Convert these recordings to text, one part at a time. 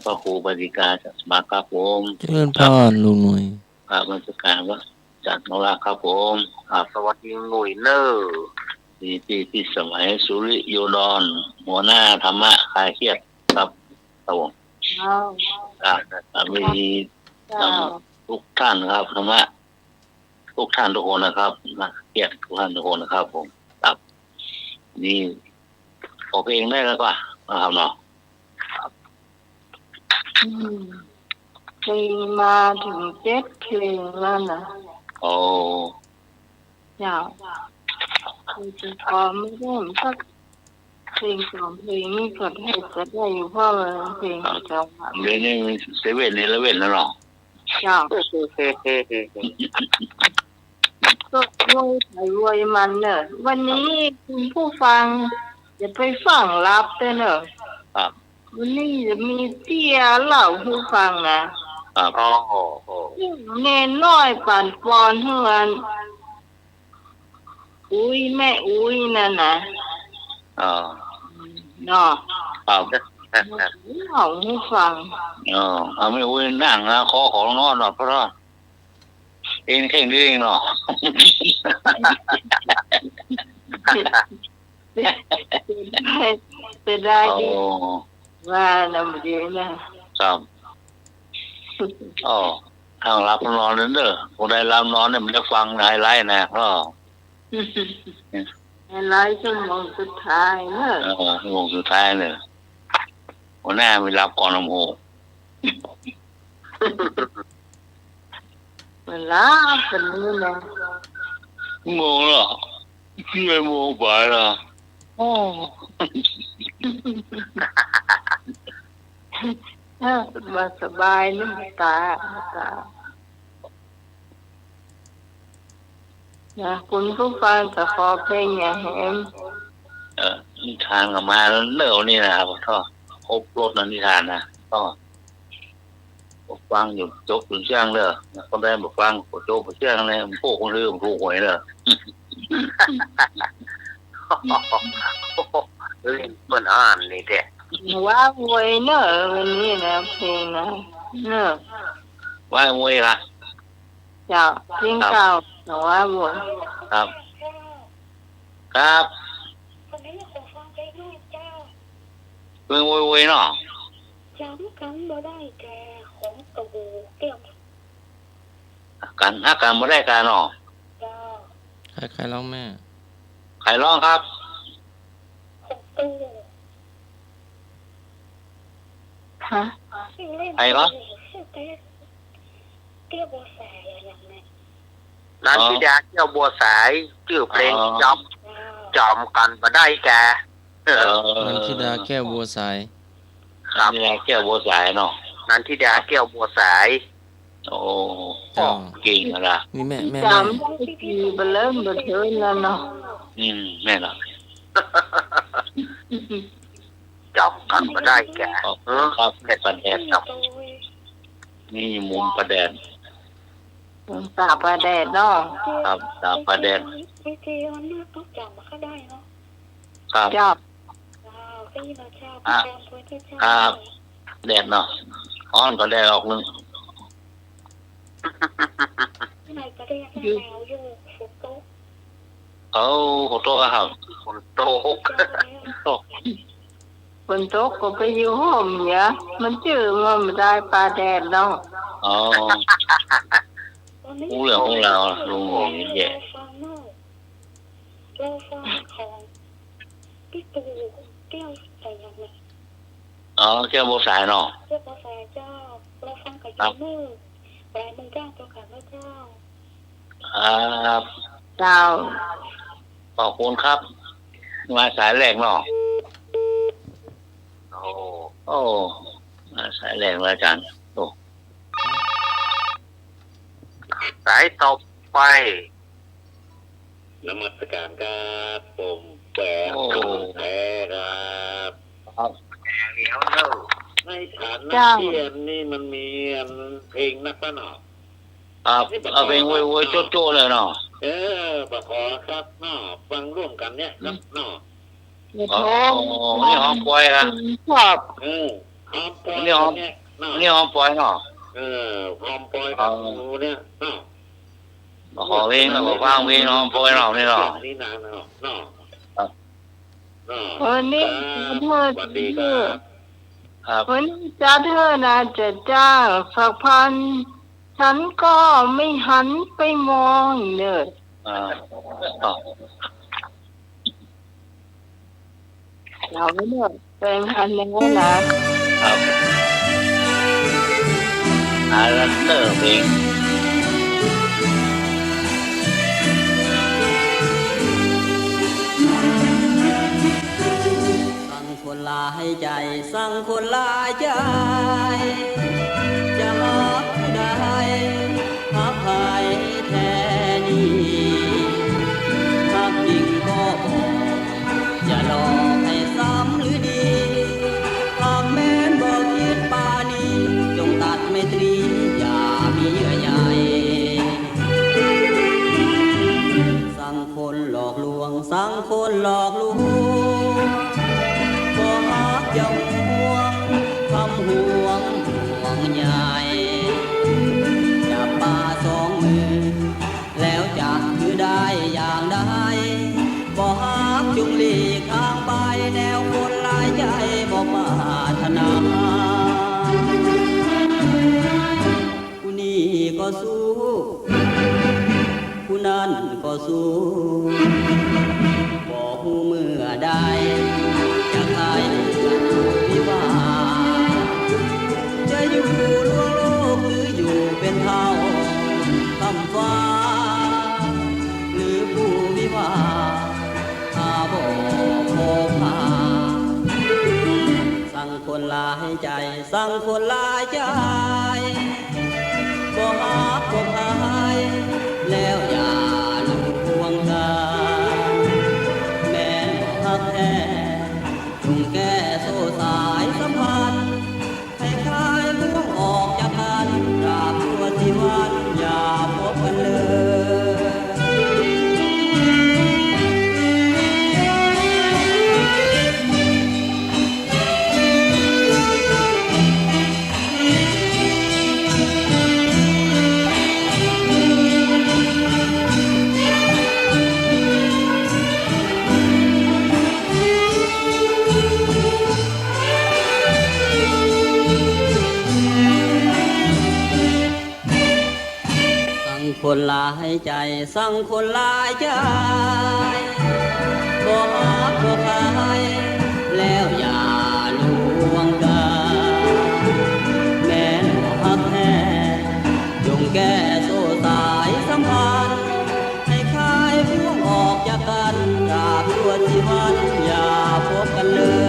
พระครูปฏิกาจากสมาครับผมเจริญพรลุงหนุ่ยครับราชการว่าจากนราครับผมครับสวัสดีหนุ่ยเนอร์ที่สมัยสุริโยดรหัวหน้าธรรมะคลายเครียดครับครับผมครับมีทุกท่านครับธรรมะทุกท่านทุกคนนะครับมาเครียดทุกท่านทุกคนนะครับผมครับนี่ออกเพลงได้แล้วก็นะครับเนาะเพลงมาถึง7 เพลงแล้วนะโอ้อยากคือจะพอไม่ได้สักเพลง2 เพลงนี่ก็ได้จะได้อยู่เพราะมันเพลงประจำเดี๋ยวนี้เซเว่นนี่ละเว้นแล้วเนาะอยากก็รวยไปรวยมันเนอะวันนี้คุณผู้ฟังจะไปฟังรับเนอะวันนี้จะมีเตี้ยเล่าให้ฟังนะครับแน่น้อยปั่นปอนเท่านั้นอุ้ยแม่อุ้ยนั่นนะเนาะเล่าให้ฟังไม่อุ้ยนั่งนะคอของนอนหรอกเพราะเองแข่งด้วยเองเนาะเป็นได้ดีว่าน้ำดีนะครับทางรับนอนนั่นเด้อคนใดรับนอนเนี่ยมันจะฟังไฮไลท์นะพ่อไฮไลท์ชั่วโมงสุดท้ายเนอะชั่วโมงสุดท้ายเนี่ยหัวหน้าไม่รับก่อนลำโพงเวลาเป็นนี่นะโมงเหรอไม่โมงไปหรอมาสบายนี่ตาคุณผู้ฟังจะขอเพลงอย่างเห็นนิทานกับมาแล้วเร็วนี่นะครับพ่อครบรถนั้นนิทานนะพ่อฟังอยู่จบถึงเชื่องเลยคนได้บอกฟังโจบเชื่องเลยพวกคนเรื่องถูกหวยเลยเหมือนอ่านนี่แหละว่าหวยเนอะวันนี้นะเพลงนะเนอะว่าหวยค่ะเจ้าเพลงเก่าแต่ว่าหวยครับครับเพลงหวยเนาะจำกันบ่ได้แกของกระบูเกี่ยวกันถ้ากันบ่ได้กันเนาะใครร้องแม่ใครร้องครับฮะใครร้องเกี่ยวบัวสายอย่างนี้นันทิดาเกี่ยวบัวสายชื่อเพลงจอมกันบ่ได้แกนันทิดาแก้วบัวสายนันทิดาแก้วบัวสายเนาะนันทิดาแก้วบัวสายโอ้เก่งนะนี่แม่จำได้ดีเบลล์เบลล์แล้วเนาะแม่เนาะจอมกันบ่ได้แกครับแค่ประเด็นครับนี่มุมประเด็นตาประเด็นเนาะครับตาประเด็นวิธีมันน่าต้องจำมาก็ได้เนาะครับจับครับแดดเนาะอ้อนก็แดดออกนึงฝนตกครับฝนตกก็ไปอยู่ห้องเนี่ยมันจืดมันไม่ได้ปลาแดดเนาะหูเหลืองของเราลุงอย่างนี้แย่เราฟังของพี่ตู่แก้วใส่ยังไงแก้วบัวสายเนาะแก้วบัวสายเจ้าเราฟังกับยูมือแปลมึงเจ้าตัวขันเจ้าครับเจ้าขอบคุณครับมาสายแรกเนาะโอ้มาสายแรกอาจารย์โอ้สายต่อไปนมัสการครับผมแปะแปะครับเดี๋ยวเนอะในฐานะเทียนนี่มันมีเพลงนักป่ะเนาะเอาเพลงโวยโจ้เลยเนาะประขอครับเนาะฟังร่วมกันเนี่ยครับเนาะนี่ห้องป่วยครับชอบ หอมปล่อย นี่หอม เนี่ยเนาะ นี่หอมปล่อยเนาะ หอมปล่อยกับหนูเนี่ยเนาะ ขอเองแล้วก็ฟังเพลงหอมปล่อยเนาะนี่เนาะ นี่นานเนาะเนาะ ครับ เนาะ วันนี้เธอ สวัสดีครับ ครับ วันนี้จะเธอน่าจะจ้างสักพันฉันก็ไม่หันไปมองเนอะ อ่าอ๋อ เราไม่เนอะเป็นพันแล้วนะครับ ลันเตอร์เพลง สั่งคนหลายใจสั่งคนหลายใจจะรักผู้ใดหักใครแท้นี้หักจริงก็บอกอย่าหลอกให้ซ้ำหรือดีหากแม้นบอกคิดปานีจงตัดไมตรีอย่ามีเยื่อใยสั่งคนหลอกลวงสั่งคนหลอกลวงบ่ฮักเจ้าห่วงคำห่วงห่วงใยจับปาสองมือแล้วจะคือได้อย่างใดบ่ฮักจุงหลีกทางไปแนวคนหลายใจบ่ปรารถนาผู้นี้ก็สู้ผู้นั้นก็สู้บ่ฮู้เมื่อใดจะคายกันวิวาจะอยู่ล่วงโลกหรืออยู่เป็นเท่าคำฟ้าหรือผู้วิวาอาบ่โคพาสั่งคนหลายใจสั่งคนหลายใจบ่ฮักบ่พายแล้วอย่าลูกพวงกันแม้บ่ฮักแท้จงแก้โซ่สายสัมพันธ์ให้คลายห่วงออกจากกันตราบชั่วชีวันอย่าพบกันเลยสั่งคนหลายใจสั่งคนหลายใจบ่ฮักบ่พายแล้วอย่าลวงกันแม้นบ่ฮักแท้จงแก้โซ่สายสัมพันธ์ให้คลายห่วงออกจากกันตราบชั่วชีวันอย่าพบกันเลย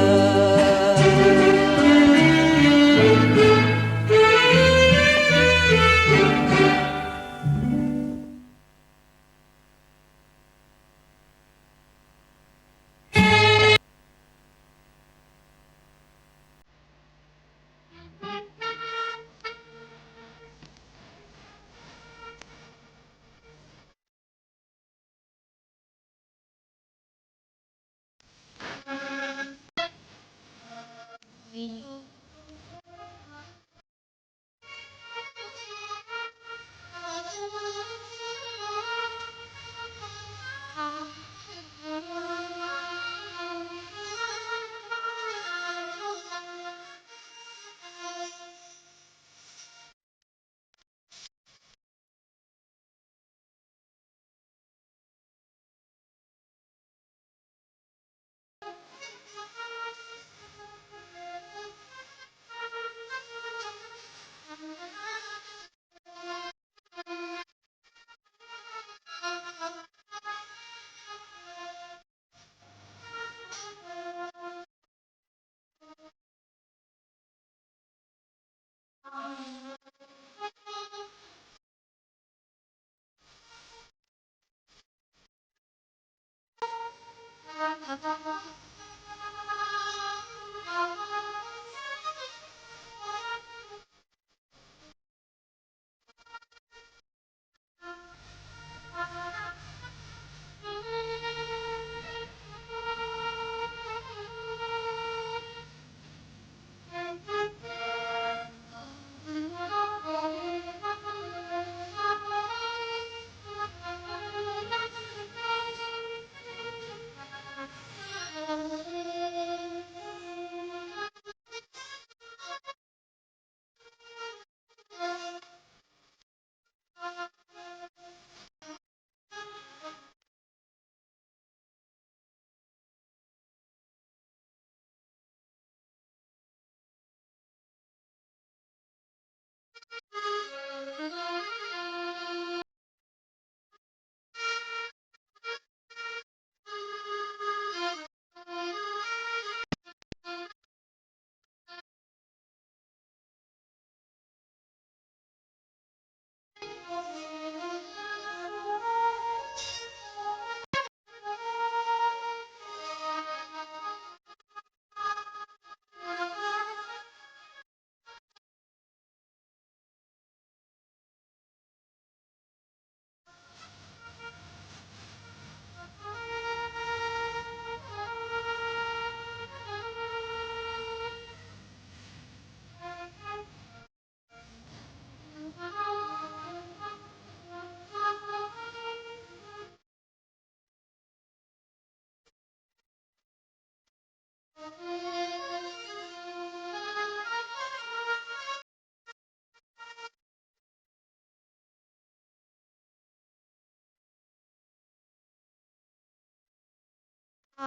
จ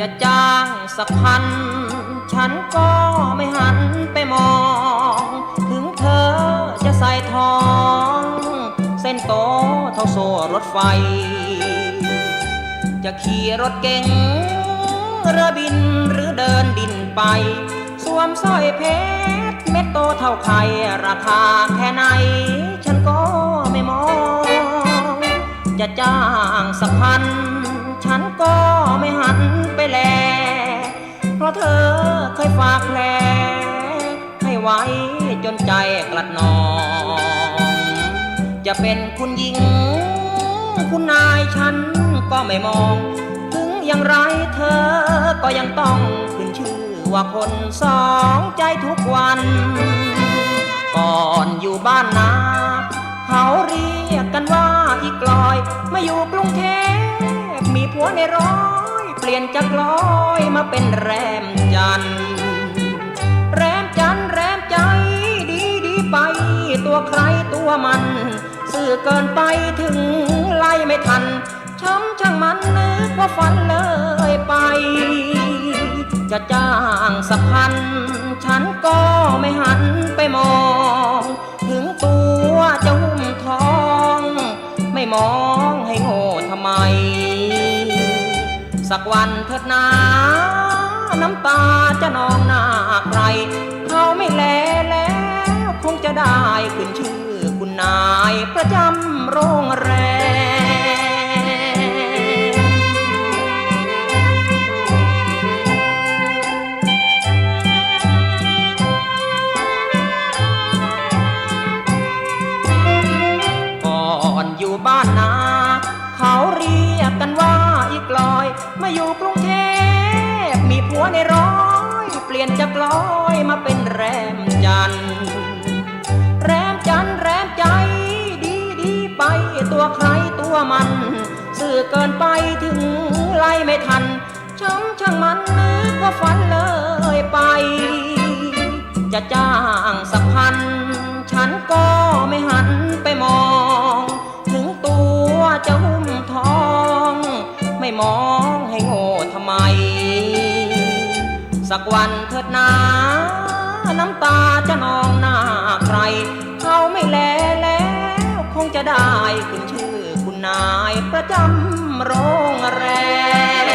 ะจ้างสักพันฉันก็ไม่หันไปมอง ถึงเธอจะใส่ทอง เส้นโตเท่าโซ่รถไฟ จะขี่รถเก๋งเรือบินหรือเดินดินไป สวมสร้อยเพชรเม็ดโตเท่าไข่ราคาแค่ไหนฉันก็ไม่มอง จะจ้างสักพันฉันก็ไม่หันไปแล เพราะเธอเคยฝากแผลให้ไว้จนใจกลัดนอง จะเป็นคุณหญิงคุณนายฉันก็ไม่มอง ถึงอย่างไรเธอก็ยังต้องขึ้นชื่อว่าคนสองใจทุกวัน ก่อนอยู่บ้านนาเขาเรียกกันว่าอีกลอยมาอยู่กรุงเทพมีผัวในร้อยเปลี่ยนจากลอยมาเป็นแรมจันทร์แรมจันทร์แรมใจดีดีไปตัวใครตัวมันซื่อเกินไปถึงไล่ไม่ทันช้ำช่างมันนึกว่าฝันเลยไปจะจ้างสักพันฉันก็ไม่หันไปมองถึงตัวจะหุ้มทองไม่มองให้โง่ทำไมสักวันเถิดนาน้ำตาจะนองหน้าใครเขาไม่แลแล้วคงจะได้ขึ้นชื่อคุณนายประจำโรงแรมก่อนอยู่บ้านนาเขาเรียกกันว่าอีกลอยมาอยู่กรุงเทพมีผัวในร้อยเปลี่ยนจากลอยมาเป็นแรมจันทร์แรมจันทร์แรมใจดีดีไปตัวใครตัวมันซื่อเกินไปถึงไล่ไม่ทันช้ำช่างมันนึกว่าฝันเลยไปจะจ้างสักพันฉันก็ไม่หันไปมองถึงตัวจะหุ้มทองไม่มองให้โง่ทำไมสักวันเถิดนาน้ำตาจะนองหน้าใครเขาไม่แลแล้วคงจะได้ขึ้นชื่อคุณนายประจำโรงแรม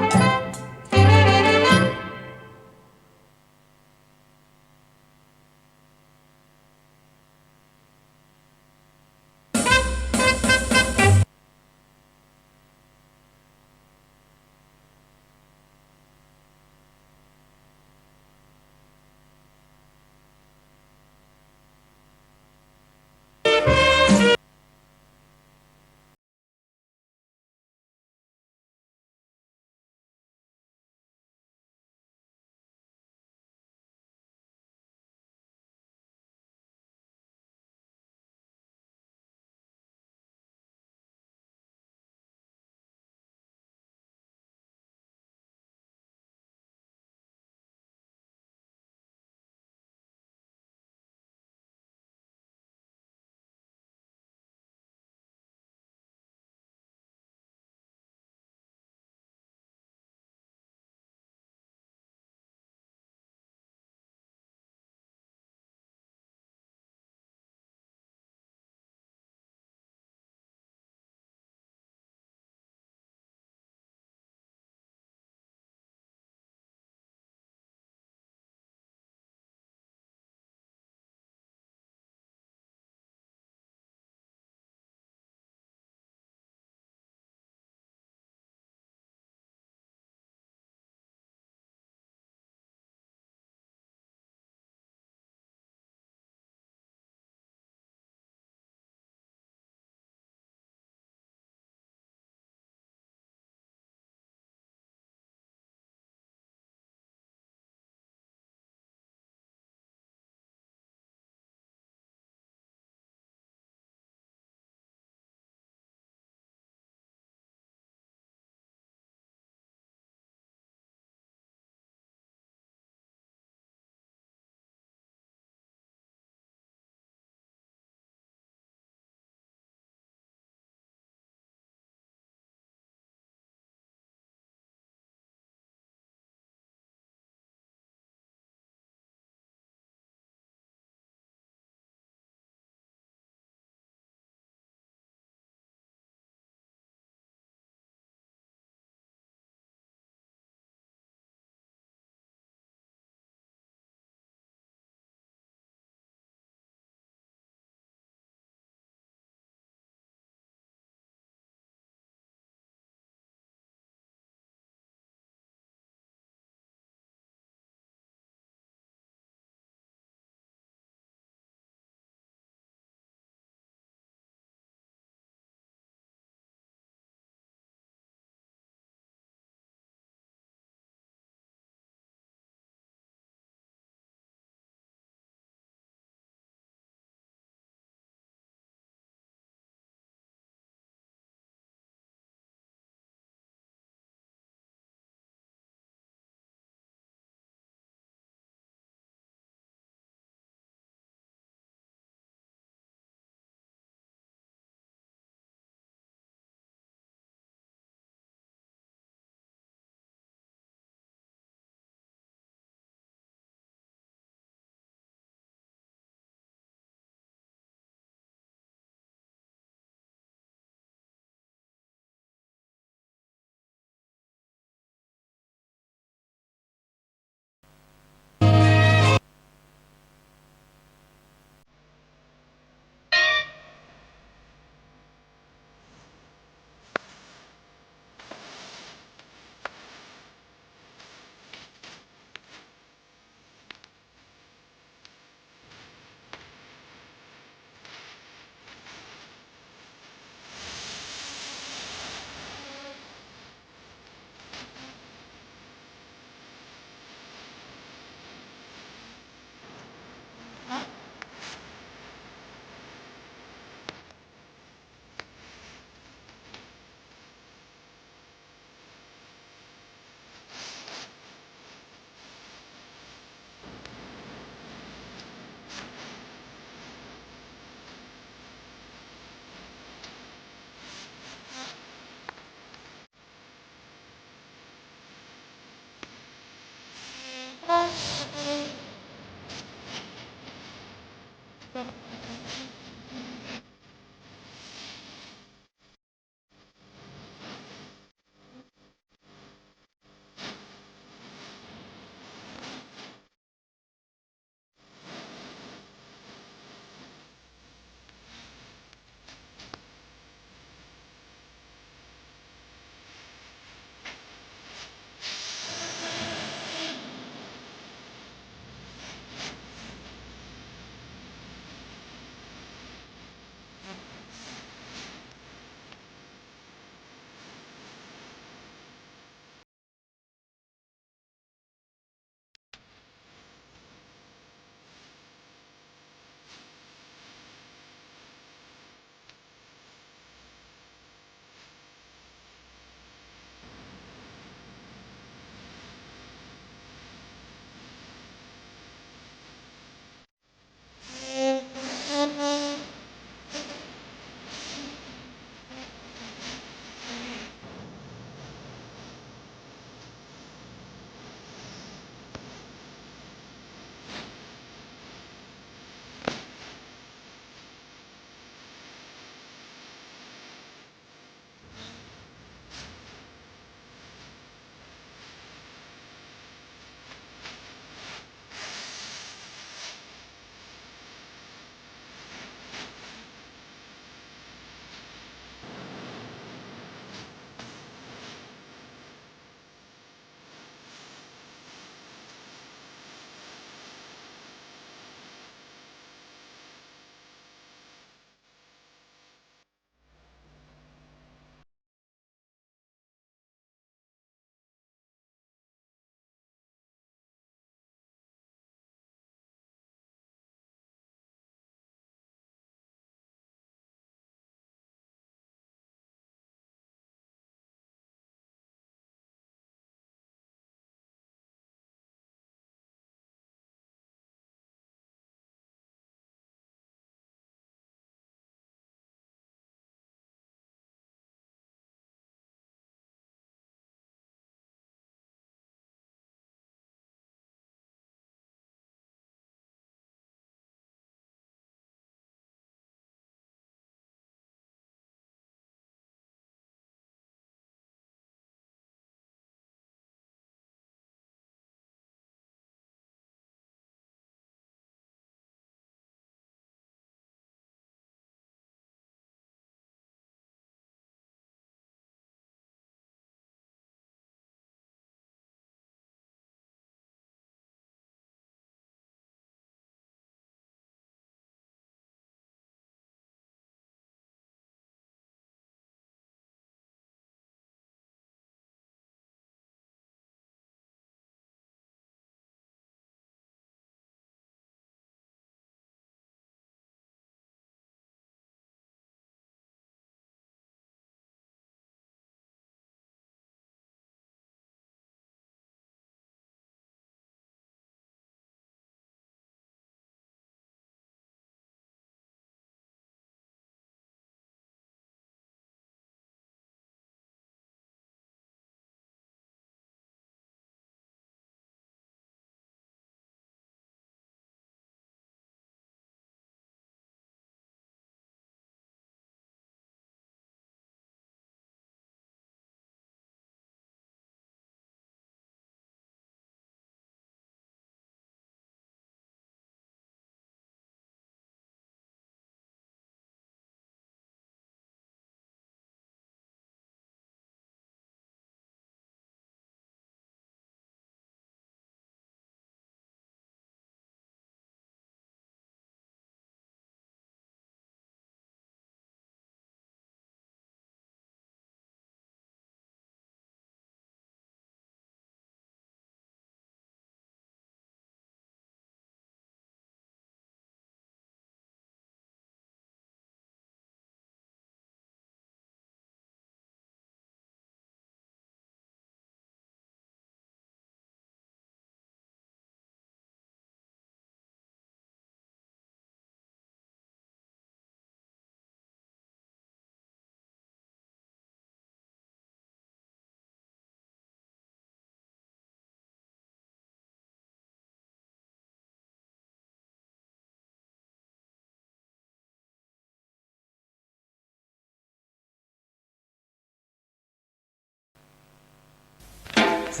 อย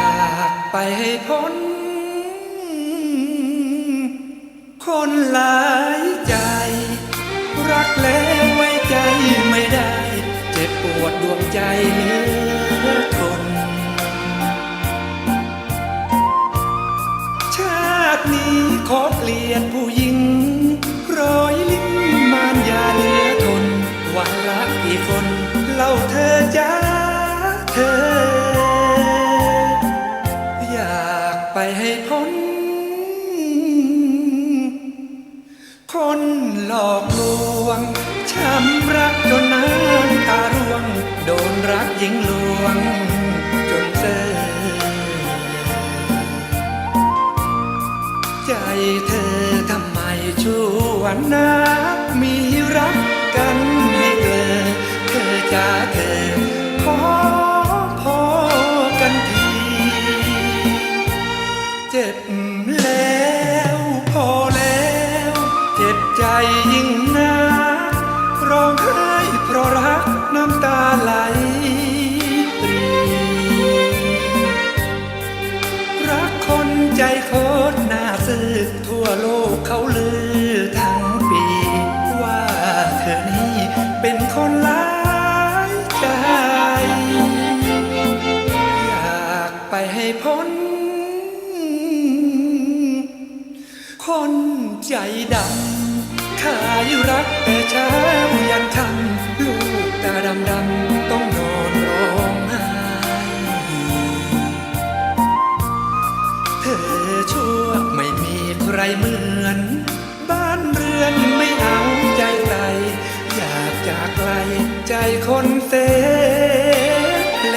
ากไปให้พ้นคนหลายใจรักแล้วไว้ใจไม่ได้เจ็บปวดดวงใจเหลือทนชาตินี้ขอเกลียดผู้หญิงร้อยลิ้นมารยาเหลือทนวันละกี่คนเล่าเธอจ้าเธออยากไปให้พ้นคนหลอกลวงช้ำรักจนน้ำตาร่วงโดนรักยิงลวงจนเซ่อใจเธอทำไมชั่วนักมีรักกันให้เกลอเธอจ้าเธอพอกันทีเจ็บแล้วพอแล้วเจ็บใจยิ่งนักร้องไห้เพราะรักน้ำตาไหลปรีรักคนใจโคตรน่าซึ้งทั่วโลกเขาลือทั้งปีว่าเธอนี้เป็นคนหลายใจอยากไปให้พ้นคนใจดำขายรักแต่เช้ายันค่ำลูกตาดำๆต้องนอนร้องไห้เธอชั่วไม่มีใครเหมือนบ้านเรือนไม่เอาใจใครอยากจากไกลใจคนเสเพล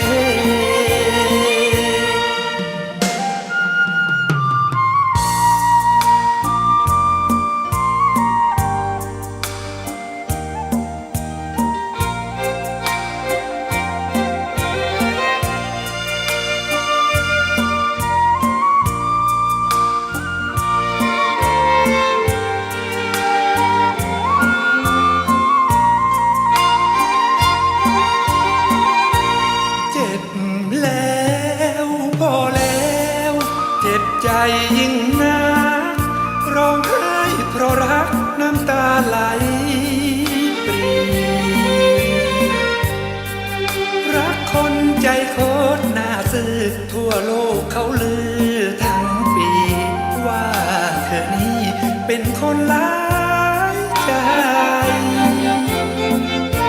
ยิ่งนักร้องไห้เพราะรักน้ำตาไหลปรีรักคนใจโคตรน่าซึ้งทั่วโลกเขาลือทั้งปีว่าเธอนี้เป็นคนหลายใจอย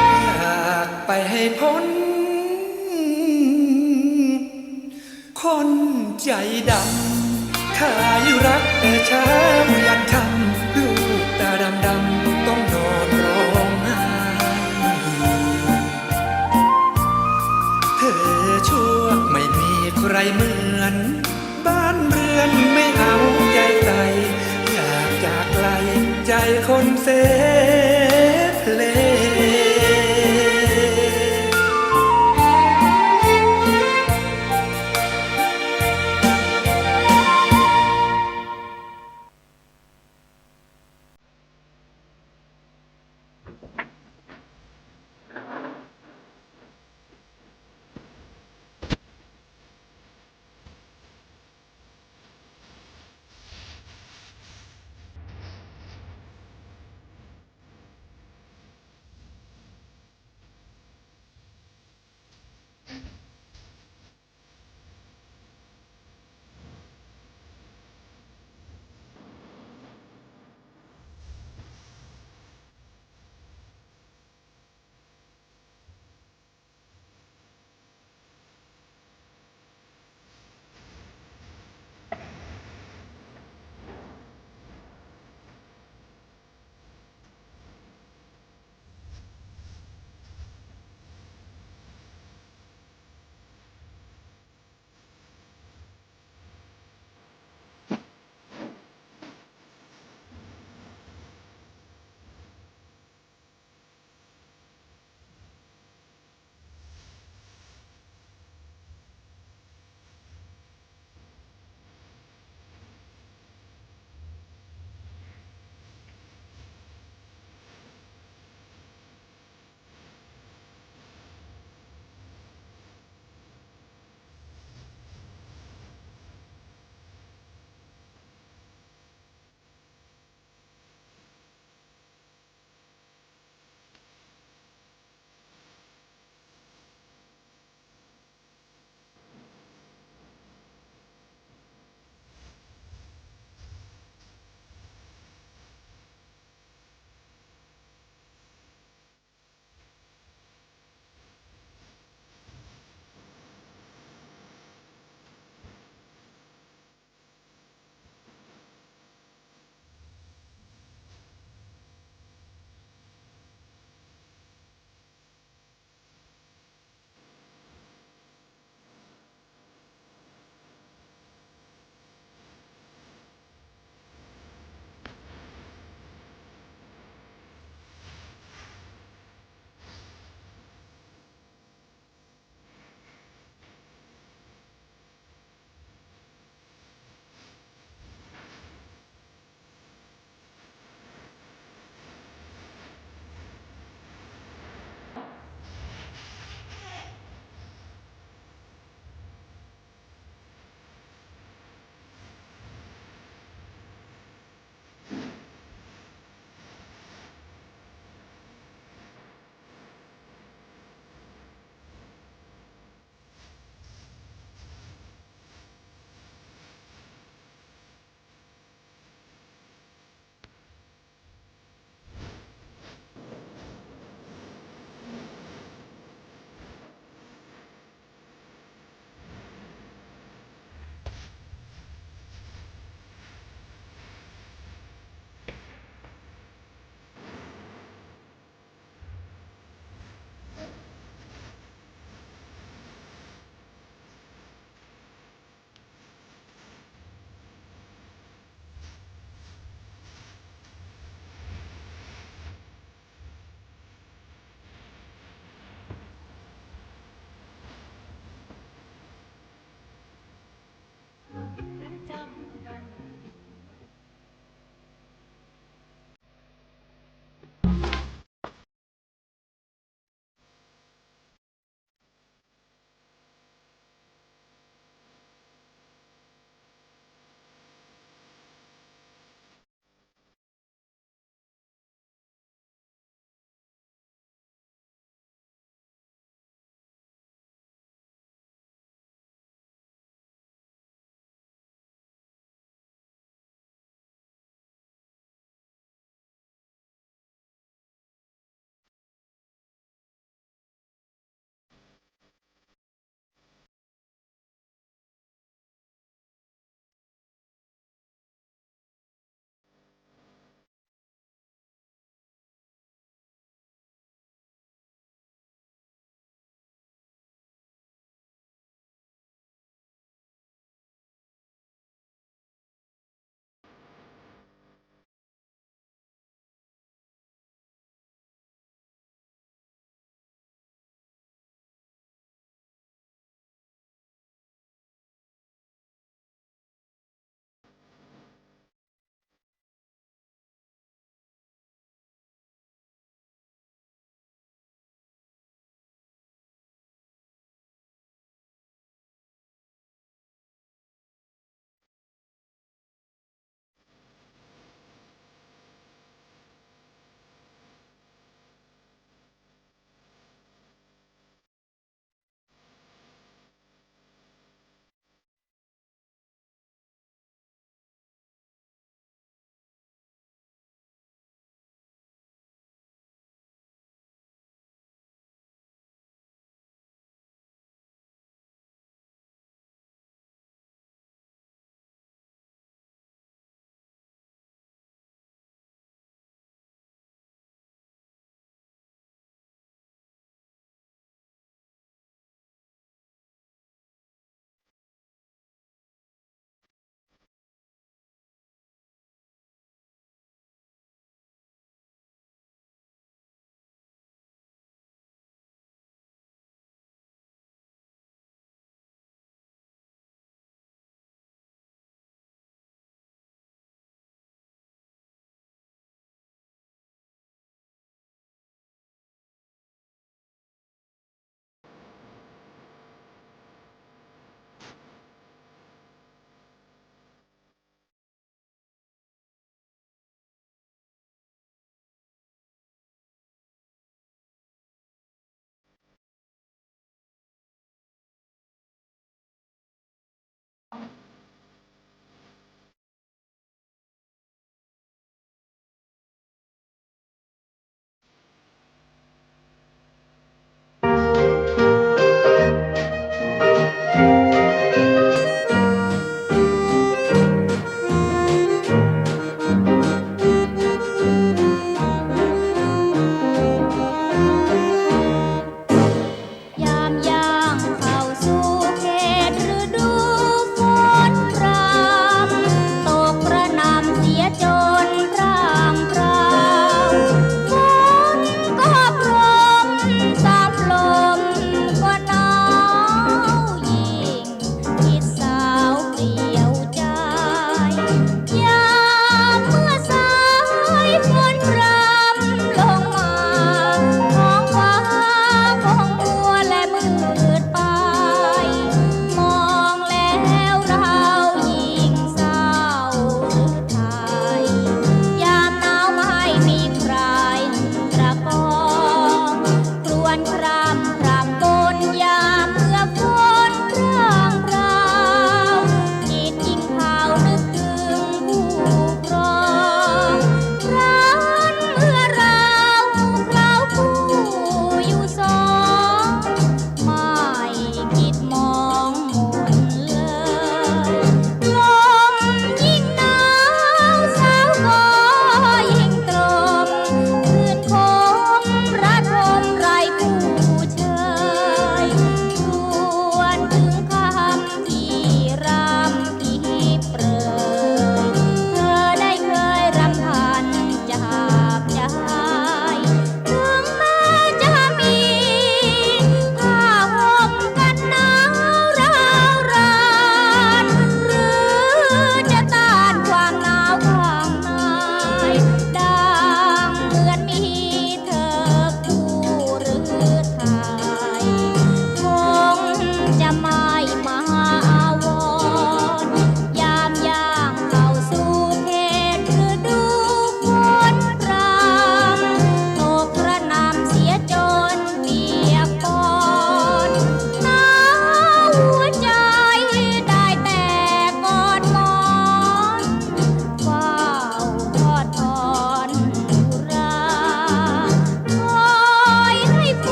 ากไปให้พ้นคนใจดำขายรักแต่เช้ายันค่ำลูกตาดำๆต้องนอนร้องไห้เธอชั่วไม่มีใครเหมือนบ้านเรือนไม่เอาใจใครอยากจากไกลใจคนเสเพล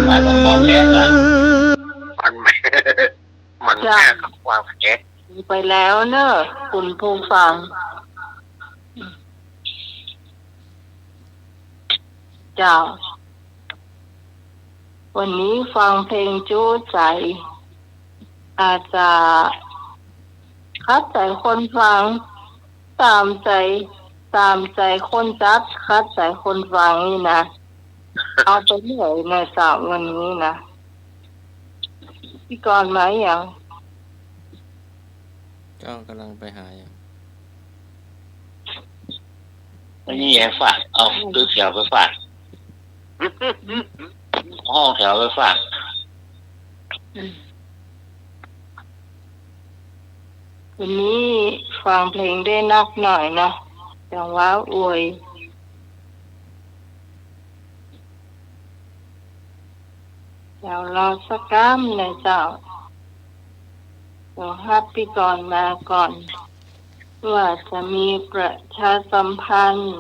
มาต้องมองแย่กัน มันไม่มันแค่กับความแข็ง ไปแล้วเนอะคุณผู้ฟังเจ้าวันนี้ฟังเพลงจู้ใจอาจจะคัดใจคนฟังตามใจคนจัดคัดใจคนฟังนี่นะเอาไปเหนื่อยในสาววันนี้นะพี่กรณ์ไหมยัง ก็กำลังไปหาอย่าง ไม่นี่แย่ฝากเอาตื้อแถวไปฝากห้องแถวไปฝาก วันนี้ฟังเพลงได้นักหน่อยเนาะจังว่าอวยเดี๋ยวรอสักก้ามนะเจ้าเดี๋ยวฮับพี่ก่อนมาก่อนว่าจะมีประชาสัมพันธ์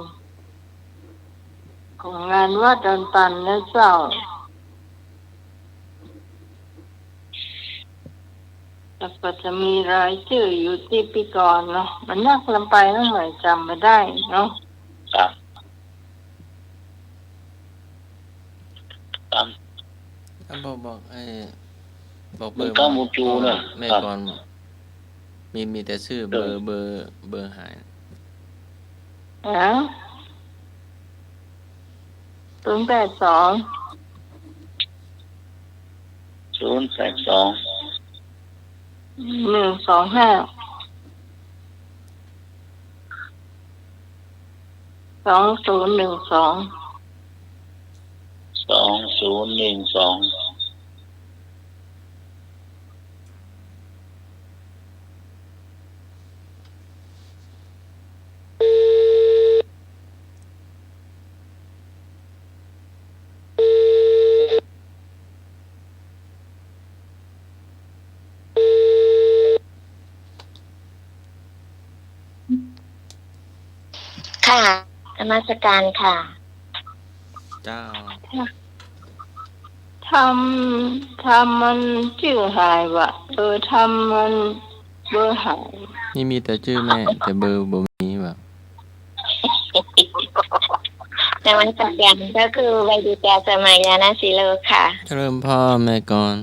ของงานวัดดอนตันนะเจ้าแล้วก็จะมีรายชื่ออยู่ที่ปีก่อนเนาะมันนักลำไปนั่นหน่อยจำไม่ได้เนาะ ครับครับ บอกบอกเบ มั อน ร์ ก็มูจูเนอะ แม่ ครับ ก่อนมีแต่ชื่อเบอร์หาย 082 125 2012 2012ค่ะนมัสการค่ะ เจ้า ทำมันชื่อหายวะทำมันเบอร์หาย นี่มีแต่ชื่อแม่ แต่เบอร์บ่มีแบบ ในวันจันทร์ก็คือวัยดูแกสมัยยานาศิโลค่ะ เริ่มพ่อแม่ก่อน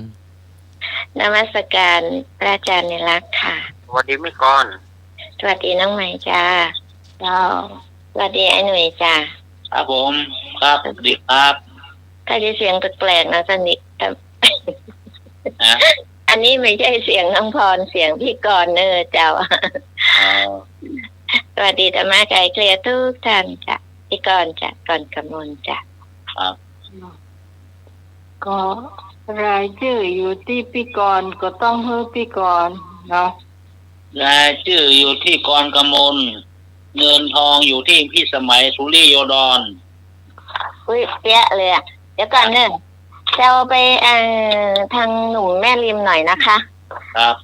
นมัสการพระอาจารย์นิรักษ์ค่ะ สวัสดีมิก่อน สวัสดีน้องใหม่จ้าเจ้าสวัสดีไอ้หนุ่ยจ้า ครับผมครับดีครับ ถ้าได้เสียงแปลกๆนะสนิท นะ อันนี้ไม่ใช่เสียงน้องพรเสียงพี่กรณ์เนอเจ้า สวัสดีธรรมะไกลเคลียร์ทุกท่านจ้ะพี่กรณ์จ้ะกรณ์กมลจ้ะ ครับ ก็รายชื่ออยู่ที่พี่กรณ์ก็ต้องให้พี่กรณ์เนาะ รายชื่ออยู่ที่กรกมลเงินทองอยู่ที่พี่สมัยสุริโยดร อุ้ยเปี้ยเลยอ่ะเดี๋ยวก่อนเนอะจะเอาไปทางหนุ่มแม่ริมหน่อยนะคะ ครับ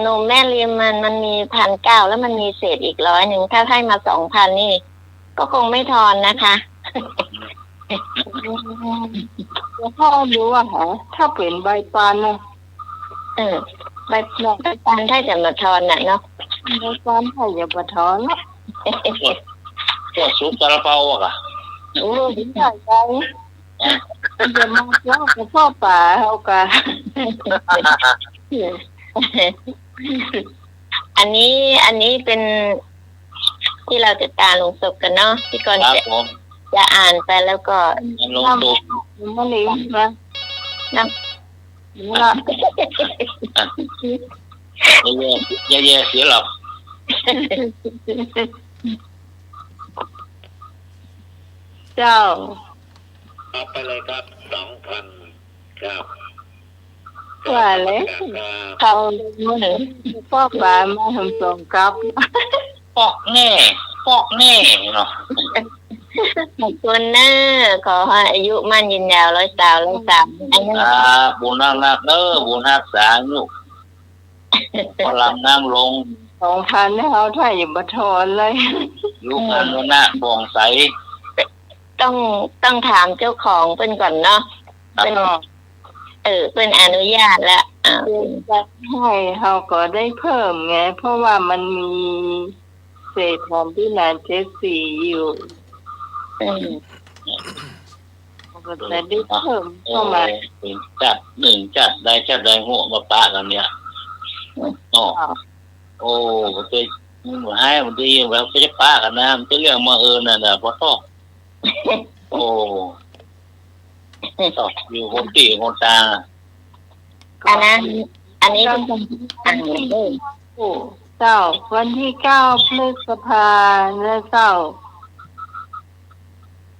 หนุ่มแม่ริมมันมี1,900แล้วมันมีเศษอีก100ถ้าให้มา2,000นี่ ก็คงไม่ทอนนะคะ แล้วพ่อรู้ว่าถ้าเป็นใบปานนะ ใบปานถ้าจะมาทอนน่ะเนาะ ใบปานถ้าอย่ามาถอนนะ พวกซุปซาลาเปาอะ โอ้ยใหญ่ใจอย่ามาเจ้ากับพ่อป่าเอากัน อันนี้เป็นที่เราจะตาลงศพกันเนาะที่ก่อน ครับผม จะอ่านไปแล้วก็ ลงตุก มะลิมนะนะ แย่เสียหลับ เจ้า เอาไปเลยครับ 2,000 ครับ ว่าเลยเขาเหมือนพ่อป่ามาทำส่งกับ ปอกแน่เนาะ ขอบคุณนะขอให้อายุมั่นยืนยาว103อันนี้ บุญนักเด้อบุญรักษาลูกพลังน้ำลง 2,000ให้เขาถ้าอย่ามาถอนเลย ลูกอันนะบ่องใส ต้องถามเจ้าของเป็นก่อนเนาะ เป็นเป็นอนุญาตแล้วจะให้เขาก็ได้เพิ่มไงเพราะว่ามันมีเศษของพี่นาน74อยู่ก็จะได้เพิ่มเข้ามาจัดได้หัวมาปะกันเนี่ยโอ้มันจะให้มันจะยิ่งแบบจะปะกันนะมันจะเรื่องมาน่ะพอต้องโอ้ต่ออยู่คนตีคนตาอันนี้เป็นคนอ่านเลยเจ้าวันที่9 พฤษภาคมเจ้า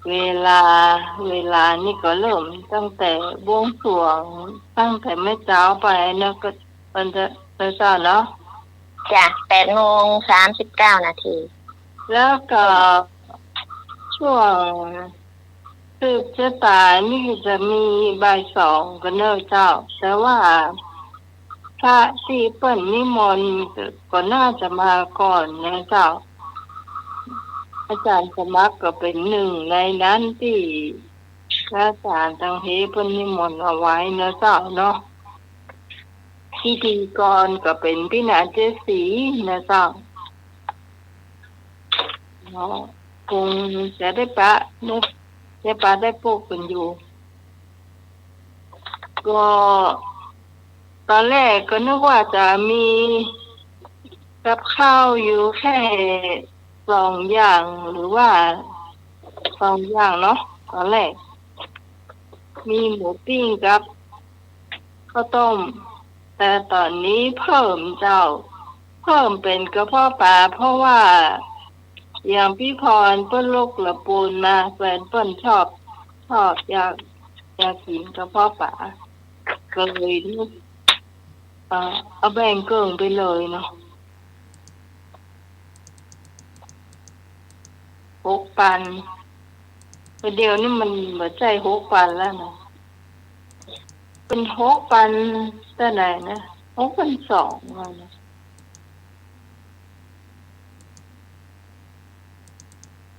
เวลานี่ก็เริ่มตั้งแต่บวงสรวงตั้งแต่ไม่เช้าไปนะก็มันจะเจ้าเนาะจ้ะ8:39 นาที แล้วก็ช่วงสืบชะตานี่จะมีบ่าย2กันเนอะเจ้าแต่ว่าพระที่เปิ้นนิมนต์ก็น่าจะมาก่อนนะเจ้าอาจารย์สมัครก็เป็นหนึ่งในนั้นที่พระอาจารย์ตั้งเฮเปิ้นนิมนต์เอาไว้นะเจ้าเนาะพิธีกรก็เป็นพี่นานเจสีนะเจ้าเนาะคงจะได้ปะเนาะได้พวกกันอยู่ก็ตอนแรกก็นึกว่าจะมีกับข้าวอยู่แค่2 อย่างหรือว่า2 อย่างเนาะตอนแรกมีหมูปิ้งกับข้าวต้มแต่ตอนนี้เพิ่มเป็นกระเพาะปลาเพราะว่าอย่างพี่พรเปิ้นลูกละปูนมาแฟนเปิ้นชอบอยากกินกระเพาะปลาก็เลยเอาแบ่งเกิ่งไปเลยเนาะ6 ปันเดี๋ยวนี้มันบ่ใจ6 ปันแล้วนะเป็น6 ปันแต่ไหนนะ6,200ว่านะ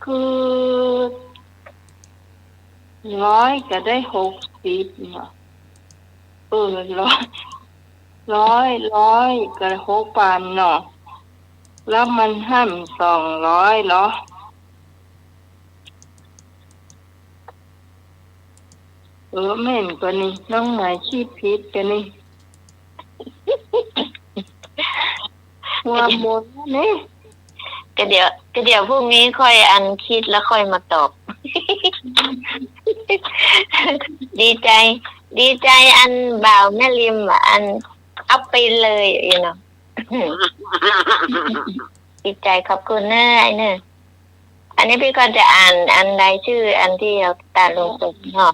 คือ100ก็ได้60เนาะ100ก็6 ปันเนาะแล้วมันห้าม200เหรอแม่นกว่านี้น้องหมายชีพพิษกันนี่หัวหมดนี่ก็เดี๋ยวพรุ่งนี้ค่อยอันคิดแล้วค่อยมาตอบดีใจอันบ่าวแม่ริมอันอัพไปเลยเนาะดีใจขอบคุณนะไอ้เนี่ยอันนี้พี่ก็จะอ่านอันใดชื่ออันที่เราตาลงตรงเนาะ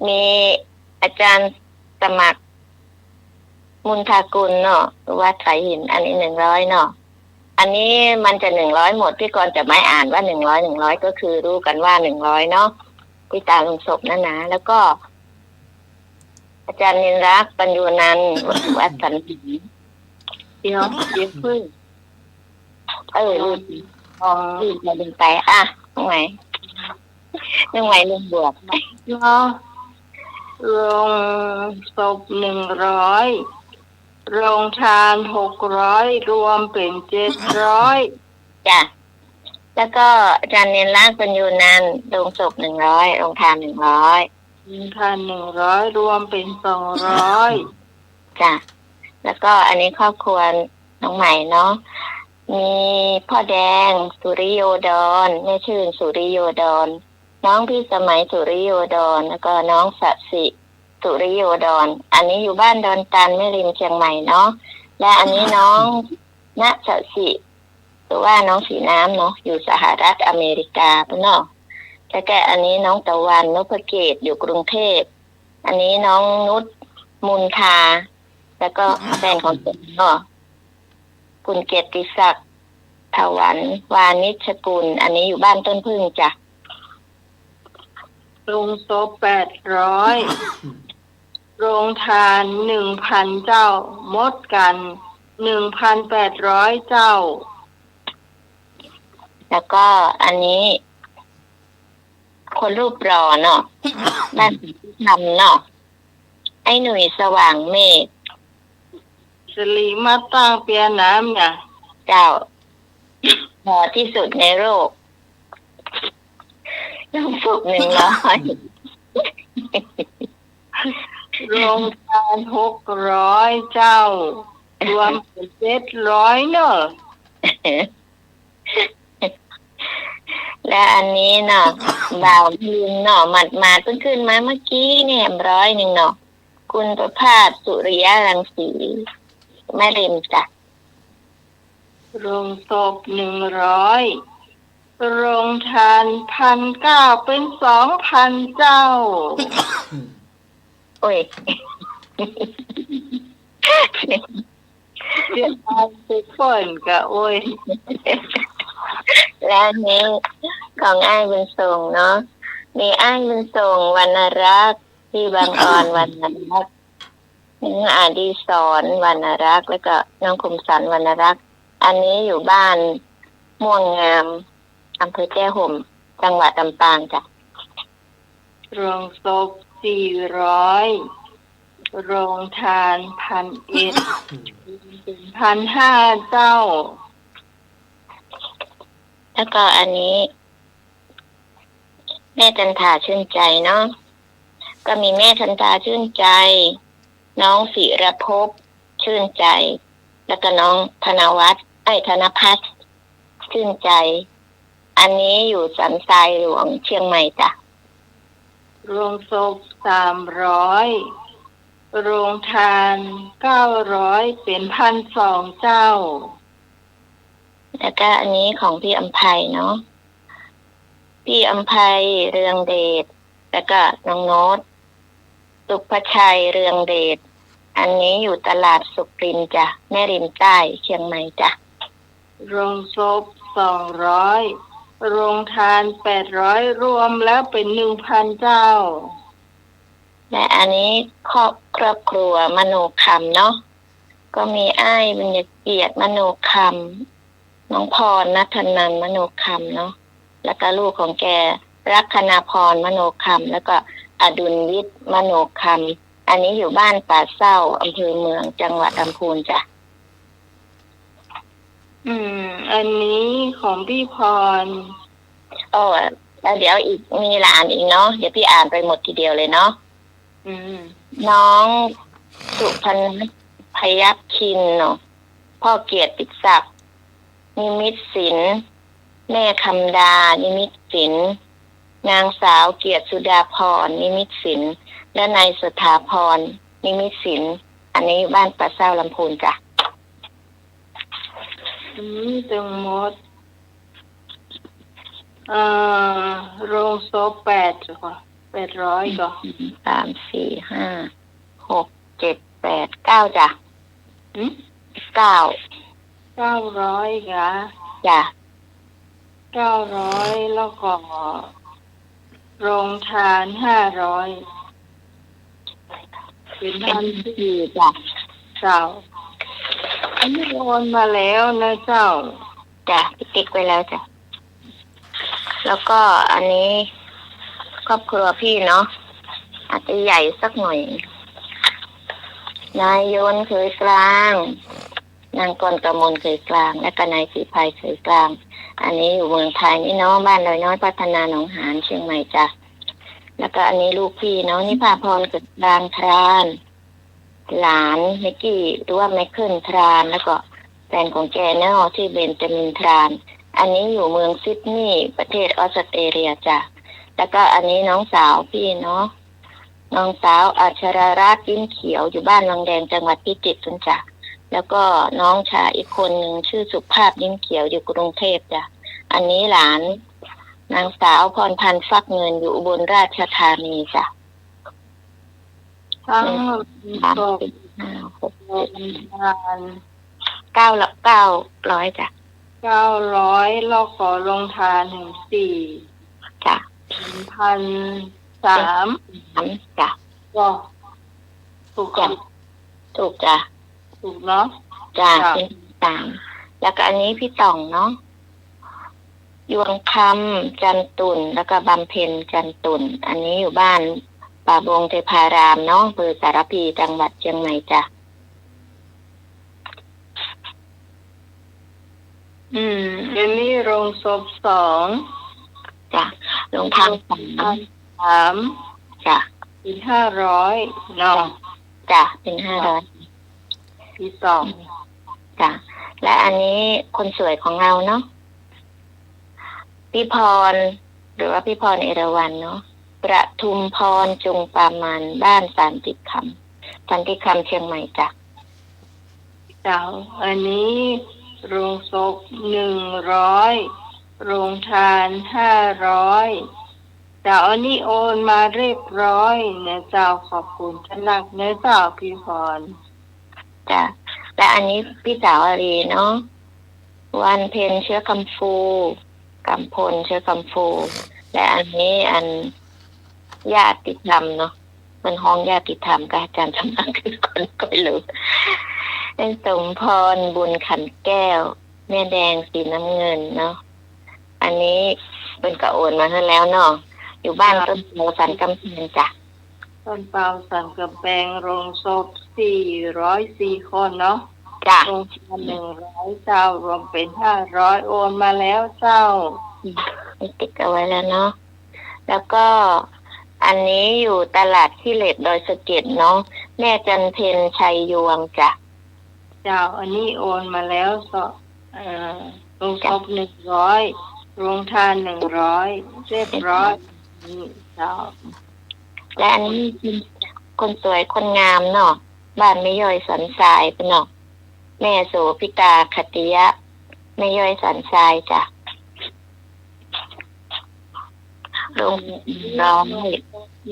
มีอาจารย์สมัครมุนทากุลเนาะวัดสายหินอันนี้100เนาะอันนี้มันจะ100หมดพี่กรจะไม่อ่านว่า100ก็คือรู้กันว่า100เนาะที่ตาลงศพนั่นนะแล้วก็อาจารย์นินรักปัญญูนันท์วัดสันติเดี๋ยวพึ่งลืมไปตรงไหนลืมบวกเนาะลงศพ100โรงทาน600รวมเป็น700จ้ะแล้วก็อาจารย์เนรรักปัญญูนันท์ลงศพ100โรงทาน100รวมเป็น200จ้ะแล้วก็อันนี้ครอบครัวน้องใหม่เนาะมีพ่อแดงสุริโยดรแม่ชื่นสุริโยดรน้องพี่สมัยสุริโยดรแล้วก็น้องสัสิสุริโยดรอันนี้อยู่บ้านดอนตันแม่ริมเชียงใหม่เนาะและอันนี้น้องณสัสิหรือว่าน้องสีน้ำเนาะอยู่สหรัฐอเมริกาเนาะแล้วก็อันนี้น้องตะวันนพเกตอยู่กรุงเทพอันนี้น้องนุชมุนทาแล้วก็แฟนของผมเนาะคุณเกียรติศักดิ์ถวันวานิชกุลอันนี้อยู่บ้านต้นพึ่งจ้ะลงศพ800โรงทาน 1,000 เจ้ามดกัน 1,800 เจ้าแล้วก็อันนี้ คนรูปรอเนาะบ้านทำเนาะไอ้หนุ่ยสว่างเมฆ สลีมาตั้งเปียน้ำเนี่ย เจ้าหล่อที่สุดในโลกน้องสุก100โรงทาน600 เจ้ารวมเป็น700เนอะ และอันนี้เนาะบ่าวพิมเนาะหมัดเพิ่งขึ้นมาเมื่อกี้เนี่ย100เนาะคุณประภาสสุริยรังสีแม่ริมจ้ะ โรงศพ100โรงทาน1,900เป็น2,000 เจ้า โอ้ย เสียดายไปฝนก็โอ้ย และอันนี้ของอ้ายบุญส่งเนาะมีอ้ายบุญส่งวรรณรักษ์ที่บางออนวรรณรักษ์น้องอดีศรวรรณรักษ์แล้วก็น้องคมสันวรรณรักษ์อันนี้อยู่บ้านม่วงงามอำเภอแจ้ห่มจังหวัดลำปางจ้ะ โรงศพ400โรงทาน1,100 1,500 เจ้า แล้วก็อันนี้แม่จันทาชื่นใจเนาะก็มีแม่จันทาชื่นใจน้องศิรภพชื่นใจแล้วก็น้องธนพัฒน์ชื่นใจ อันนี้อยู่สันทรายหลวงเชียงใหม่จ้ะ โรงศพ300โรงทาน900เป็น1,200 เจ้า แล้วก็อันนี้ของพี่อำไพเนาะพี่อำไพเรืองเดชแล้วก็น้องโน้ตสุภชัยเรืองเดชอันนี้อยู่ตลาดสุรินทร์จ้ะแม่ริมใต้เชียงใหม่จ้ะ โรงศพ200โรงทาน800รวมแล้วเป็น 1,000 เจ้า และอันนี้ครอบครัวมโนคำเนาะก็มีอ้ายบุญเกียรติมโนคำน้องพรณัฐนันท์มโนคำเนาะแล้วก็ลูกของแกรักคณาพรมโนคำแล้วก็อดุลวิทย์มโนคำอันนี้อยู่บ้านป่าเศร้าอำเภอเมืองจังหวัดลำพูนจ้ะ อันนี้ของพี่พรแล้วเดี๋ยวอีกมีหลานอีกเนาะเดี๋ยวพี่อ่านไปหมดทีเดียวเลยเนาะน้องสุพรรณพยัคฆ์คินเนาะพ่อเกียรติศักดิ์นิมิตศิลป์แม่คำดานิมิตศิลป์นางสาวเกียรติสุดาพรนิมิตศิลป์และนายสถาพรนิมิตศิลป์อันนี้อยู่บ้านป่าเศร้าลำพูนจ้ะทั้งหมดโรงศพ800ก็3 4 5 6 7 8 9จ้ะ900จ้ะ900แล้วก็โรงทาน500เป็น1,400จ้ะเจ้าอันนี้โอนมาแล้วนะเจ้าจ้ะติ๊กไว้แล้วจ้ะแล้วก็อันนี้ครอบครัวพี่เนาะอาจจะใหญ่สักหน่อยนายยนต์เคยกลางนางกรกมลเคยกลางและก็นายศรีภัยเคยกลางอันนี้อยู่เมืองไทยนี่เนาะบ้านดอยน้อยพัฒนาหนองหานเชียงใหม่จ้ะแล้วก็อันนี้ลูกพี่เนาะนิพาพรเกิดบางทรานหลานเมกกี้หรือว่าไมเคิลทรานแล้วก็แฟนของแกเนาะที่เบนจามินทรานอันนี้อยู่เมืองซิดนีย์ประเทศออสเตรเลียจ้ะแล้วก็อันนี้น้องสาวพี่เนาะน้องสาวอัชรารัตน์ยิ้มเขียวอยู่บ้านวังแดงจังหวัดพิจิตรจ้ะแล้วก็น้องชายอีกคนหนึ่งชื่อสุภาพยิ้มเขียวอยู่กรุงเทพจ้ะอันนี้หลานนางสาวพรพันธ์ฟักเงินอยู่อุบลราชธานีจ้ะทั้ง900จ้ะ900แล้วก็โรงทาน4จ้ะ1,300จ้ะก็ถูกจ้ะถูกจ้ะถูกเนาะจ้ะเป็น3แล้วก็อันนี้พี่ต่องเนาะ ยวงคำจันตุ่นแล้วก็บำเพ็ญจันตุ่นอันนี้อยู่บ้านป่าบงเทพารามเนาะอำเภอสารพีจังหวัดเชียงใหม่จ้ะอันนี้โรงศพ2จ้ะลงทาง3จ้ะเป็น500เนาะจ้ะเป็น500ที่2จ้ะและอันนี้คนสวยของเราเนาะพี่พรหรือว่าพี่พรเอราวัณเนาะประทุมพรจุงปามันบ้านสันติคำเชียงใหม่จ้ะเจ้าอันนี้โรงศพ100โรงทาน500เจ้าอันนี้โอนมาเรียบร้อยนะเจ้าขอบคุณท่านนักนะเจ้าพี่พรจ้ะและอันนี้พี่สาวอารีเนาะวันเพ็ญเชื้อคำฟูกำพลเชื้อคำฟูและอันนี้อันญาติธรรมเนาะเป็นห้องญาติธรรมกับอาจารย์สมัครคือคนก็ไม่รู้เป็นสมพรบุญขันแก้วแม่แดงสีน้ำเงินเนาะอันนี้เป็นกระโอนมาให้แล้วเนาะอยู่บ้านต้นเปาสันกำแพงจ้ะต้นเปาสันกำแพงโรงศพ404คนเนาะจ้ะโรงทาน100เจ้ารวมเป็น500โอนมาแล้วเจ้าติดเอาไว้แล้วเนาะแล้วก็อันนี้อยู่ตลาดขี้เหล็กดอยสะเก็ดเนาะแม่จันเพ็ญชัยยวงจ้ะเจ้าอันนี้โอนมาแล้วโรงศพ100โรงทาน100เรียบร้อยเจ้าและอันนี้คนสวยคนงามเนาะบ้านแม่ย่อยสันทรายเป็นเนาะแม่โสภิตาคติยะแม่ย่อยสันทรายจ้ะโรง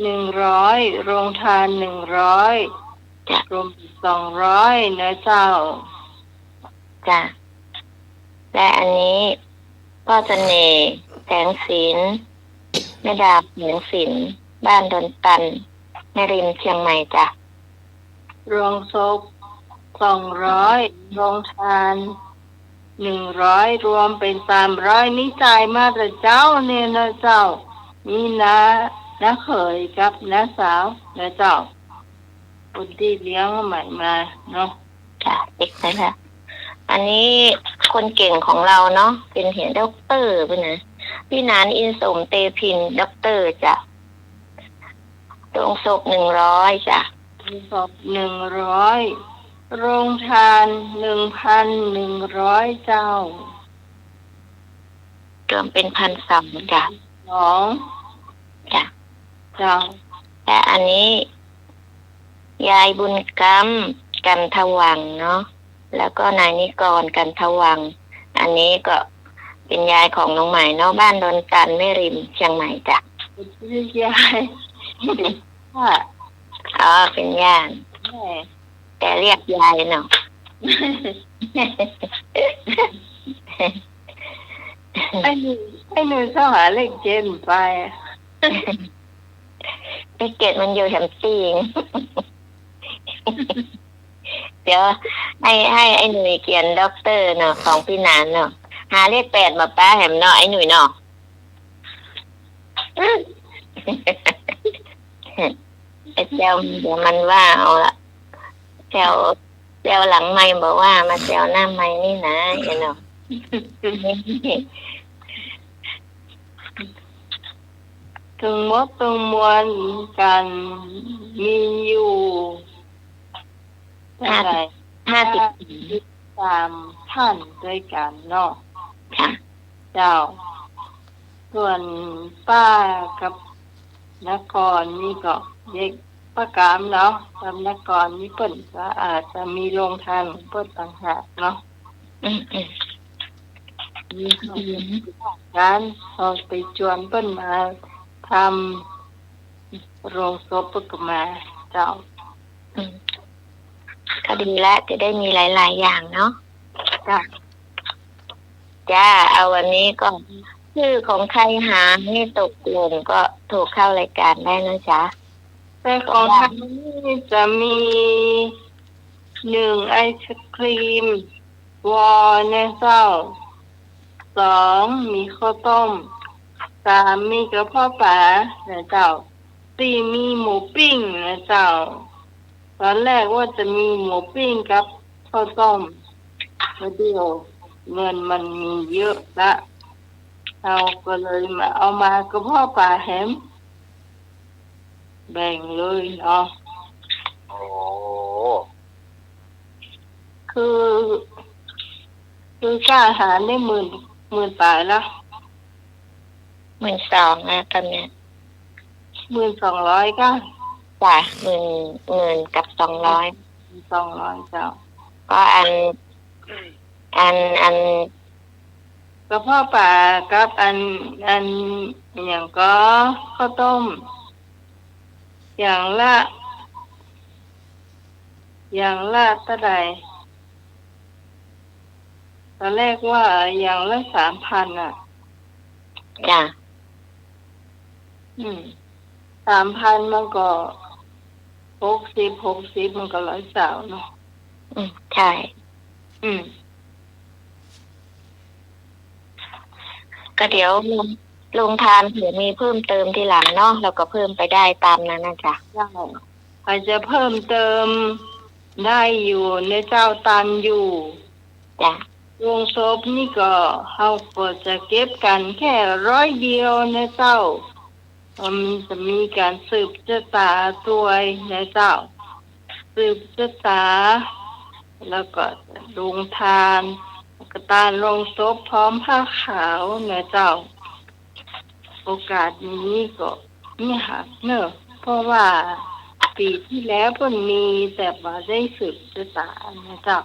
100โรงทาน100รวม200นะเจ้าจ้ะและอันนี้พ่อเสน่ห์แสงศิลป์แม่ดาบแสงศิลป์บ้านดอนตันแม่ริมเชียงใหม่จ้ะโรงศพ200โรงทาน100รวมเป็น300นี่จ่ายมาแต่เจ้าเนี่ยนะเจ้านี่นะเขยกับน้าสาวนะเจ้าคนที่เลี้ยงใหม่มาเนาะจ้ะเด็กเลยค่ะอันนี้คนเก่งของเราเนาะเป็นเห็นด็อกเตอร์ไปนะพี่นานอินสมเตพินด็อกเตอร์จ้ะโรงศพ100จ้ะโรงศพ100โรงทาน 1,100 เจ้ารวมเป็น1,200จ้ะจ้ะเจ้าและอันนี้ยายบุญกรรมกันทวังเนาะแล้วก็นายนิกรกันทวังอันนี้ก็เป็นยายของน้องใหม่เนาะบ้านดอนตันแม่ริมเชียงใหม่จ้ะยายเป็นญาติแต่เรียกยายเนาะไอ้หนูเข้าหาเลขเจนไปเลขเจ็ดมันอยู่แถมตีงเดี๋ยวให้ไอ้หนุ่ยเขียนด็อกเตอร์เนาะของพี่นานเนาะหาเลข8มาป้าแหมเนาะไอ้หนุ่ยเนาะไอ้เจ้าเดี๋ยวมันว่าเอาละแซวหลังไมค์บอกว่ามาแซวหน้าไมค์นี่นะไอ้เนาะถึงมดถึงมวลกันมีอยู่53ท่านด้วยกันเนาะเจ้าส่วนป้ากับนครนี่ก็เด็กประกามเนาะสำนักกรนี่เปิ้นก็อาจจะมีโรงทานเปิ้นต่างหากเนาะมีการเอาไปจวนเปิ้นมาทำโรงศพเปิ้นก็มาเจ้าก็ดีแล้วจะได้มีหลายๆอย่างเนาะจ้าเอาวันนี้ก็ชื่อของใครหาให้ตกหล่นก็โทรเข้ารายการได้นะจ๊ะแต่ของทางนี้จะมี1ไอศครีมวอลเนี่ยเจ้า 2มีข้าวต้ม3มีกระเพาะปลานะเจ้า4มีหมูปิ้งนะเจ้าตอนแรกว่าจะมีหมูปิ้งกับข้าวต้มแล้วเดียวเงินมันมีเยอะละเราก็เลยมาเอามากระเพาะปลาแฮมแบ่งเลยเนาะ โอ้ คือค่าอาหารได้หมื่นปลายแล้ว 12,000นะตอนเนี้ย 1200ก็จ้ะ10,000กับ200 200เจ้าก็อันกระเพาะปลากับอันอย่างก็ข้าวต้มอย่างละเท่าใดตอนแรกว่าอย่างละ 3,000 อ่ะจ้ะ3,000 มันก็60มันก็120เนาะใช่ก็เดี๋ยวลงทานเผื่อมีเพิ่มเติมทีหลังเนาะเราก็เพิ่มไปได้ตามนั้นนะจ๊ะอาจจะเพิ่มเติมได้อยู่ในเจ้าตันอยู่จ้ะโรงศพนี่ก็เขาก็จะเก็บกันแค่100 เดียวในเจ้ามันจะมีการสืบชะตาตัวในเจ้าสืบชะตาแล้วก็ลงทานกระตานลงศพพร้อมผ้าขาวในเจ้าโอกาสนี้ก็นี่หักเนอะเพราะว่าปีที่แล้วเพิ่นมีแต่ว่าได้สืบชะตาในเจ้า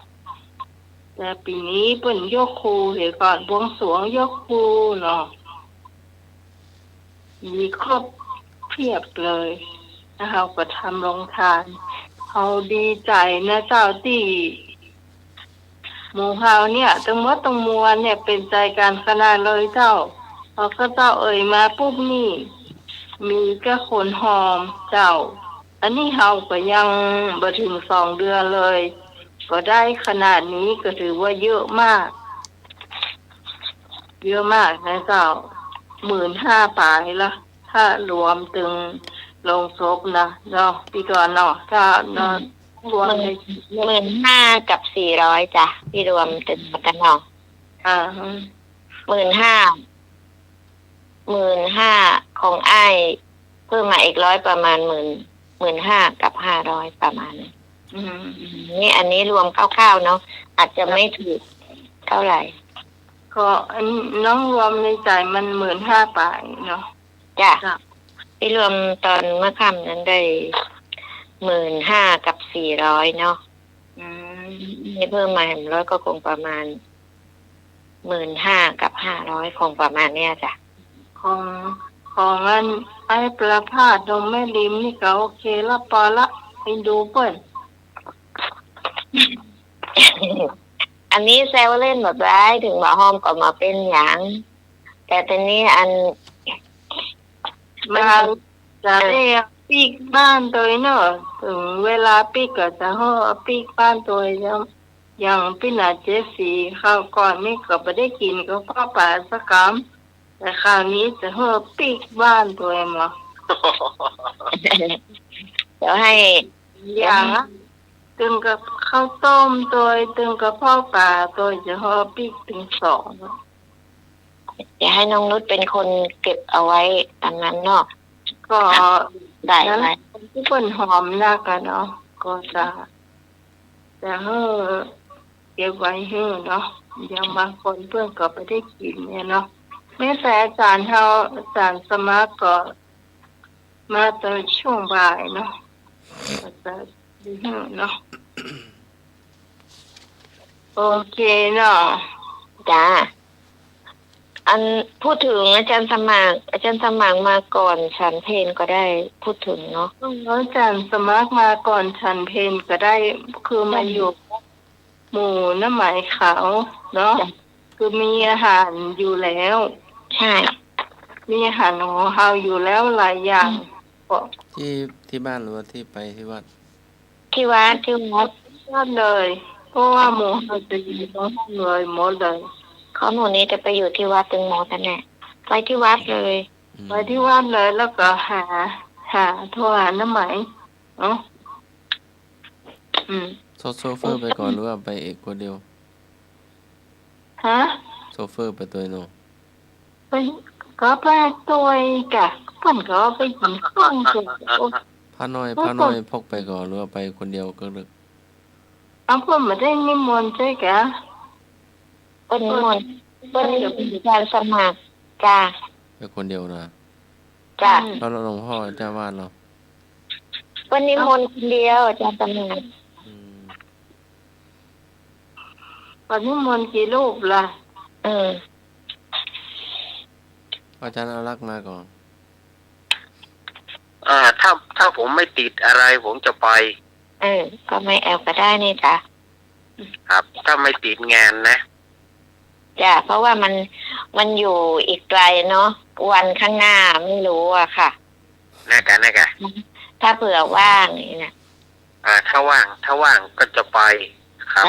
แต่ปีนี้เพิ่นยกครูเหตุก่อนบวงสรวงยกครูเนาะมีครบเพียบเลยแล้วเราก็ทำโรงทานเขาดีใจนะเจ้าที่หมู่เฮาเนี่ยทั้งหมดทั้งมวลเนี่ยเป็นใจการขนาดเลยเจ้าพอเขาเจ้าเอ่ยมาปุ๊บนี่มีก็คนหอมเจ้าอันนี้เฮาก็ยังบ่ถึง2 เดือนเลยก็ได้ขนาดนี้ก็ถือว่าเยอะมากนะเจ้า 15,000 ปลายละถ้ารวมถึงลงศพนะเนาะพี่ก่อนเนาะถ้ารวมใน15,000กับ400จ้ะพี่รวมถึงกันเนาะ15,000ของอ้ายเพิ่มมาอีก100ประมาณ15,000กับ500ประมาณนี้นี่อันนี้รวมคร่าวๆเนาะอาจจะไม่ถูกเท่าไหร่ก็น้องรวมในใจมัน15,000 ปลายเนาะจ้ะพี่รวมตอนเมื่อค่ำนั้นได้15,000กับ400เนาะนี่เพิ่มมา100ก็คงประมาณ15,000กับ500คงประมาณเนี้ยจ้ะของอันไอ้ประภาสตรงแม่ริมนี่ก็โอเคละปอละไปดูเปิ้นอันนี้แซวเล่นหมดไว้ถึงบ่ห้อมก็มาเป็นหยังแต่ตอนนี้อันมาจะเรียกปีกบ้านตัวเนาะถึงเวลาปีกก็จะห่อปีกบ้านตัวอย่างพี่นาเจสีข้าวก่อนนี่ก็ไม่ได้กินก็พ่อป่าสักคำแต่คราวนี้จะห่อปีกบ้านตัวเองเหรอเดี๋ยวให้อย่างตึงกับข้าวต้มตัวตึงกับพ่อป่าตัวจะห่อปีกถึง2อย่าให้น้องนุชเป็นคนเก็บเอาไว้อันนั้นเนาะก็ได้ไหมที่เปิ้นหอมนักกันเนาะก็จะเก็บไว้ให้เนาะอย่างบางคนเพื่อนก็ไม่ได้กินเนี่ยเนาะแม้แต่อาจารย์สมัครก็มาตอนช่วงบ่ายเนาะก็จะดีเนาะโอเคเนาะจ้าอันพูดถึงอาจารย์สมัครมาก่อนฉันเพลก็ได้พูดถึงเนาะอาจารย์สมัครมาก่อนฉันเพลก็ได้คือมาอยู่หมู่น้ำไหมขาวเนาะคือมีอาหารอยู่แล้วใช่มีอาหารของเฮาอยู่แล้วหลายอย่างที่บ้านหรือว่าที่ไปที่วัดเลยเพราะว่าหมู่เฮาจะอยู่ตรงห้องเลยหมดเลย ของหนูนี้จะไปอยู่ที่วัดตึงหมอกันแน่ไปที่วัดเลย ไปที่วัดเลยแล้วก็หาโทรหาน้ำไหมเนาะโซเฟอร์ไปก่อนหรือว่าไปเอกคนเดียวฮะโซเฟอร์ไปตัวโนไปก็ไปตัวกะเพิ่นก็ไปกินข้าวกันพาน้อยพกไปก่อนหรือว่าไปคนเดียวก็เลิกเอาเพิ่นมาได้นิมนต์ใช่กะเพิ่นนิมนต์เพิ่นอยู่การสมัครจ้าไปคนเดียวนะจ้าแล้วหลวงพ่อเจ้าวาดเราเพิ่นนิมนต์คนเดียวจ้าสมัครวันนิมนต์กี่รูปล่ะอาจารย์เอารักมาก่อนถ้าผมไม่ติดอะไรผมจะไปก็ไม่แอลก็ได้นี่จ้ะครับถ้าไม่ติดงานนะจ้ะเพราะว่ามันอยู่อีกไกลเนาะวันข้างหน้าไม่รู้อะค่ะน่ากะถ้าเผื่อว่างนี่นะถ้าว่างก็จะไปครับ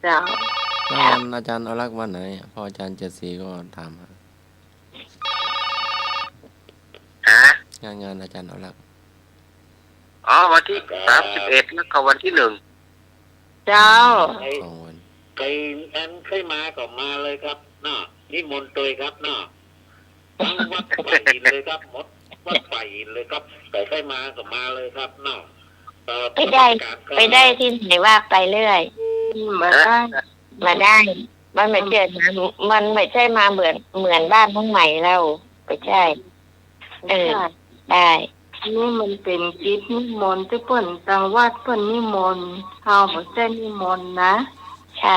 จ้ะวันอาจารย์เอารักวันไหนพออาจารย์74ก็ถามฮะงานอาจารย์เอารักวันที่31แล้วก็วันที่1เจ้า2 วันใครอันเคยมาก็มาเลยครับน่ะนิมนต์ตัวครับน่ะทั้งวัดไฟเลยครับหมดวัดไฟเลยครับแต่ใครมาก็มาเลยครับน่ะไปได้ที่ไหนว่าไปเรื่อยมาได้มันไม่เจอมันไม่ใช่มาเหมือนบ้านทั้งใหม่แล้วไปใช่ได้นี่มันเป็นจิตนิมนต์ที่เปิ้นทางวัดเปิ้นนิมนต์เฮาบ่ใช่นิมนต์นะใช่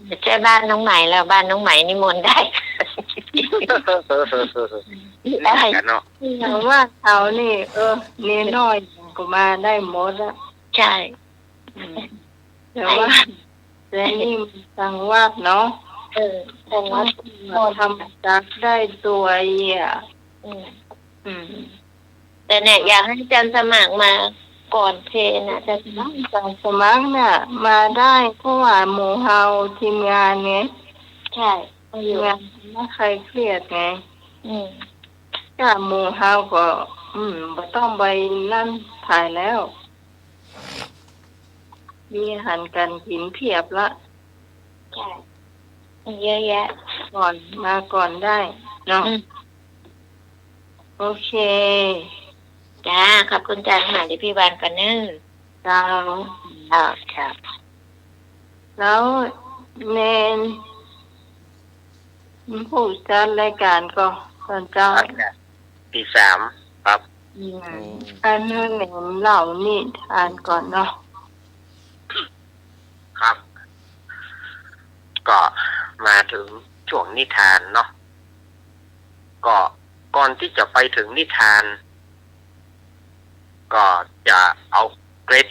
ไม่ใช่บ้านน้องใหม่แล้วบ้านน้องใหม่นิมนต์ได้ได้เนาะแต่ว่าเขานี่นี่น้อยก็มาได้หมดอ่ะใช่แต่ว่าแต่นี่ทางวัดเนาะทางวัดทำจักได้ตัวแต่เนี่ยอยากให้อาจารย์สมัครมาก่อนเพนะจะสมัครเนี่ยมาได้เพราะว่าหมู่เฮาทีมงานไงใช่ทีมงานไม่ใครเครียดไงก็หมู่เฮาก็บ่ต้องไปนั่นถ่ายแล้วมีอาหารการกินเพียบละใช่เยอะแยะมาก่อนได้เนาะโอเคจ้าขอบคุณจ้าหาที่พี่บานกันเนอจ้าครับแล้วเนนผู้จัดรายการก็ตอนเจ้าที่3ครับอันนั้นเนนเล่านิทานก่อนเนาะครับก็มาถึงช่วงนิทานเนาะก็ก่อนที่จะไปถึงนิทานก็จะเอาเกร็ด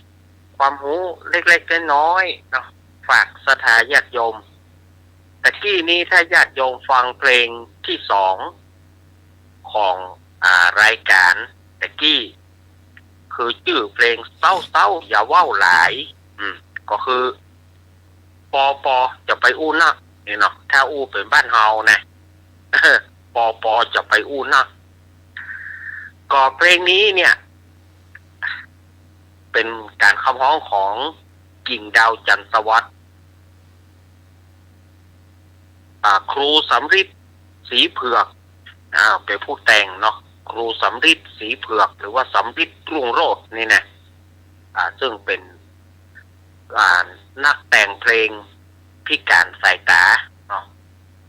ความรู้เล็กๆน้อยๆเนาะฝากศรัทธาญาติโยมแต่กี้นี้ถ้าญาติโยมฟังเพลงที่2ของรายการแต่กี้คือชื่อเพลงเศร้าๆอย่าเว้าหลายก็คือปอจะไปอู้นักนี่เนาะถ้าอู้เป็นบ้านเฮานะปอจะไปอู้นักก็เพลงนี้เนี่ยเป็นการขับร้องของกิ่งดาวจันทวัฒน์ครูสำริดศรีเผือกเป็นผู้แต่งเนาะครูสำริดศรีเผือกหรือว่าสำริดรุ่งโรจน์นี่นะซึ่งเป็นนักแต่งเพลงพิการสายตาเนาะ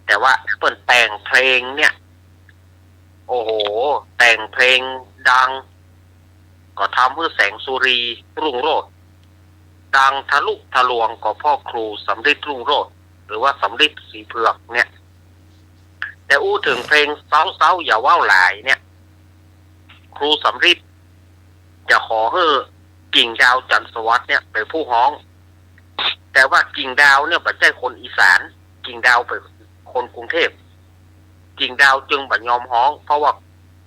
แต่ว่าเปิดแต่งเพลงเนี่ยโอ้โหแต่งเพลงดังก็ทำเพื่อแสงสุรีรุ่งโรจน์ดังทะลุทะลวงก็พ่อครูสำริดรุ่งโรจน์หรือว่าสำริดศรีเผือกเนี่ยแต่อู้ถึงเพลงเศร้าๆอย่าว้าวหลายเนี่ยครูสำริดจะขอให้กิ่งดาวจันทวัฒน์เนี่ยเป็นผู้ร้องแต่ว่ากิ่งดาวเนี่ยไม่ใช่คนอีสานกิ่งดาวเป็นคนกรุงเทพกิ่งดาวจึงบ่ยอมร้องเพราะว่า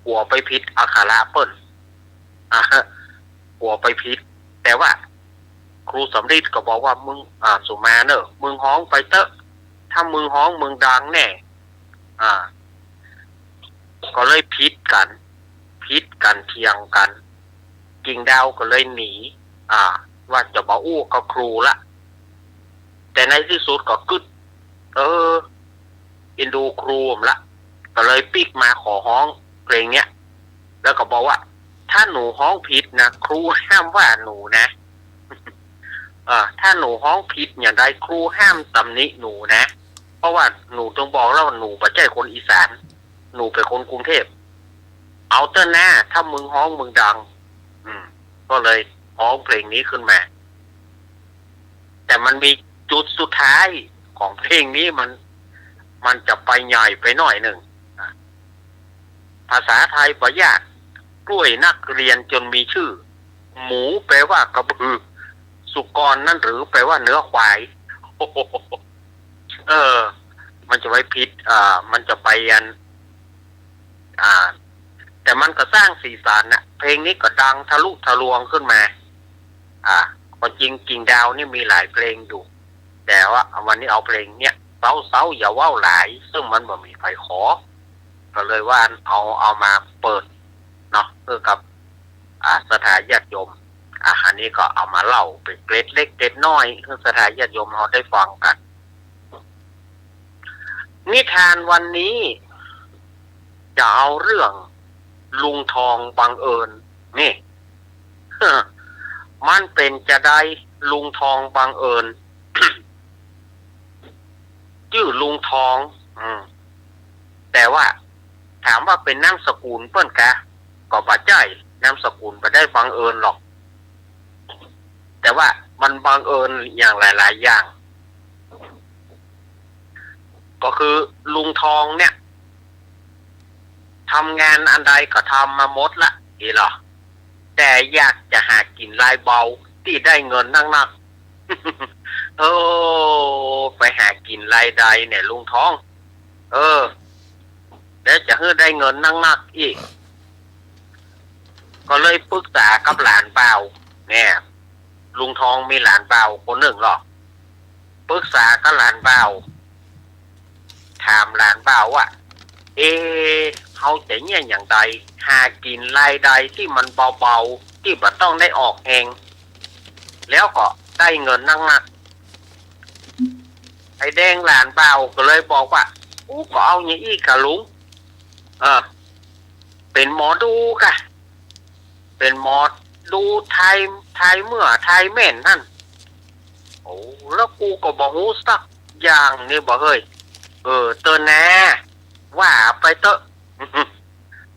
หัวไปผิดอักขระเปิ้นหัวไปผิดแต่ว่า ครูสำริดก็บอกว่ามึงสุมาเนอะมึงฮ้องไปเตอะถ้ามึงฮ้องมึงดังแน่ก็เลยพิษกันเถียงกันกิ่งดาวก็เลยหนีว่าจะบอกอู้กับครูละแต่ในที่สุดก็กึดอินดูครูผมละก็เลยปิกมาขอฮ้องเพลงเนี้ยแล้วก็บอกว่าถ้าหนูฮ้องผิดนะครูห้ามว่าหนูนะถ้าหนูฮ้องผิดอย่างใดครูห้ามตำหนิหนูนะเพราะว่าหนูต้องบอกแล้วว่าหนูไม่ใช่คนอีสานหนูเป็นคนกรุงเทพเอาเต้นหน้าถ้ามึงฮ้องมึงดังก็เลยฮ้องเพลงนี้ขึ้นมาแต่มันมีจุดสุดท้ายของเพลงนี้มันจะไปใหญ่ไปหน่อยหนึ่งภาษาไทยประหยัดกล้วยนักเรียนจนมีชื่อหมูแปลว่ากระบือสุกรนั่นหรือแปลว่าเนื้อควายมันจะไว้พิษมันจะไปยันแต่มันก็สร้างสีสันนะเพลงนี้ก็ดังทะลุทะลวงขึ้นมาความจริงกิ่งดาวนี่มีหลายเพลงอยู่แต่ว่าวันนี้เอาเพลงเนี้ยเศร้าอย่าว่าวหลายซึ่งมันบ่มีใครขอก็เลยว่าเอามาเปิดเนาะเพื่อกับสถานญาติโยมอันนี้ก็เอามาเล่าเป็นเกร็ดเล็กเกร็ดน้อยเพื่อสถานญาติโยมเราได้ฟังกันนิทานวันนี้จะเอาเรื่องลุงทองบังเอิญนี่มันเป็นจะได้ลุงทองบังเอิญ ชื่อลุงทองแต่ว่าถามว่าเป็นนามสกุลเปิ้นกะก็บ่ใช่นามสกุลบ่ได้บังเอิญหรอกแต่ว่ามันบังเอิญอย่างหลายๆอย่างก็คือลุงทองเนี่ยทำงานอันใดก็ทำมาหมดละนี่หรอแต่อยากจะหากินรายเบาที่ได้เงินนักไปหากินรายใดเนี่ยลุงทองแล้วจะให้ได้เงินนักอีกก็เลยปรึกษากับหลานเบาเนี่ยลุงทองมีหลานเบาคนหนึ่งหรอปรึกษากับหลานเบาถามหลานเบาว่าเขาจะเนี่ยอย่างใดหากินรายใดที่มันเบาๆที่บ่ต้องได้ออกเองแล้วก็ได้เงินนักไอ้แดงหลานเบาก็เลยบอกว่าก็เอาอย่างอี้ค่ะลุงเป็นหมอดูค่ะเป็นหมอดูไทยเมื่อไทยแม่นนั่นแล้วกูก็บอกฮู้สักอย่างนี่บอกเฮ้ยเตือนแน่ว่าไปเตอะ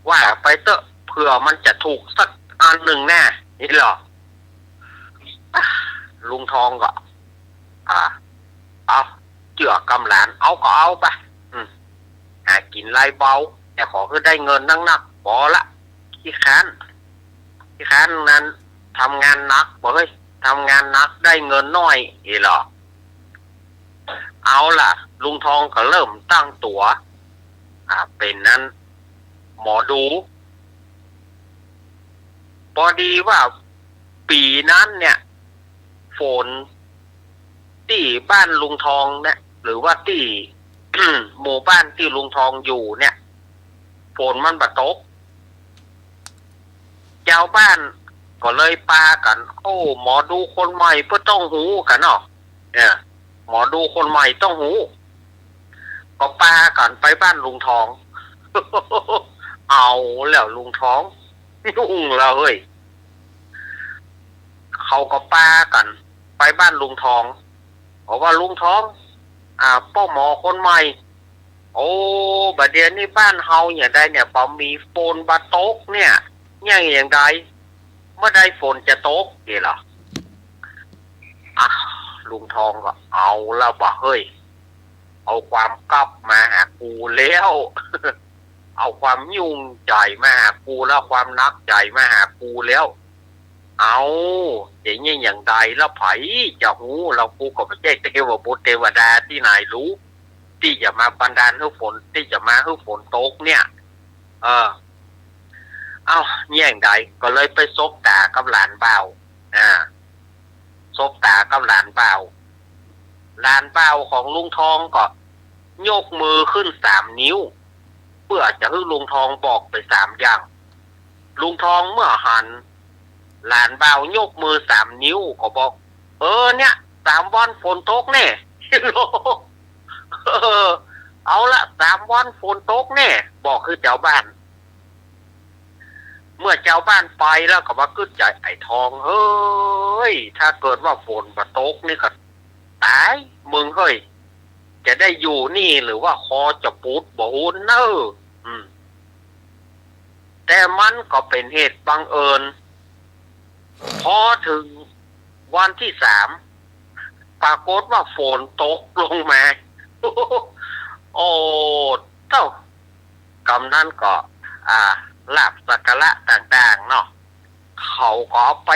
ว่าไปเตอะเผื่อมันจะถูกสักอันหนึ่งแน่นี่หรอลุงทองก็เอาเจือกำหลานเอาก็เอาไปหากินไรเบาแต่ขอคือได้เงินนักพอละขี้ค้านนั้นทำงานนักบอกเฮ้ยทำงานนักได้เงินน้อยนี่หรอเอาล่ะลุงทองก็เริ่มตั้งตัวเป็นนั้นหมอดูพอดีว่าปีนั้นเนี่ยฝนที่บ้านลุงทองเนี่ยหรือว่าที่ หมู่บ้านที่ลุงทองอยู่เนี่ยฝนมันบ่ตกชาวบ้านก็เลยปากันหมอดูคนใหม่เพื่อต้องหูกันเนาะเนี่ยหมอดูคนใหม่ต้องหูก็ปากันไปบ้านลุงทอง เอาแล้วลุงทองยุ่งแล้วเฮ้ยเขาก็ปากันไปบ้านลุงทองบอกว่าลุงทองป้อหมอคนใหม่บัดเดี๋ยวนี้บ้านเฮาอย่างใดเนี่ยพอมีฝนบาตกเนี่ยอย่างใดเมื่อใดฝนจะตกนี่หรอลุงทองก็เอาแล้วบ่เฮ้ยเอาความกับมาหากูแล้ว เอาความยุ่งใจมาหากูแล้วความนักใจมาหากูแล้วอย่างนี้อย่างใดแล้วไผจะหูเรากูก็ไม่ใช่เทวบุตรเทวดาที่ไหนรู้ที่จะมาบันดาลให้ฝนที่จะมาให้ฝนตกเนี่ยอย่างใดก็เลยไปซบตากับหลานเบา ซบตากับหลานเบาหลานเบาของลุงทองก็ยกมือขึ้น3 นิ้วเพื่อจะให้ลุงทองบอกไป3 อย่างลุงทองเมื่อหันหลานเบายกมือ3 นิ้วก็บอกเนี่ย3 วันฝนตกแน่เอาละ3 วันฝนตกแน่บอกคือเจ้าบ้านเมื่อเจ้าบ้านไปแล้วก็มาขึ้นใจไอ้ทองเฮ้ยถ้าเกิดว่าฝนมาตกนี่ก็ตายมึงเฮ้ยจะได้อยู่นี่หรือว่าคอจะปูดบ่อุ่นเนอะแต่มันก็เป็นเหตุบังเอิญพอถึงวันที่3ปรากฏว่าฝนตกลงมาโอ้เจ้ากำนั้นก็ลาบสักการะต่างๆเนาะเขาก็เอาไป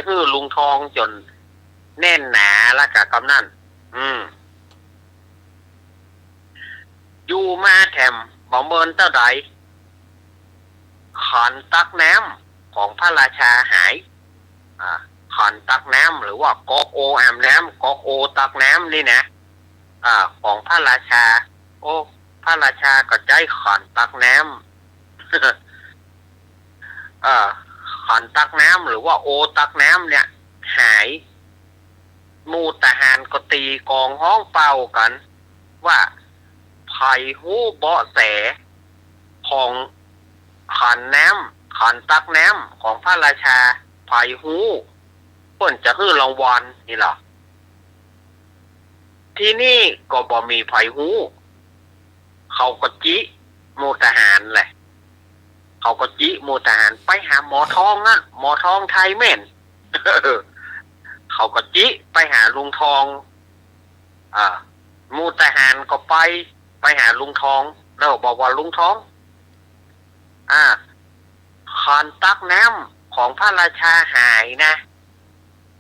ฮื้อลุงทองจนแน่นหนาแล้วกับกำนั้นอยู่มาแถมบ่เมินเท่าใดขันตักน้ำของพระราชาหายขันตักน้ำหรือว่าก๊อกโออาบน้ำก๊อกโอตักน้ำนี่นะของพระราชาพระราชาก็ใจขันตักน้ำขันตักน้ำหรือว่าโอตักน้ำเนี่ยหายมูทหารก็ตีกองห้องเป่ากันว่าไผ่หู้เบาะแสของขันน้ำขันตักน้ำของพระราชาไผ่หู้เพิ่นจะฮื้อรางวัลนี่หรอที่นี่ก็บ่มีไผ่หู้เขาก็จิมูทหารแหละเขาก็จิมูทหารไปหาหมอทองหมอทองไทยแม่น เขาก็จิไปหาลุงทองมูทหารก็ไปหาลุงทองแล้วบอกว่าลุงทองขันตักน้ำของพระราชาหายนะ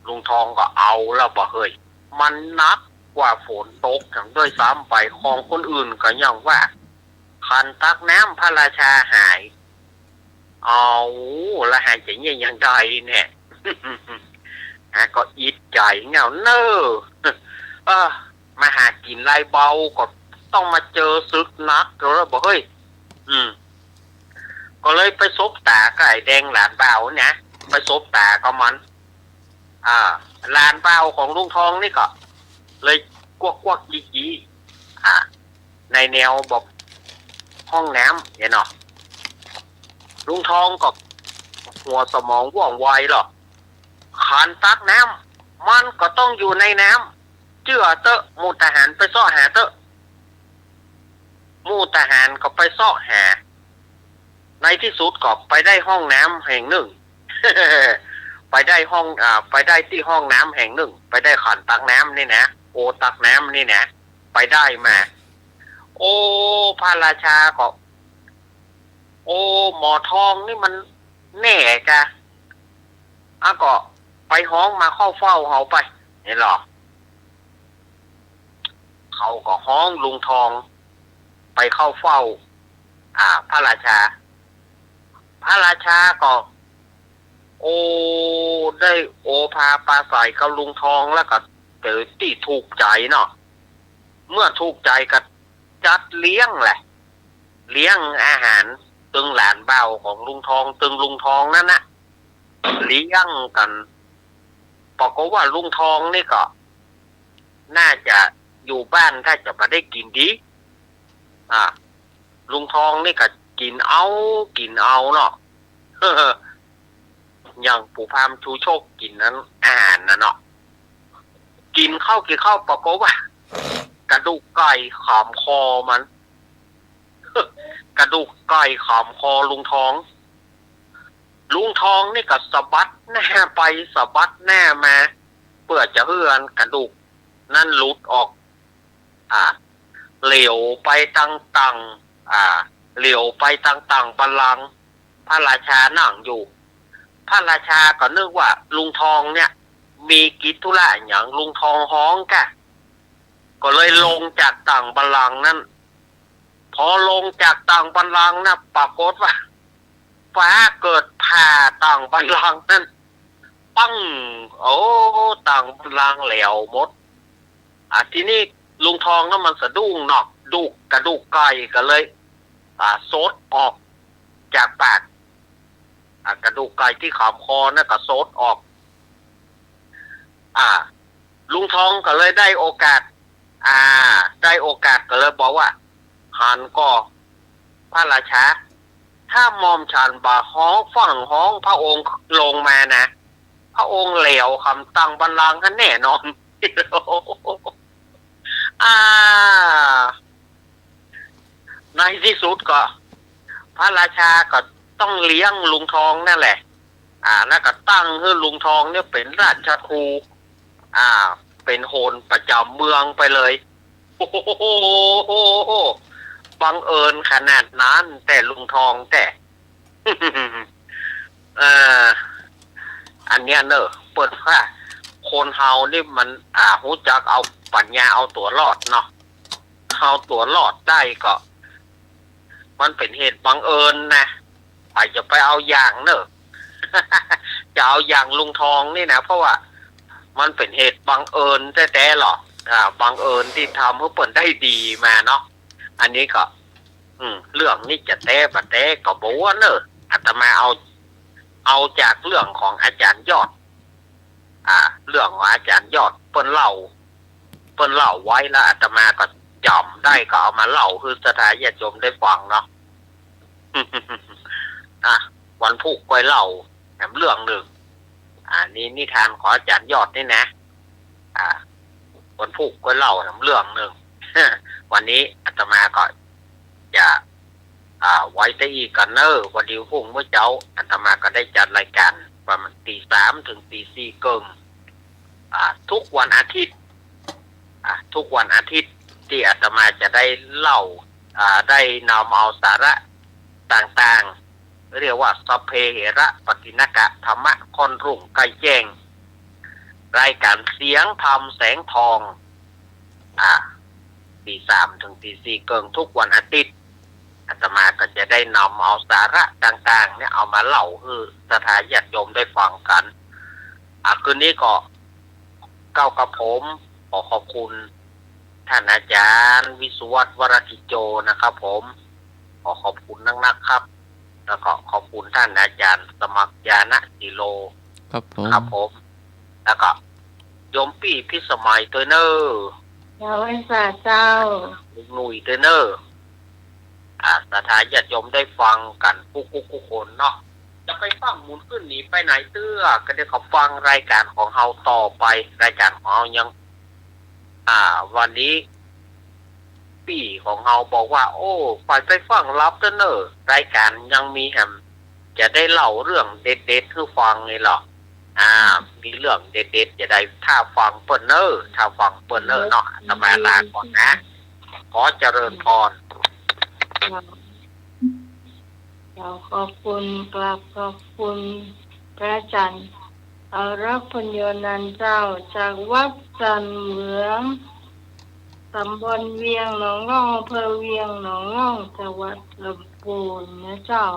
ลุงทองก็เอาแล้วบอกเฮ้ยมันนักกว่าฝนตกอย่างด้วยซ้ำไปของคนอื่นก็ยังว่าขันตักน้ำพระราชาหายเอาละหายใจเงี้ยยังไงเนี่ย ก็อิดใจเงาเนอมาหากินไรเบาก็ต้องมาเจอศึกนักแล้วบอกเฮ้ยก็เลยไปซบตากับไอ้แดงหลานเบาเนี่ยไปซบตาก็มันหลานเบาของลุงทองนี่ก็เลยกวักจีในแนวบอกห้องน้ำเนี่ยเนาะลุงทองก็หัวสมองว่องไวหรอกขันตักน้ำมันก็ต้องอยู่ในน้ำเจื้อเตอะมูทหารไปซ่อหาเตอะมูทหารก็ไปซ่อหาในที่สุดก็ไปได้ห้องน้ำแห่งหนึ่ง ไปได้ที่ห้องน้ำแห่งหนึ่งไปได้ขันตักน้ำนี่นะโอตักน้ำนี่นะไปได้มาพระราชาก็หมอทองนี่มันแน่จ้ะก็ไปห้องมาเข้าเฝ้าเขาไปนี่หรอเขาก็ห้องลุงทองไปเข้าเฝ้าพระราชาก็ได้พาปลาใส่กับลุงทองแล้วก็เกิดที่ถูกใจเนาะเมื่อถูกใจก็จัดเลี้ยงแหละเลี้ยงอาหารตึงหลานเบาของลุงทองตึงลุงทองนั่นนะเลี้ยงกันบอกว่าลุงทองนี่ก็น่าจะอยู่บ้านถ้าจะมาได้กินดีลุงทองนี่ก็กินเอาเนาะ อย่างปู่พามชูโชคกินนั้นอาหารนะเนาะกินข้าวบอกว่ากระดูกไก่ขามคอมัน กระดูกไก่ขามคอลุงทองนี่ก็สะบัดหน้าไปสะบัดหน้ามาเพื่อจะเฮือนกระดูกนั่นหลุดออกเหลวไปต่างเหลวไปต่างบัลลังก์พระราชานั่งอยู่พระราชาก็นึกว่าลุงทองเนี่ยมีกิจธุระอย่างลุงทองฮ้องกะก็เลยลงจากต่างบัลลังก์นั้นพอลงจากต่างบัลลังก์นะปรากฏว่าฟ้าเกิดผ่าต่างบัลลังก์นั้น ปั้งโอ้ต่างลางแหลวหมดทีนี้ลุงทองนั้นมันสะดุ้งเนาะดุกระดูกไก่ก็เลยโซดออกจากปากกระดูกไก่ที่ขามคอนั่นก็โซดออกลุงทองก็เลยได้โอกาสก็เลยบอกว่าหันก็พระราชาถ้ามอมฉันบาฮ้องฝั่งฮ้องพระองค์ลงมานะพระองค์เหลวคำตั้งบัลลังก์กันแน่นอนในที่สุดก็พระราชาก็ต้องเลี้ยงลุงทองนั่นแหละแล้วก็ตั้งให้ลุงทองเนี่ยเป็นราชครูเป็นโหรประจำเมืองไปเลยโอ้โหบังเอิญขนาดนั้นแต่ลุงทองแต่อันเนี้ยเนอะเปิดว่าคนเฮานี่มันรู้จักเอาปัญญาเอาตัวรอดเนาะเอาตัวรอดได้ก็มันเป็นเหตุบังเอิญนะจะไปเอาอย่างเนอะจะเอาอย่างลุงทองนี่นะเพราะว่ามันเป็นเหตุบังเอิญแต่หรอกบังเอิญที่ทำให้เปิดได้ดีมาเนาะอันนี้ก็เรื่องนี้จะแต้บัดแต้ก็บอกว่าเนอะอาตมาเอาจากเรื่องของอาจารย์ยอดเรื่องของอาจารย์ยอดเปิ้นเล่าไว้แล้วอาตมาก็จำได้ก็เอามาเล่าคือสถานญาติโยมได้ฟังเนาะ วันพุกไว้เล่าแถมเรื่องหนึ่งนี่นิทานของอาจารย์ยอดนี่นะวันพุกไว้เล่าแถมเรื่องหนึ่ง วันนี้อาตมาก็จะไว้ได้อีกกันเนอร์วันเดียวพุ่งเมื่อเช้าอาตมาก็ได้จัดรายการประมาณตี 3 ถึงตี 4 เกิงทุกวันอาทิตย์ทุกวันอาทิตย์ที่อาตมาจะได้เล่าได้นำเอาสาระต่างๆเรียกว่าสัพเพเหระปฏิณกะธรรมะค่อนรุ่งไกลแจ้งรายการเสียงธรรมแสงทองตี 3 ถึงตี 4 เกิงทุกวันอาทิตย์อาตมาก็จะได้นำเอาสาระต่างๆเนี่ยเอามาเล่าให้สถานญาติโยมได้ฟังกันคืนนี้ก็ก้าวกับผมขอขอบคุณท่านอาจารย์วิสุวัฒน์วรธิโจนะครับผมขอขอบคุณนักๆครับแล้วก็ขอบคุณท่านอาจารย์สมัครญาณศิโลครับผมแล้วก็โยมปี้พิสมัยตัวเนอร์เจ้าไอ้สาเจ้าหนุ่ยตัวเนอร์สถานญาติโยมได้ฟังกันทุกคนเนาะจะไปฟังหมุนขึ้นหนีไปไหนเตื้อก็ได้เขาฟังรายการของเฮาต่อไปรายการของเฮายังวันนี้ปีของเฮาบอกว่าโอ้ไปฟังรับเนอร์รายการยังมีแฮมจะได้เล่าเรื่องเด็ดๆให้ฟังไงหรอมีเรื่องเด็ดๆจะได้ถ้าฟังเปิ้นเนอร์เนาะสมัยลาก่อนนะขอเจริญพรขอบคุณกราบขอบคุณพระอาจารย์เอารักพญโยนันเจ้าจากวัดจันเหมืองตำบลเวียงหนองง่องอำเภอเวียงหนองง่องจังหวัดลำพูนนะเจ้า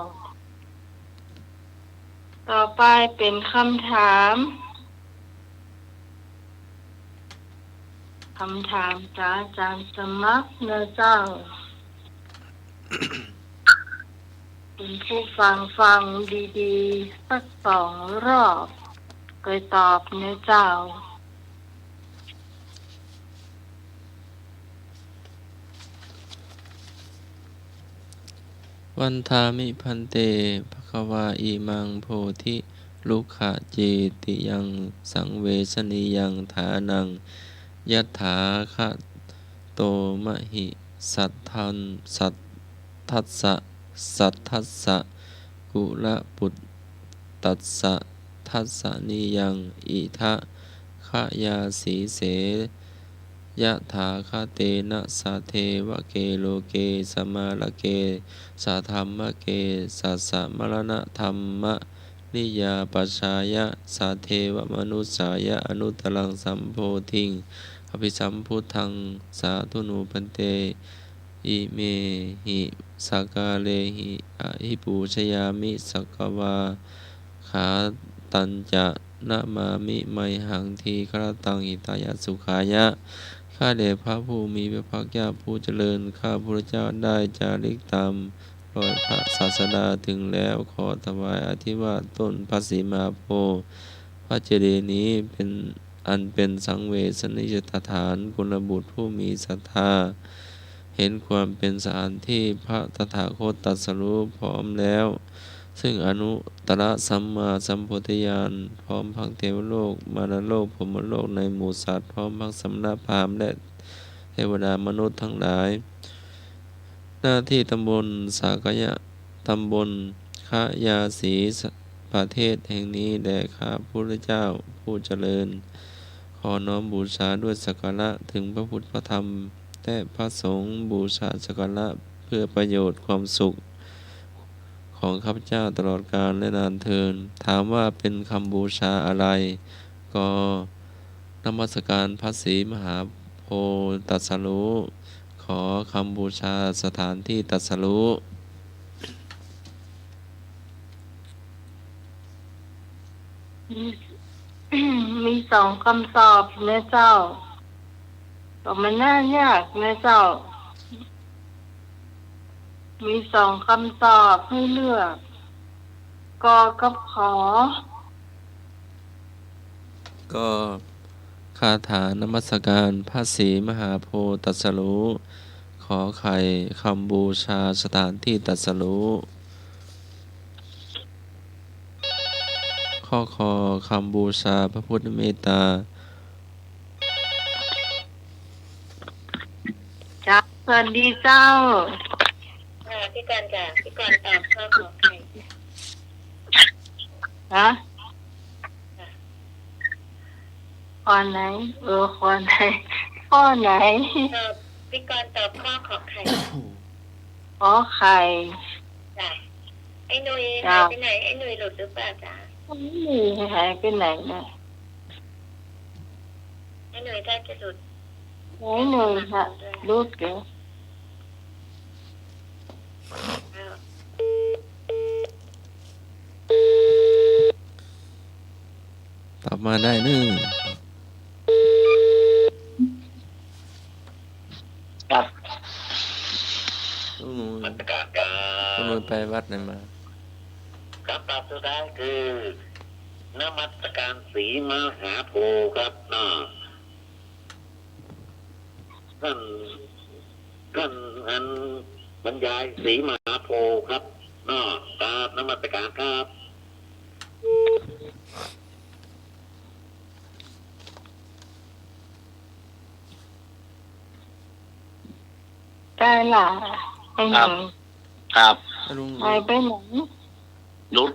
ต่อไปเป็นคำถามจากอาจารย์สมัครนะเจ้า เป็นผู้ฟังดีๆสัก2 รอบเคยตอบนะเจ้าวันทามิพันเตภควาอิมังโพธิลุขะเจติยังสังเวชนียังฐานังยัตถาคะโตมหิสัทธันสัทธัสสะกุละปุตตัสสะทัสสะนิยังอิทะขยาสีเสยะถาคเตนะสะเทวะเกโลเกสมาลเกสะธรรมเกสัสสะมรณะธรรมะนิยาปัชชายะสะเทวมนุสายะอนุตตรังสัมโพธิงอภิสัมพุทธังสาธุนูพันเตอิเมหิสักกาเลหิอหิปูชยามิสักวาขาตัญจะ นะมามิไมหังทีครตังหิตายะสุขายะข้าแต่พระผู้มีพระภาคเจ้าผู้เจริญข้าพระเจ้าได้จาริกตามรอยพระศาสดาถึงแล้วขอถวายอธิวาทต้นพระศรีมาโพธิ์พระเจดีย์นี้เป็นอันเป็นสังเวชนิยสถานกุลบุตรผู้มีศรัทธาเห็นความเป็นสถานที่พระตถาคตตรัสรู้พร้อมแล้วซึ่งอนุตตรสัมมาสัมโพธิญาณพร้อมพังเทวโลกมารโลกพรหมโลกในหมู่สัตว์พร้อมพังสำนักพราหมณ์และเทวดามนุษย์ทั้งหลายหน้าที่ตำบลสากยะตำบลขะยาสีประเทศแห่งนี้แด่ข้าพระพุทธเจ้าผู้เจริญขอน้อมบูชาด้วยสักการะถึงพระพุทธพระธรรมและพระสงฆ์บูชาสักการะเพื่อประโยชน์ความสุขของข้าพเจ้าตลอดกาลและนานเทอญถามว่าเป็นคำบูชาอะไรก็นมัสการพระศรีมหาโพธิ์ตรัสรู้ขอคำบูชาสถานที่ตรัสรู้ มีสองคำตอบนะเจ้าก็มันน่ายากนะเจ้ามีสองคำตอบให้เลือกกอกับขอก็คาถานมัสการพระศรีมหาโพธิ์ตรัสรู้ขอไข่คำบูชาสถานที่ตรัสรู้ข้อคอคำบูชาพระพุทธเมตตาจ้าสวัสดีเจ้าพี่กรณ์จ้ะพี่กรณ์ตอบข้อขอไข่ฮะข้อไหนข้อไหนข้อไหนพี่กรณ์ตอบข้อขอไข่ขอไข่จ้ะไอ้หนุ่ยหายไปไหนไอ้หนุ่ยหลุดหรือเปล่าจ้ะไม่มีหายไปไหนนะไอ้หนุ่ยได้จะหลุดไอ้หนุ่ยค่ะรูดเก๋ตอบมาได้นึ่งครับลูกหนู มาตรการกา ลูกหนูไปวัดไหนมาคำตอบสุดท้ายคือนมัสการศรีมหาโพธิ์ครับท่านอันบรรยายศรีมหาโพธิ์ครับกราบนมัสการครับได้ล่ะไอ้หนุ่ยครับหายไปไหนรุด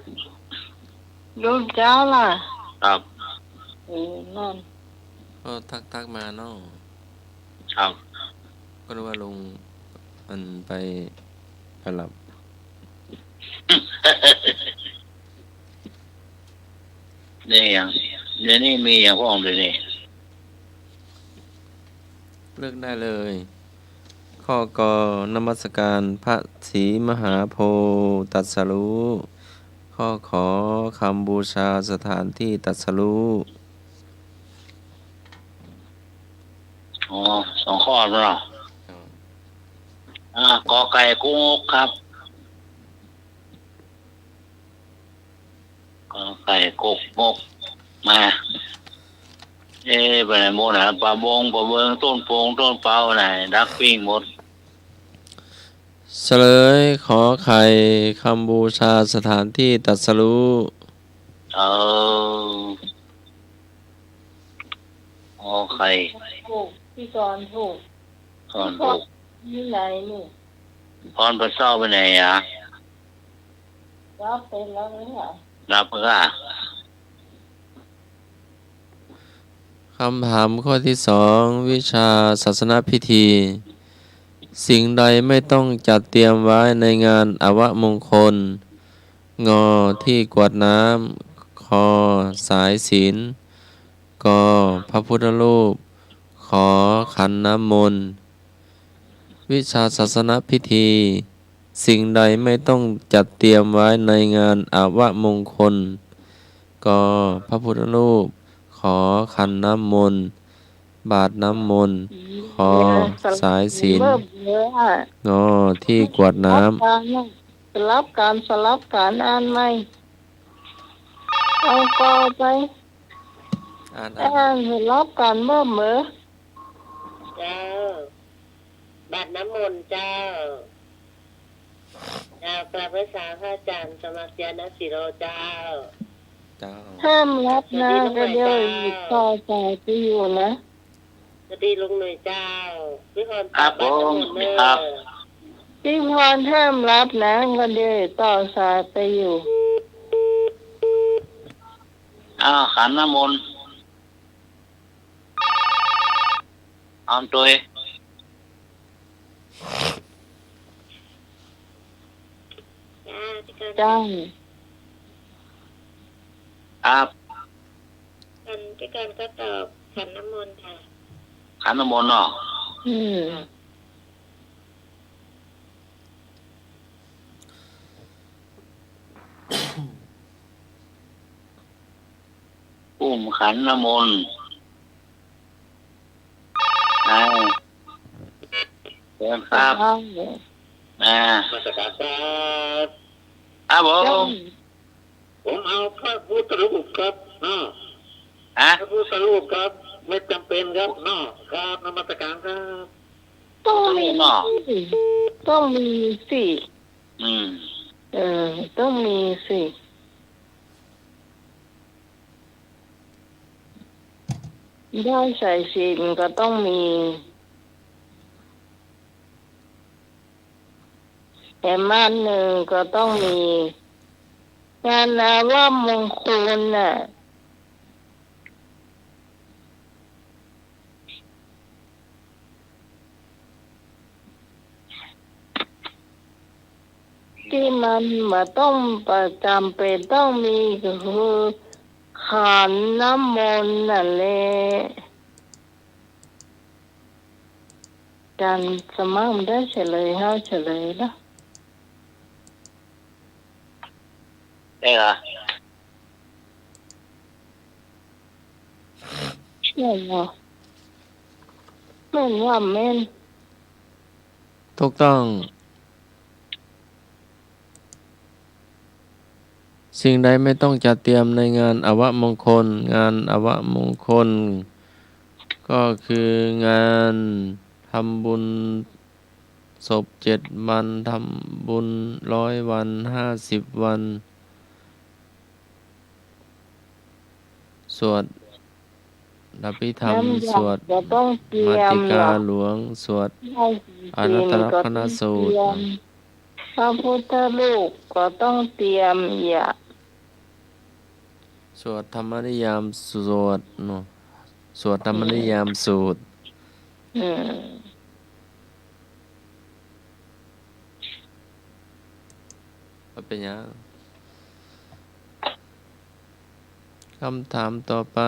เจ้าล่ะครับนั่นก็ทักมาเนาะครับก็รู้ว่าลุงมันไปหลับนี่อย่างเดี๋ยวนี้มีอย่างพ่อองค์เลยนี่เลือกได้เลยข้อกนมัสการพระศรีมหาโพธิ์ตรัสรู้ข้อขอคำบูชาสถานที่ตรัสรู้สองข้อแล้วเนาะกอไก่กุ้งครับกอไก่กกมกมาไปไหนหมดนะปลาบงปลาเบิงต้นโพงต้นเปาไหนดักปิ้งหมดเฉลยขอไข่คำบูชาสถานที่ตรัสรู้ขอไข่พี่กรณ์ถูกนี่ไหนนี่พรพระเศร้าไปไหนรับเป็นแล้วเนี่ยรับเพื่อคำถามข้อที่สองวิชาศาสนพิธีสิ่งใดไม่ต้องจัดเตรียมไว้ในงานอวมงคลงอที่กวาดน้ำคอสายศีลกอพระพุทธรูปขอขันน้ำมนต์วิชาศาสนพิธีสิ่งใดไม่ต้องจัดเตรียมไว้ในงานอวมงคล กพระพุทธรูปขอขันน้ำมนต์บาทน้ำมนต์ขอสายศีลงอที่กวดน้ำสลับการอ่านไหมเอาก็ไปอ่าน สลับการเมื่อเหมือเจ้าบาทน้ำมนต์เจ้าเจ้ากราบพระสาพระอาจารย์สมัครยาณศิโรเจ้าห้ามรับนะก็เดี๋ยวต่อใจไปอยู่นะสวัสดีลุงหน่อยเจ้าพี่พร ครับผมครับ พี่พรห้ามรับนะก็เดี๋ยวต่อสายไปอยู่ขันน้ำมนต์เอาตัวจ้าครับพี่การก็ตอบขันน้ำมนต์ค่ะขันน้ำมนต์เนาะขันน้ำมนต์เชิญครับมาสักการครับผมเอาพระพุทธรูปครับพระพุทธรูปครับไม่จำเป็นครับครับนมัสการครับต้องมีสิต้องมีสิได้ใส่ศีลก็ต้องมีแต่มาหนึ่งก็ต้องมีงานนาวามงคลน่ะที่มันมาต้องประจำเป็นต้องมีก็คือขันน้ำมนต์นั่นแหละการสมัครได้เฉลยแล้วได้เหรอใช่เหรอแม่นว่าแม่นถูกต้องสิ่งใดไม่ต้องจัดเตรียมในงานอวมงคลงานอวมงคลก็คืองานทำบุญศพ7 วันทำบุญ100 วัน50 วันสวดอภิธรรมสวดมาติกาหลวงสวดอนัตตลักษณสูตรพระพุทธรูปก็ต้องเตรียมสวดธรรมนิยามสวดธรรมนิยามสูตรเป็นยังคำถามต่อไป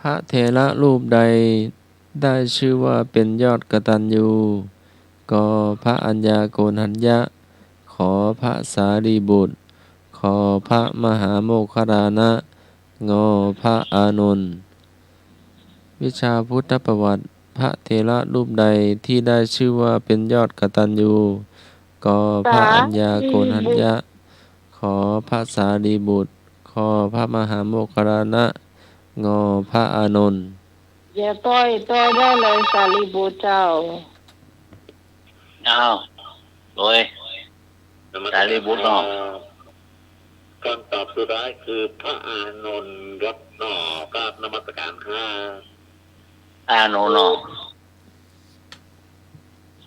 พระเถระรูปใดได้ชื่อว่าเป็นยอดกตัญญูก็พระอัญญาโกณฑัญญะขอพระสารีบุตรขอพระมหาโมคคัลลานะงอพระอานนท์วิชาพุทธประวัติพระเถระรูปใดที่ได้ชื่อว่าเป็นยอดกตัญญูก็พระอัญญาโกณฑัญญะขอพระสารีบุตรขอพระมหาโมคคัลลานะงอพระอานนท์อย่าต้อยได้เลยสารีบุตรเจ้าโดยสารีบุตรเนาะคำตอบสุดท้ายคือพระอานนท์รับกับนมัสการอานนท์เนาะ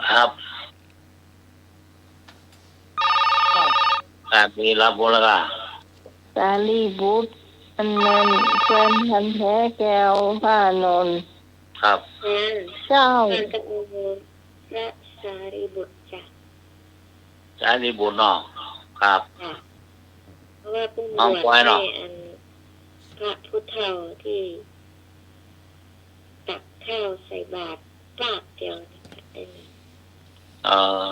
ครับมีรับบุญแล้วก็สารีบุตรอันนั้นเป็นพันแท้แก้วพระอานนท์ครับเจ้ากับอุโบสถพระสารีบุตรจ้ะสารีบุตรเนาะครับเพราะว่าเพิ่งบวชให้พระพุทธเฒ่าที่ตักข้าวใส่บาตรปากเดียวนะคะ เอ่อ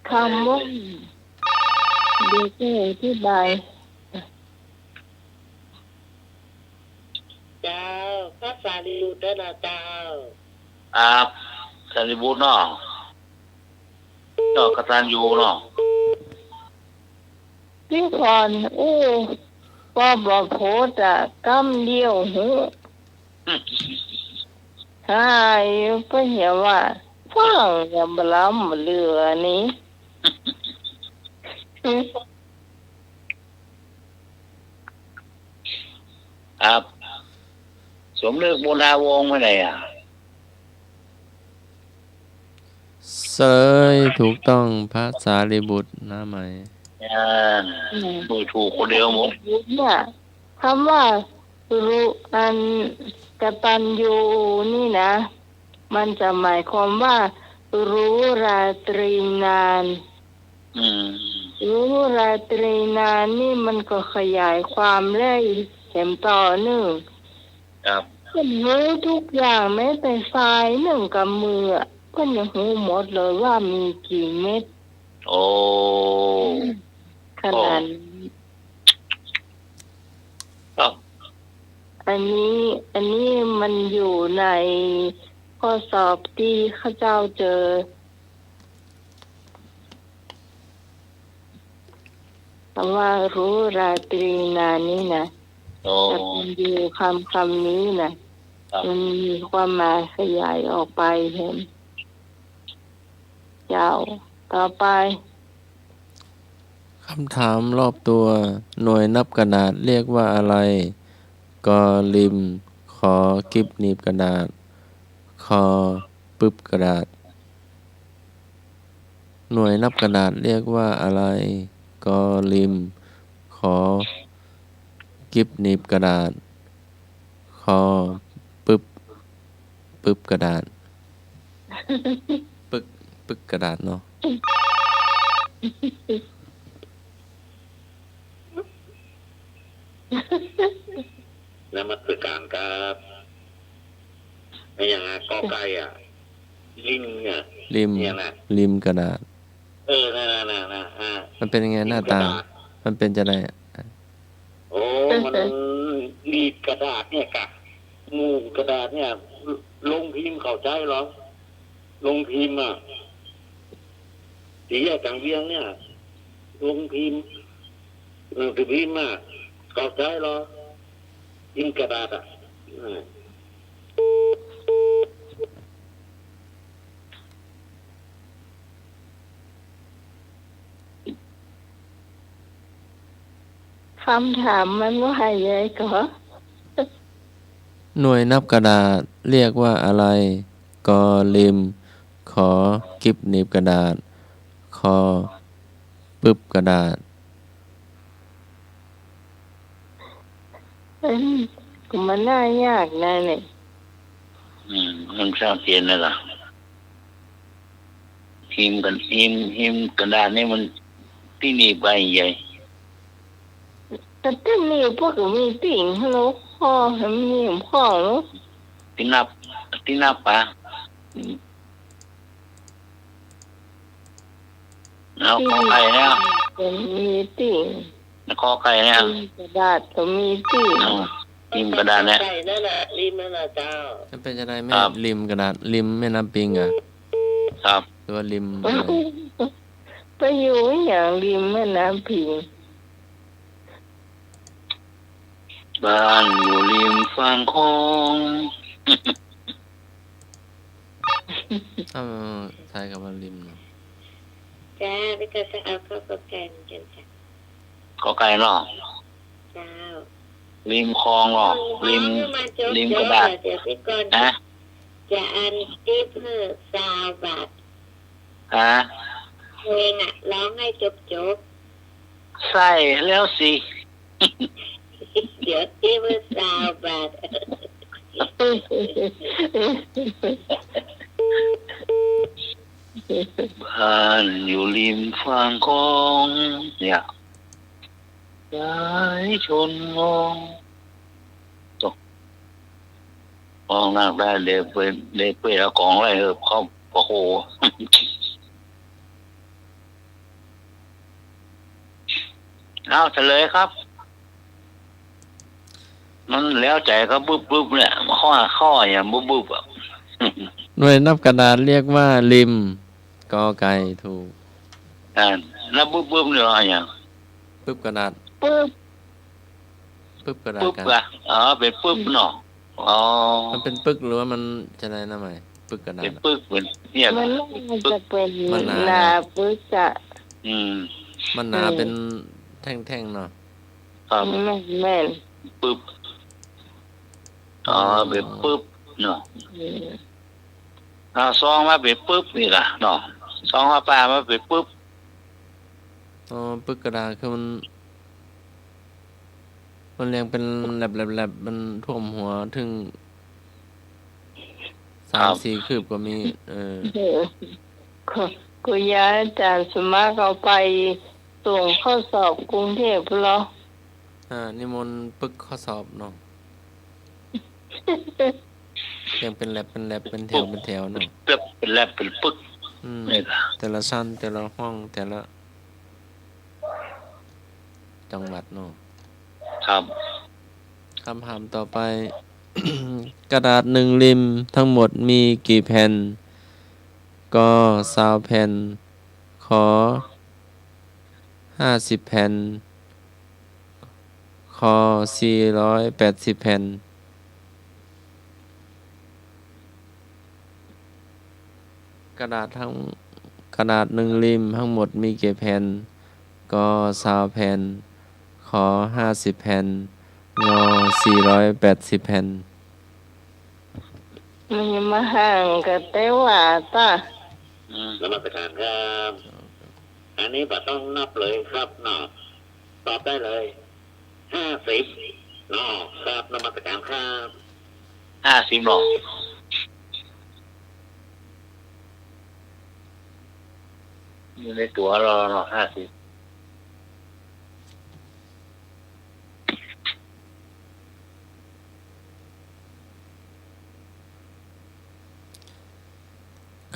คำว่าเด็กอธิบาย เจ้าภาษาลีลูดด้วยนะเจ้า ครับสารีบุตรเนาะเจ้ากตัญญูเนาะ ที่ก่อนว่าบอกโพสอะกำเดียวหูใช่เพื่อเห็นว่าฟังอย่าบล้ำเหลือนี้ ครับสมนึกบุญาวงศ์ไม่ไหนอ่ะ เสยถูกต้องพระสารีบุตรนะไหม ดูถูกคนเดียวหมด เนี่ยคำว่ารู้อันกตัญญูนี่นะ มันจะหมายความว่ารู้ราตรีนาน รู้ราตรีนานนี่มันก็ขยายความได้เข็มต่อหนึ่ง ครับ เพิ่นรู้ทุกอย่างแม้แต่ทรายหนึ่งกับมือเพิ่นยังรู้หมดเลยว่ามีกี่เม็ด โอ้ ขนาดนี้ ครับ อันนี้มันอยู่ในข้อสอบที่ข้าเจ้าเจอคำว่ารู้ราตรีนานนี่นะ โอ้ แต่มันอยู่คำนี้นะครับ มันมีความหมายขยายออกไปเห็นยาวต่อไป คำถามรอบตัวหน่วยนับกระดาษเรียกว่าอะไร กอลิม ขอกิบหนีบกระดาษ คอปึบกระดาษ หน่วยนับกระดาษเรียกว่าอะไร กอลิม ขอกิบหนีบกระดาษ คอปึบกระดาษ ปึกกระดาษเนาะ นมัสการครับไอ้อย่างกอไก่อ่ะลิงเนี่ย ริมกระดาษ น่ะมันเป็นยังไงหน้าตา มันเป็นจะไดอะ โอ้มันรีดกระดาษเนี่ยกะงูกระดาษเนี่ยลงพิมพ์เข้าใจเหรอลงพิมพ์อ่ะสีแยกกลางเวียงเนี่ยลงพิมพ์ถือพิมพ์อ่ะเข้าใจเหรอพิมพ์กระดาษอ่ะคำถามมันว่าอะไรก็ หน่วยนับกระดาษเรียกว่าอะไร กอลิม ขอกิบหนีบกระดาษ คอปึบกระดาษ ก็มันน่ายากนะเนี่ย มันชอบเขียนนะล่ะพิมพ์กระดาษนี่มันที่หนีบใบใหญ่ แต่ที่มีพวกมีติ่งฮัลโหลพ่อทำมีพ่อเนาะ ที่นับปะแล้วขอไข่เนี่ย ก็มีติ่ง แล้วขอไข่เนี่ย กระดาษก็มีติ่ง พิมพ์กระดาษเนี่ย ไก่นั่นแหละริมนั่นแหละเจ้า มันเป็นจะไดแม่ ครับ ริมกระดาษ ริมแม่น้ำปิงอ่ะ ครับ หรือว่าริม ไปอยู่อย่างริมแม่น้ำพิง บ้านอยู่ริมฝั่งคลอง ใช่กับว่าริมเนาะ จ้าไปก็จะเอาข้าวกับแกงกันจ้ะ ขอไก่เนาะ เจ้า ริมคลองเนาะริมกระดาษ เดี๋ยวพี่ก่อน ฮะ จะอันที่เพื่อ20 บาท ฮะ เพลงอ่ะร้องให้จบ ใส่แล้วสิ เดี๋ยวที่เพื่อ20 บาท บ้านอยู่ริมฝั่งคลองเนี่ยสายชนมอง มองนั่งได้เลยไปแล้วของอะไรเขาโอ้โหเอาเฉลยครับ มันแล้วใจก็บึบเนี่ยข้ออย่างบึบอ่ะ หน่วยนับกระดาษเรียกว่าริมกอไก่ถูก แล้วบึบเนี่ยอะไรอย่าง ปึ๊บกระดาษ ปึ๊บ ปึ๊บกระดาษ ปึ๊บ กัน อะเป็นปึ๊บเนาะอ๋อ มันเป็นปึ๊กหรือว่ามันจะได้นะไหมปึ๊กกระดา เป็ ษ นปึ๊บเหมือนเนี่ย มันน่าจะเป็น มันหนา นาปึ๊กอะ มันหนาเป็นแท่งๆเนาะ ครับ แม่น ปึ๊บเป็นปึ๊บเนาะซองมาเป็นปึ๊บนี่ล่ะเนาะซองมาปลามาเป็นปึ๊บ ปึ๊กกระดาษคือมันเรียงเป็นแหลบมันท่วมหัวถึง3-4 คืบก็มีกูย้ายอาจารย์สมัครเอาไปส่งข้อสอบกรุงเทพเหรอนิมนต์ปึ๊กข้อสอบเนาะเรียงเป็นแหลบเป็นแถวเนาะเป็นแหลบเป็นปึ๊กนี่ล่ะแต่ละชั้นแต่ละห้องแต่ละจังหวัดเนาะครับคำถามต่อไป กระดาษ1ริมทั้งหมดมีกี่แผ่นก20แผ่นขอ50แผ่นขอ480แผ่นกระดาษ1ริมทั้งหมดมีกี่แผ่นก20แผ่นขอ50แผ่นงอ480แผ่นมันยังมาห่างกันแต่ว่าตาแล้วมาประทานครับอันนี้บัดต้องนับเลยครับเนาะตอบได้เลย50เนาะครับนมัสการครับ50เนาะอยู่ในตัวเราเนาะ50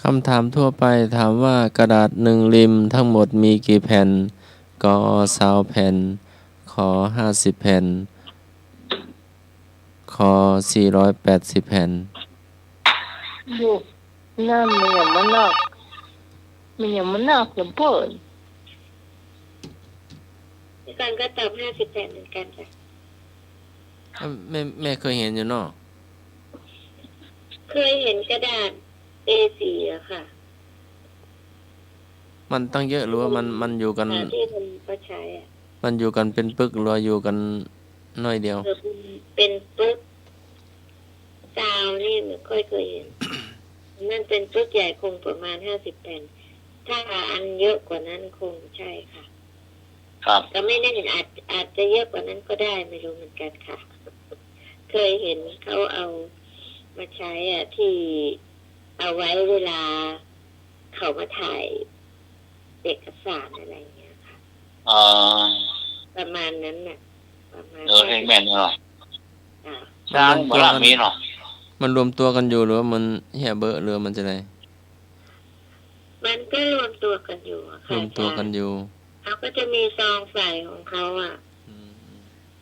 คำถามทั่วไปถามว่ากระดาษ1ริมทั้งหมดมีกี่แผ่นก20แผ่นขอ50แผ่นขอ480แผ่นดูน้ำมันยังมันนักจะเปิดพี่กันก็ตอบ50แผ่นเหมือนกันจ้ะแม่เคยเห็นอยู่เนาะเคยเห็นกระดาษA4 อะค่ะมันตั้งเยอะหรือว่ามันอยู่กันที่มันก็ใช้อะมันอยู่กันเป็นปึกหรืออยู่กันน้อยเดียวเป็นปึ๊กซาวนี่ไม่ค่อยเคยเห็น นั่นเป็นปึ๊กใหญ่คงประมาณ50แผ่นถ้าอันเยอะกว่านั้นคงใช่ค่ะครับก็ไม่แน่อาจจะเยอะกว่านั้นก็ได้ไม่รู้เหมือนกันค่ะเคยเห็นเขาเอามาใช้อ่ะที่เอาไว้เวลาเขามาถ่ายเอกสารอะไรอย่างเงี้ยค่ะประมาณนั้นน่ะประมาณให้แม่นเนาะจ้างบ่ล่ะมีเนาะมันรวมตัวกันอยู่หรือว่ามันเหี้ยเบอะหรือมันจะไดมันก็รวมตัวกันอยู่ค่ะรวมตัวกันอยู่เขาก็จะมีซองใส่ของเขาอ่ะ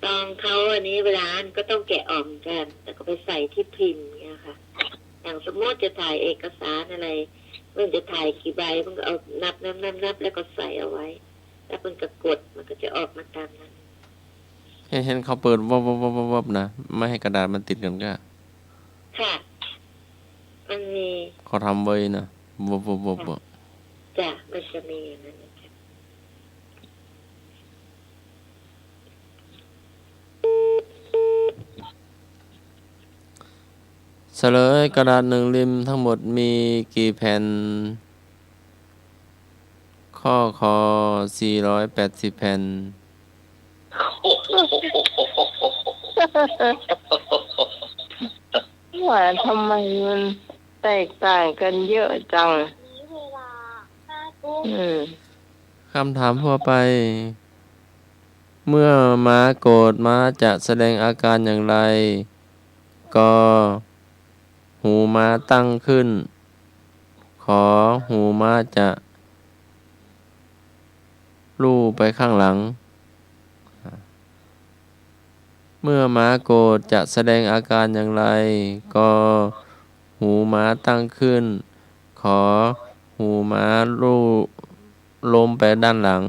ซองเขาอันนี้เวลาก็ต้องแกะออกเหมือนกันแต่ก็ไปใส่ที่พิมพ์เงี้ยค่ะอย่างสมมติจะถ่ายเอกสารอะไรมันจะถ่ายกี่ใบมันก็เอานับแล้วก็ใส่เอาไว้แล้วมันก็กดมันก็จะออกมาตามนั้นเห็นเขาเปิดวับนะไม่ให้กระดาษมันติดกันก็ค่ะมันมีเขาทำไว้นะวับจ้ะมันจะมีอย่างนั้นเฉลยกระดาษ1ริมทั้งหมดมีกี่แผ่นข้อ480แผ่นว่าทำไมมันแตกต่างกันเยอะจังคำถามทั่วไปเมื่อม้าโกรธม้าจะแสดงอาการอย่างไรก หูม้าตั้งขึ้น ขอหูม้าจะลู่ไปข้างหลัง เมื่อม้าโกรธจะแสดงอาการอย่างไร ก็หูม้าตั้งขึ้น ขอหูม้าลู่ล้มไปด้านหลัง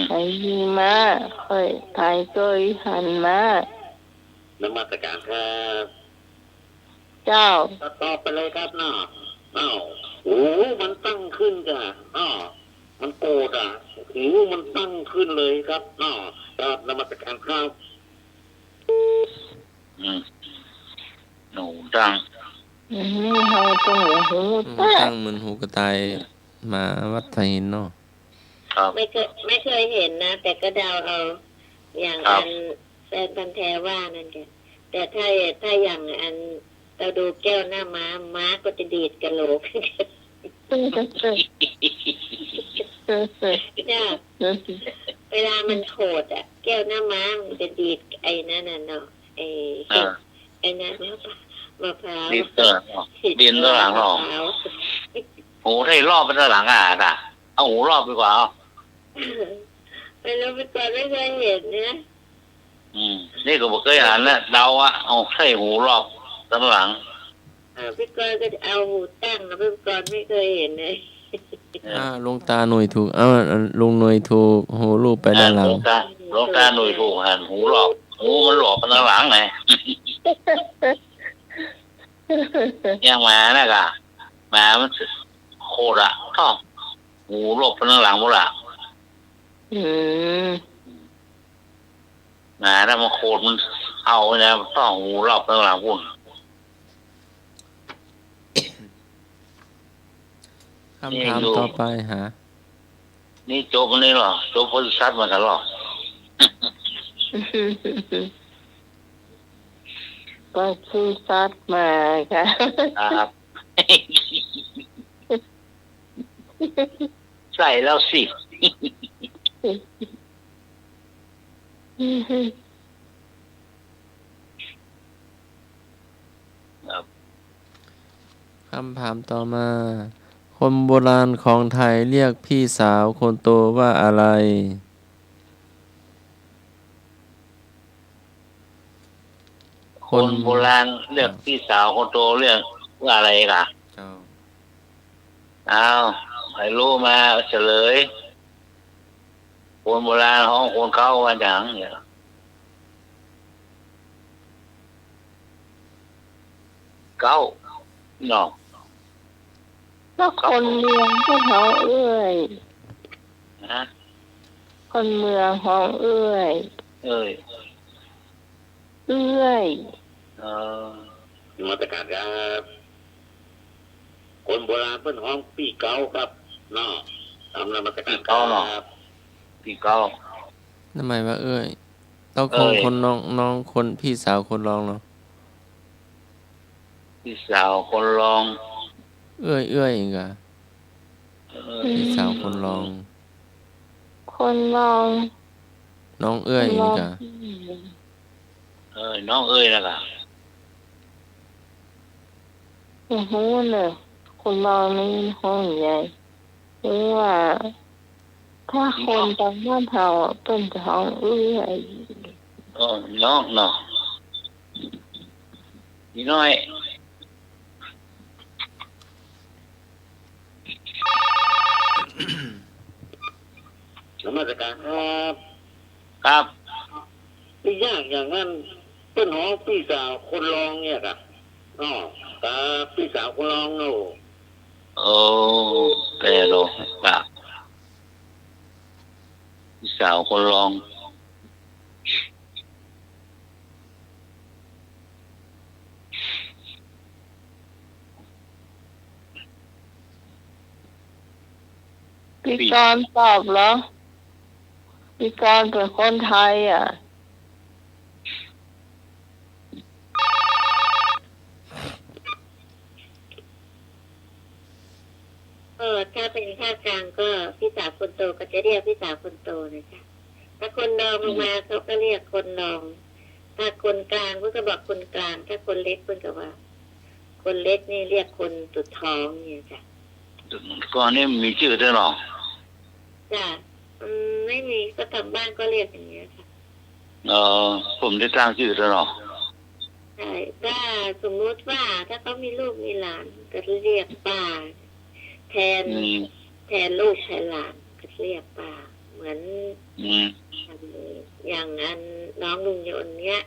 ไอ้ยีมาค่อยไทยก็หันมาน มัสการครับ เจ้า ตอบไปเลยครับเนาะอ้าวหูมันตั้งขึ้นจ้ะอ้าวมันโกรธอ่ะหูมันตั้งขึ้นเลยครับเนาะครับนมัสการครับ หนูตั้ง นี่เขาต้องหูตา ตั้งเหมือนหูกระต่ายมาวัดไทยหินเนาะ ครับ ไม่เคยเห็นนะ แต่ก็เดาเอาอย่าง ครั อั บ นแฟนพันธุ์แท้ว่านั่นแกแต่ถ้าอย่างอันเราดูแก้วหน้าม้าก็จะดีดกะโหลกเนี่ยเวลามันโขดอ่ะ แก้วหน้าม้ามันจะดีดไอ้นั่นน่ะเนาะไอ้นั่นมะพร้าว ดินเตอร์ดินตัวหลังหรอ มะพร้าว หูให้รอบไปด้านหลังอ่ะเอาหูรอบดีกว่าเอา ไม่รู้ไปก่อนไม่เคยเห็นเนี่ย นี่ก็บอกเคยอ่านนะเดาว่าเอาให้หูรอบด้านหลัง พี่กรณ์ก็จะเอาหูตั้งนะพี่กรณ์ไม่เคยเห็นเลย หลวงตาหน่วยถูกลุงหน่วยถูกหูลูกไปด้านหลัง หลวงตาหนุ่ยถูกหันหูรอบหูมันหลอกไปด้านหลังไงยังมานะกะมามันโคตรอ่ะท่องหูหลบไปด้านหลังหมดละมาแล้วมันโคตรมันเอาเนี่ยท่องหูรอบไปด้านหลังพุ่น คำถามต่อไปหา นี่จบมันนี่หรอจบโพธิสัตว์มากันหรอ ก็ชื่อซัดมาค่ะ ครับ ใส่แล้วสิ คำถามต่อมา คนโบราณของไทยเรียกพี่สาวคนโตว่าอะไร คนโบราณเรียกพี่สาวคนโตเรียกว่าอะไรล่ะ เจ้า อ้าวให้รู้มาเฉลย คนโบราณของคนเขาว่าอย่างเนี่ยเก้าเนาะ แล้วคนเมืองพวกเขาเอื้อย นะ คนเมืองของเอื้อย เอ้ย เอื้อย นมัสการครับคนโบราณเพิ่นห้องปีเก่าครับเนาะทำนมัสการครับ พี่เก้า ทำไมว่าเอ้ยต้องคนน้องคนพี่สาวคนรองเนาะ พี่สาวคนรอง เอ้ยอีกอะพี่สาวคนรอง คนลอง น้องเอ้ยอีกอะ น้องเอ้ยนะกะ โอ้โหเนี่ยคนลองนี่ห้องใหญ่หรือว่าถ้าคนตามบ้านเฮาเป็นห้องเอื้อย น้องเนาะนี่น้อย นมัสการครับ ครับ ที่ยากอย่างนั้นเพิ่นห้องพี่สาวคนรองเนี่ยครับเนาะครับพี่สาวคนรองเนาะ โอ้pero ครับพี่สาวคนรอง พี่กรณ์ตอบเหรอพี่กรณ์เป็นคนไทยอ่ะ ถ้าเป็นภาคกลางก็พี่สาวคนโตก็จะเรียกพี่สาวคนโตนะจ๊ะถ้าคนรองลงมาเขาก็เรียกคนรอง ถ้าคนกลางเพิ่นก็บอกคนกลางถ้าคนเล็กเพิ่นก็ว่า คนเล็กนี่เรียกคนสุดท้องเนี่ยจ้ะก่อนนี้มีชื่อด้วยหรอจ้ะไม่มีก็ทำบ้านก็เรียกอย่างเงี้ยค่ะผมได้ตั้งชื่อด้วยหรอใช่ถ้าสมมติว่าถ้าเขามีลูกมีหลานก็เรียกป้าแทนลูกแทนหลานก็เรียกป้าเหมือนอย่างอันน้องลุงยนต์เนี้ย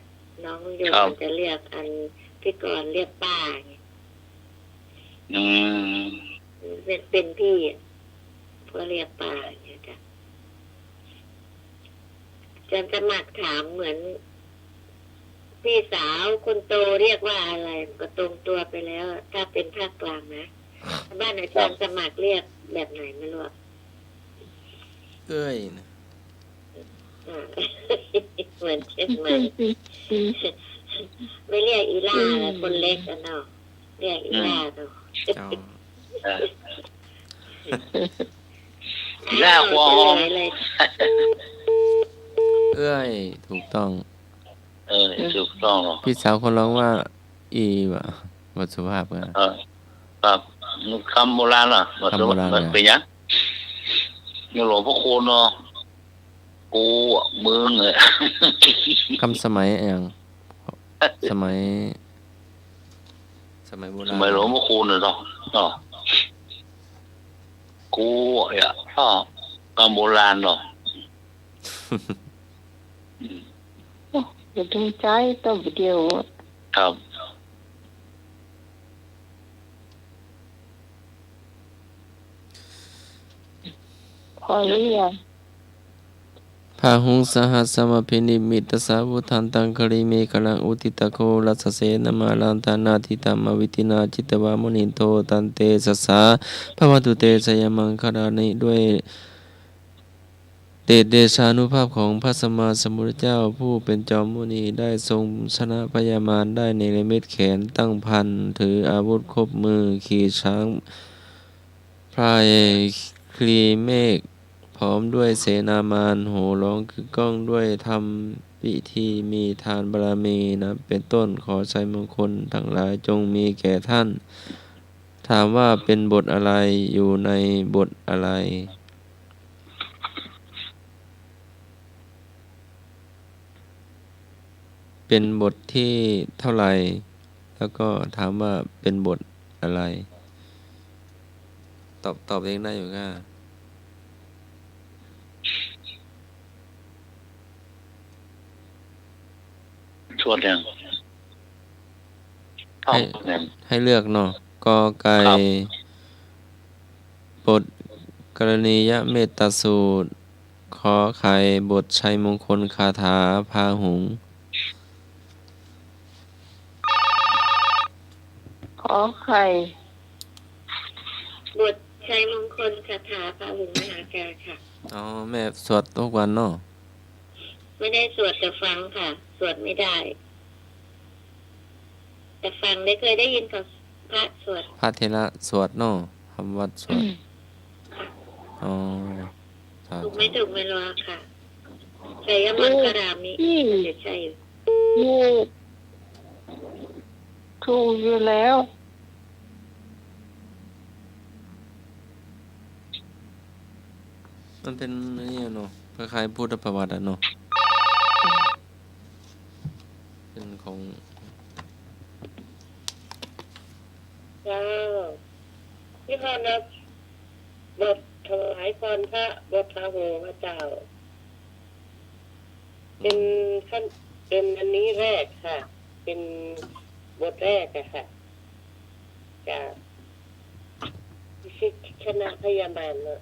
น้องลุงยนต์จะเรียกอันพี่กรเรียกป้าไงเป็นพี่ก็เรียกป้าอย่างเงี้ยจ้ะจะสมัครถามเหมือนพี่สาวคนโตเรียกว่าอะไรก็ตรงตัวไปแล้วถ้าเป็นภาคกลางนะบ้านอาจารย์สมัครเรียกแบบไหนไม่รู้เอ้ยนะเหมือนเช่นเหมือนไม่เรียกอีล่าแล้วคนเล็กกันเนาะเรียกอีล่าเนาะอีล่าหัวหอมเอ้ยถูกต้องถูกต้องหรอพี่สาวคนร้องว่าอีวะบทสุภาพกันครับคำโบราณเหรอคำโบราณเป็นยังหลวงพ่อคูณเนาะกูมึงเลยคำสมัยอย่างสมัยโบราณสมัยหลวงพ่อคูณเนาะกูคำโบราณเนาะอย่าดึงใจต้องเดียวครับพอหรือยังพาหุงสหัสสมพินิมิตสาวุทันตังคริเมกลังอุติตะโครัสเสนมาลันทานาทิตามวิตินาจิตวามุนิโตตันเตสสาภวตุเตสยมังคารานิด้วยเดชเดชานุภาพของพระสัมมาสัมพุทธเจ้าผู้เป็นจอมมุนีได้ทรงชนะพยามารได้ในเม็ดแขนตั้งพันถืออาวุธครบมือขี่ช้างพลายคลีเมฆพร้อมด้วยเสนามารโห่ร้องคือก้องด้วยทำพิธีมีทานบารมีนะเป็นต้นขอชัยมงคลทั้งหลายจงมีแก่ท่านถามว่าเป็นบทอะไรอยู่ในบทอะไรเป็นบทที่เท่าไหร่แล้วก็ถามว่าเป็นบทอะไรตอบเองได้อยู่ค่ะชวดยังให้เลือกเนาะกอไก่บทกรณียเมตตาสูตรขอไข่บทชัยมงคลคาถาพาหุงขอไข่บทชัยมงคลคาถาพาหุงมหาการค่ะอ๋อแม่สวดทุกวันเนาะไม่ได้สวดแต่ฟังค่ะสวดไม่ได้แต่ฟังได้เคยได้ยินกับพระสวดพระเทระสวดเนาะทำวัดสวดอ๋อถูกไม่รู้ค่ะใช่ยังมันกระดาษนี้จะใช่ถูกอยู่แล้วมันเป็นนี่เนาะคล้ายๆพุทธประวัติเนาะเป็นของที่พ่อนับบทถวายพรพระบทพระโหพระเจ้าเป็นอันนี้แรกค่ะเป็นบทแรกอะค่ะจากชนะพยาบาลเนอะ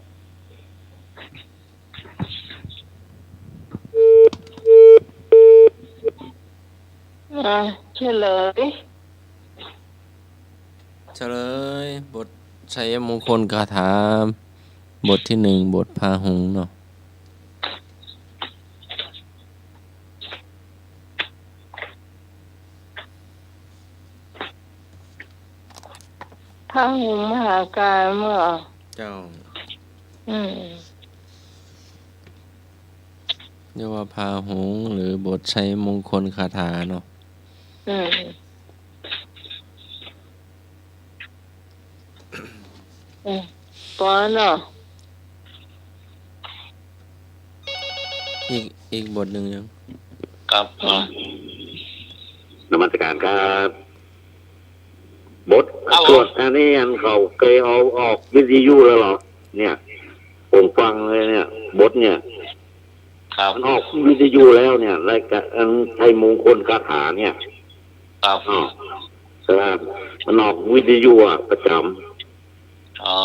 เฉลยบทชัยมงคลคาถาบทที่หนึ่งบทพาหุงเนาะพาหุงมหาการเมื่อเจ้า เรียกว่าพาหงส์หรือบทชัยมงคลคาถาเนาะปอนเนาะอีกบทหนึ่งยังครับนมัสการครับบทสวดอันนี้อันเขาเคยเอาออกวิทยุแล้วเหรอเนี่ยผมฟังเลยเนี่ยบทเนี่ยมันออกวิทยุแล้วเนี่ยรายการอันชัยมงคลคาถาเนี่ยครับใช่ไหมมันออกวิทยุอ่ะประจำอ๋อ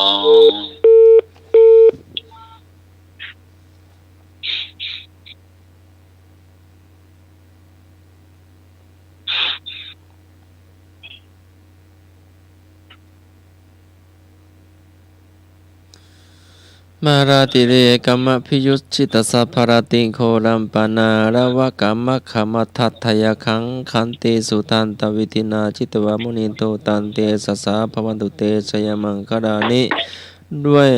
มาราติเรกัมมะพิยุชิตสัพพารติโครัมปนาระวะกัมมะขมัทธัตถยคังขันติสุตันตวิตินาจิตวมุนิโตตันเตสสะภวันตุเตชยมังคดานิด้วย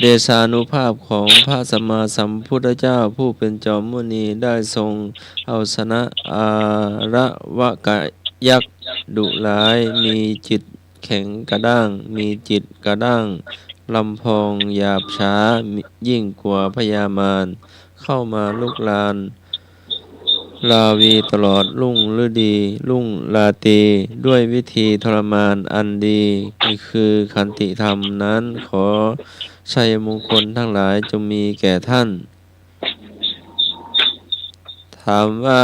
เดชานุภาพของพระสัมมาสัมพุทธเจ้าผู้เป็นจอมมุนีได้ทรงเอาชนะอาระวะกะยักษ์ดุร้ายมีจิตแข็งกระด้างมีจิตกระด้างลำพองหยาบช้ายิ่งกว่าพญามารเข้ามาลุกลานลาวีตลอดรุ่งฤดีรุ่งราตรีด้วยวิธีทรมานอันดีคือขันติธรรมนั้นขอชัยมงคลทั้งหลายจงมีแก่ท่านถามว่า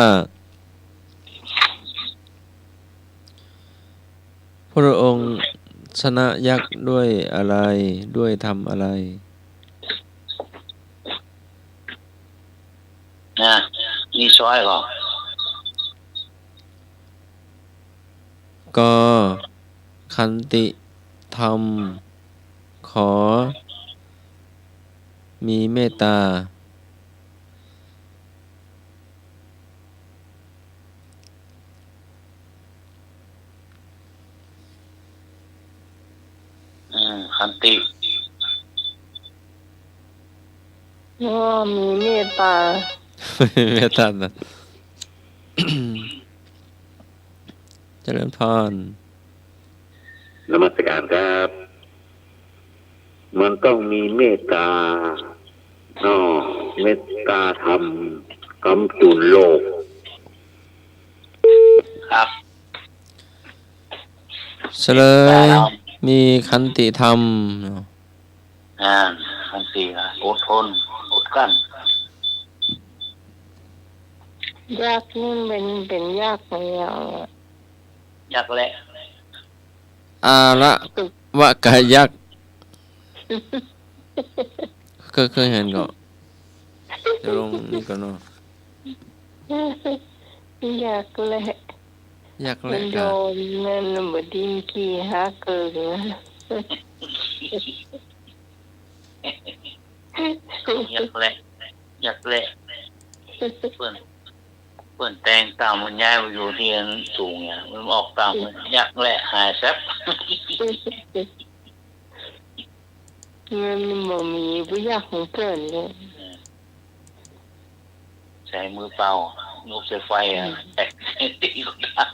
พระองค์ชนะยักษ์ด้วยอะไรด้วยทำอะไรนะมีช้อยก่อนก็ขันติธรรมขอมีเมตตาขันติมีเมตตาเมตตานะ เจริญพรนมัสการครับมันต้องมีเมตตาเมตตาธรรมกำจุนโลกครับเฉลยมีขันติธรรมขันติอดทนอดกั้นยากนี่เป็นยากไหมยากแหละอาระวะกะยักษ์เคยเห็นก็จะลงนี่ก่อนเนาะยากแหละยากแหละโดนมันบดินกี่ฮะเกิดยากแหละเพื่อนแต่งตามมันย้ายไปอยู่ที่สูงเนี่ยมันออกตามมันยากแหละหายแซ่บมันบ่มีผู้ยากของเพื่อนเลยใช้มือเปล่าลูกใช้ไฟแตกตีก็ได้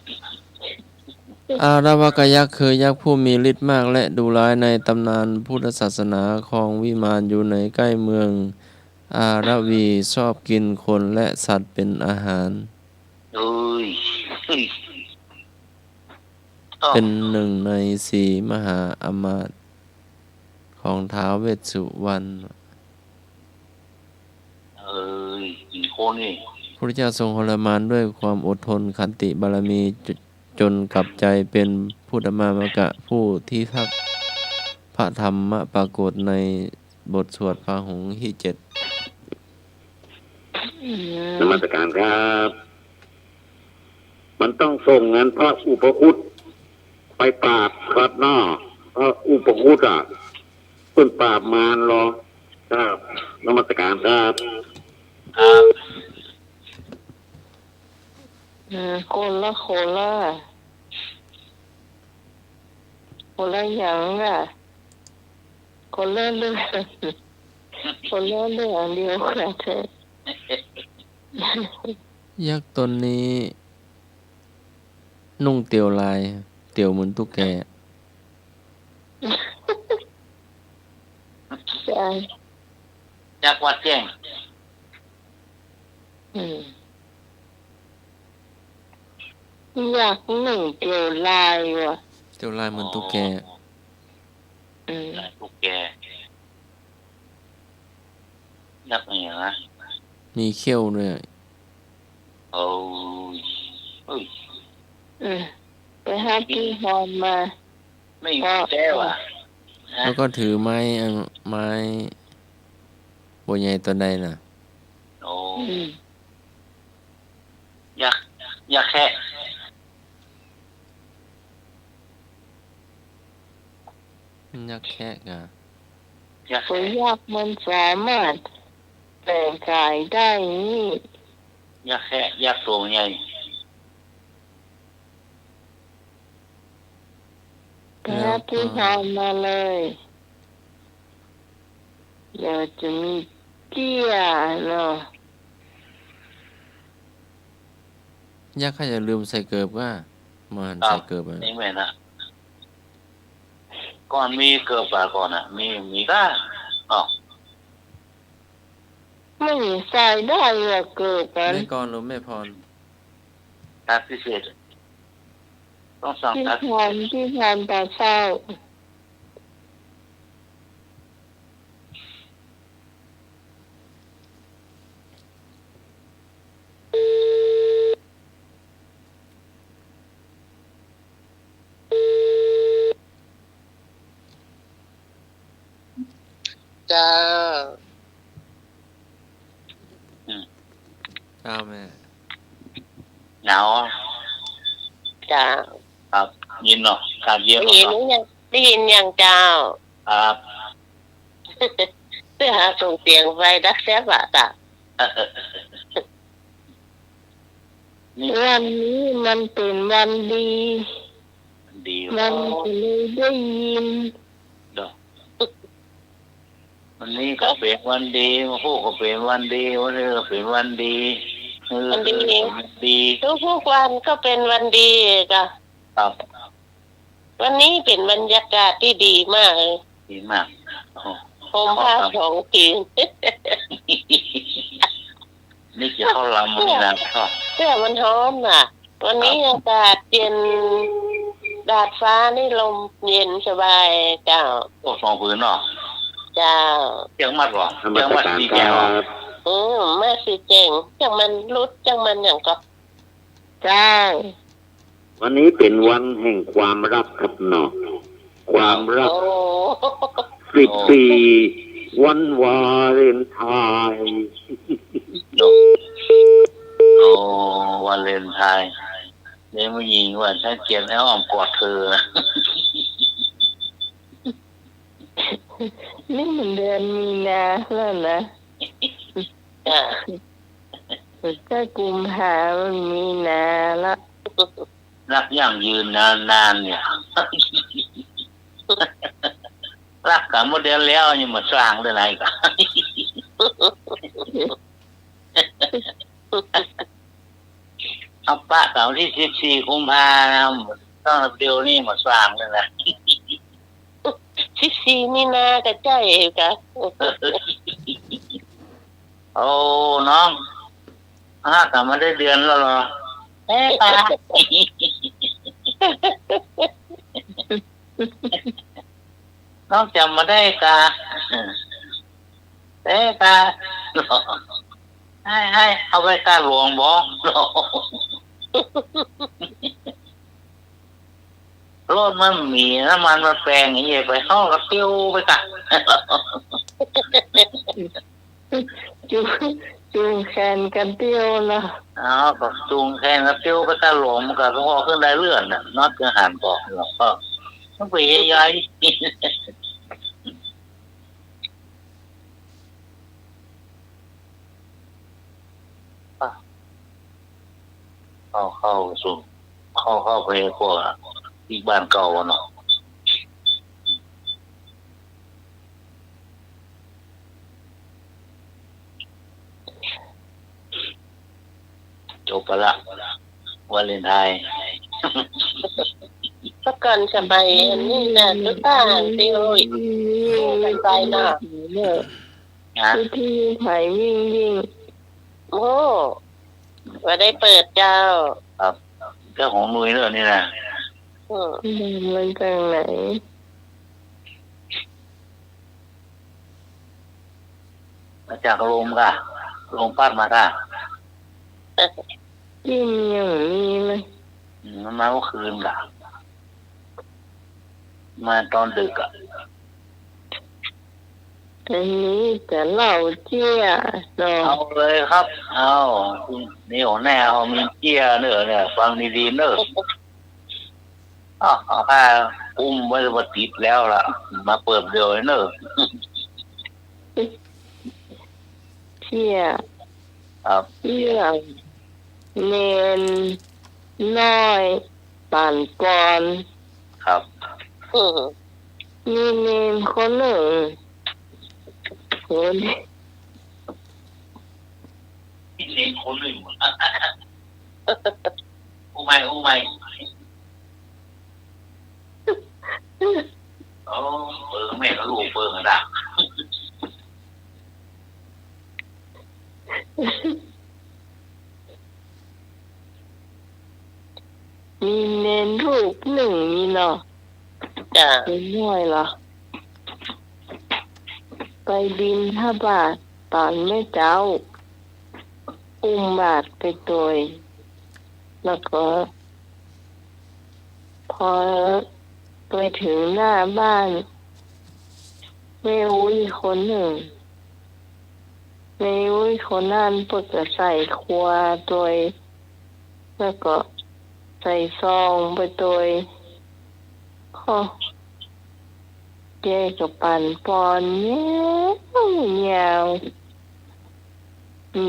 อาระวะกะยักษ์คือยักษ์ผู้มีฤทธิ์มากและดุร้ายในตำนานพุทธศาสนาของวิมานอยู่ในใกล้เมืองอาระวีชอบกินคนและสัตว์เป็นอาหารเป็นหนึ่งในสี่มหาอมาตย์ของท้าวเวสสุวรรณคนนี่พระพุทธเจ้าทรงทรมานด้วยความอดทนขันติบารมีจนกลับใจเป็นพุทธมามกะผู้ที่ทักพระธรรมปรากฏในบทสวดพาหุงที่ 7นมัสการครับมันต้องส่งงั้นพระอุปคุตไปปราบครับพระอุปคุตเพิ่นปราบมารรอครับนมัสการครับคนละอย่างคนละเรื่องเดียวกันเธอ ยักษ์ตนนี้ นุ่งเตียวลาย เตียวเหมือนตุ๊กแก ใช่ ยักษ์วัดแจ้ง อยากหนึ่งเกี่ยวลายว่ะ เตียวลายเหมือนตุ๊กแก ตุ๊กแกยักษ์อะไรนะ มีเขี้ยวด้วย โอ้ย ไปหาพี่ฮอมมา ไม่มีแจ้ว่ะ แล้วก็ถือไม้ไม้บัวใหญ่ตัวใดน่ะ โอ้ยักษ์แค่ ยักษ์แค่กะ ยักษ์ ก็ยักษ์มันสามารถแปลงกายได้นี่ ยักษ์แค่ยักษ์ตัวใหญ่ ไปหาพี่ฮอมมาเลยเดี๋ยวจะมีเตี้ยเนาะ ยักษ์ข้าจะลืมใส่เกิบว่ามันใส่เกิบอ่ะ นี่แม่นะก่อนมีเกิดป่าก่อนอ่ะมีก็อ๋อ ไม่ใส่ได้หรอกเกิดกัน แม่กรหรือแม่พร ตัดพิเศษต้องสั่ง พี่ ตัด ฮอมตาเศร้า จ้า เจ้าแม่ หนาว จ้า ครับเย็นเนาะอากาศเย็น ได้ยิน เนาะ ยังได้ยินยังเจ้า ครับ เพื่อหาส่งเสียงไฟดักแซบอะจ้ะ นี่ วันนี้มันเป็นวันดี ดี มันก็เลยได้ยิน ดอกวันนี้ก็เป็นวันดีวันพวกก็เป็นวันดีวันนี้ก็เป็นวันดีวันดี ทุกวันก็เป็นวันดีจ้ะ ครับ วันนี้เป็นบรรยากาศที่ดีมากเลย ดีมากโอ้ ห่มผ้าสองผืน นี่จะเข้าลำวันนี้นะชอบ เสื้อมันหอมน่ะ วันนี้อากาศเย็นดาดฟ้านี่ลมเย็นสบายเจ้า โอ้สองผืนเนาะ เจ้า เจียงมัดหรอ ธรรม เจียงมัด การ ดี ค แก้ รั ว บ มาสิเจ๋งจังมันรุดจังมันอย่างก็ ใช่ วันนี้เป็นวันแห่งความรักครับเนาะความรัก โอ้ 14 วันวาเลนไทน์ โอ้วาเลนไทน์เนี่ยผู้หญิงว่าฉันเกลียดแล้วอ้อมกอดเธอนะ นี่มันเดือนมีนาแล้วนะ จ้า ก็กุมภามันมีนาละ รักยั่งยืนนานๆเนี่ย รักกันหมดเดือนแล้วยังมาสร้างได้ไรกัน เอาปะเก่าที่14 กุมภาพันธ์ต้องเดียวนี่มาสร้างเลยนะ 14 มีนากระใจกะ โอ้น้องกลับมาได้เดือนแล้วเหรอเอ๊ะตา น้องจำมาได้กาเอ๊ะตาให้เอาไปกาหลวงบอกรถมันมีน้ำมันมาแปลงอย่างเงี้ยไปเข้ากับเตี้ยวไปกะ จูงแขนกันเตี้ยวละ อ๋อก็จูงแข่งกับเตี้ยวไปกาหลวงมันก็ต้องออกขึ้นได้เลื่อนน่ะน็อตจะหันบอกหรอกก็ต้องไปใหญ่เข้าสู่เข้าไปพวกอีกบ้านเก่าเนาะ จบไปละวาเลนไทน์ สักกันสบายนี่นะทุกท่านที่โอ้ยกันไปนะที่ไผ่วิ่งโอ้ว่าได้เปิดเจ้าครับเจ้าของหน่วยเนอะนี่นะมันทางไหนมาจากโรมค่ะโรมปัดมาค่ะยิ่งอย่างนี้เลยมันมาเมื่อคืนค่ะมาตอนดึกอ่ะอันนี้จะเล่าเจี้ยเนาะเอาเลยครับเอานี่ของแน่เอามีเจี้ยเนอะเนี่ยฟังดีๆเนอะเอาผ้าอุ้มไว้มาติดแล้วล่ะมาเปิดเดียวเนอะเจี้ยครับเจี้ยเนนน้อยปั่นกรครับมีเนนคนหนึ่งคนนี่คนหนึ่งอู้ไม่โอ้เปิดแม่ก็ลูกเปิดกระดาษมีเนนรูปหนึ่งนี่เนาะจ้ะเป็นน้อยเหรอไปบินทบาทตอนแม่เจ้าอุ้มบาทไปโดยแล้วก็พอไปถึงหน้าบ้านแม่อุ้ยคนหนึ่งแม่อุ้ยคนนั้นเปิดจะใส่ครัวโดยแล้วก็ใส่ซองไปโดยแกกับปั่นปอนแ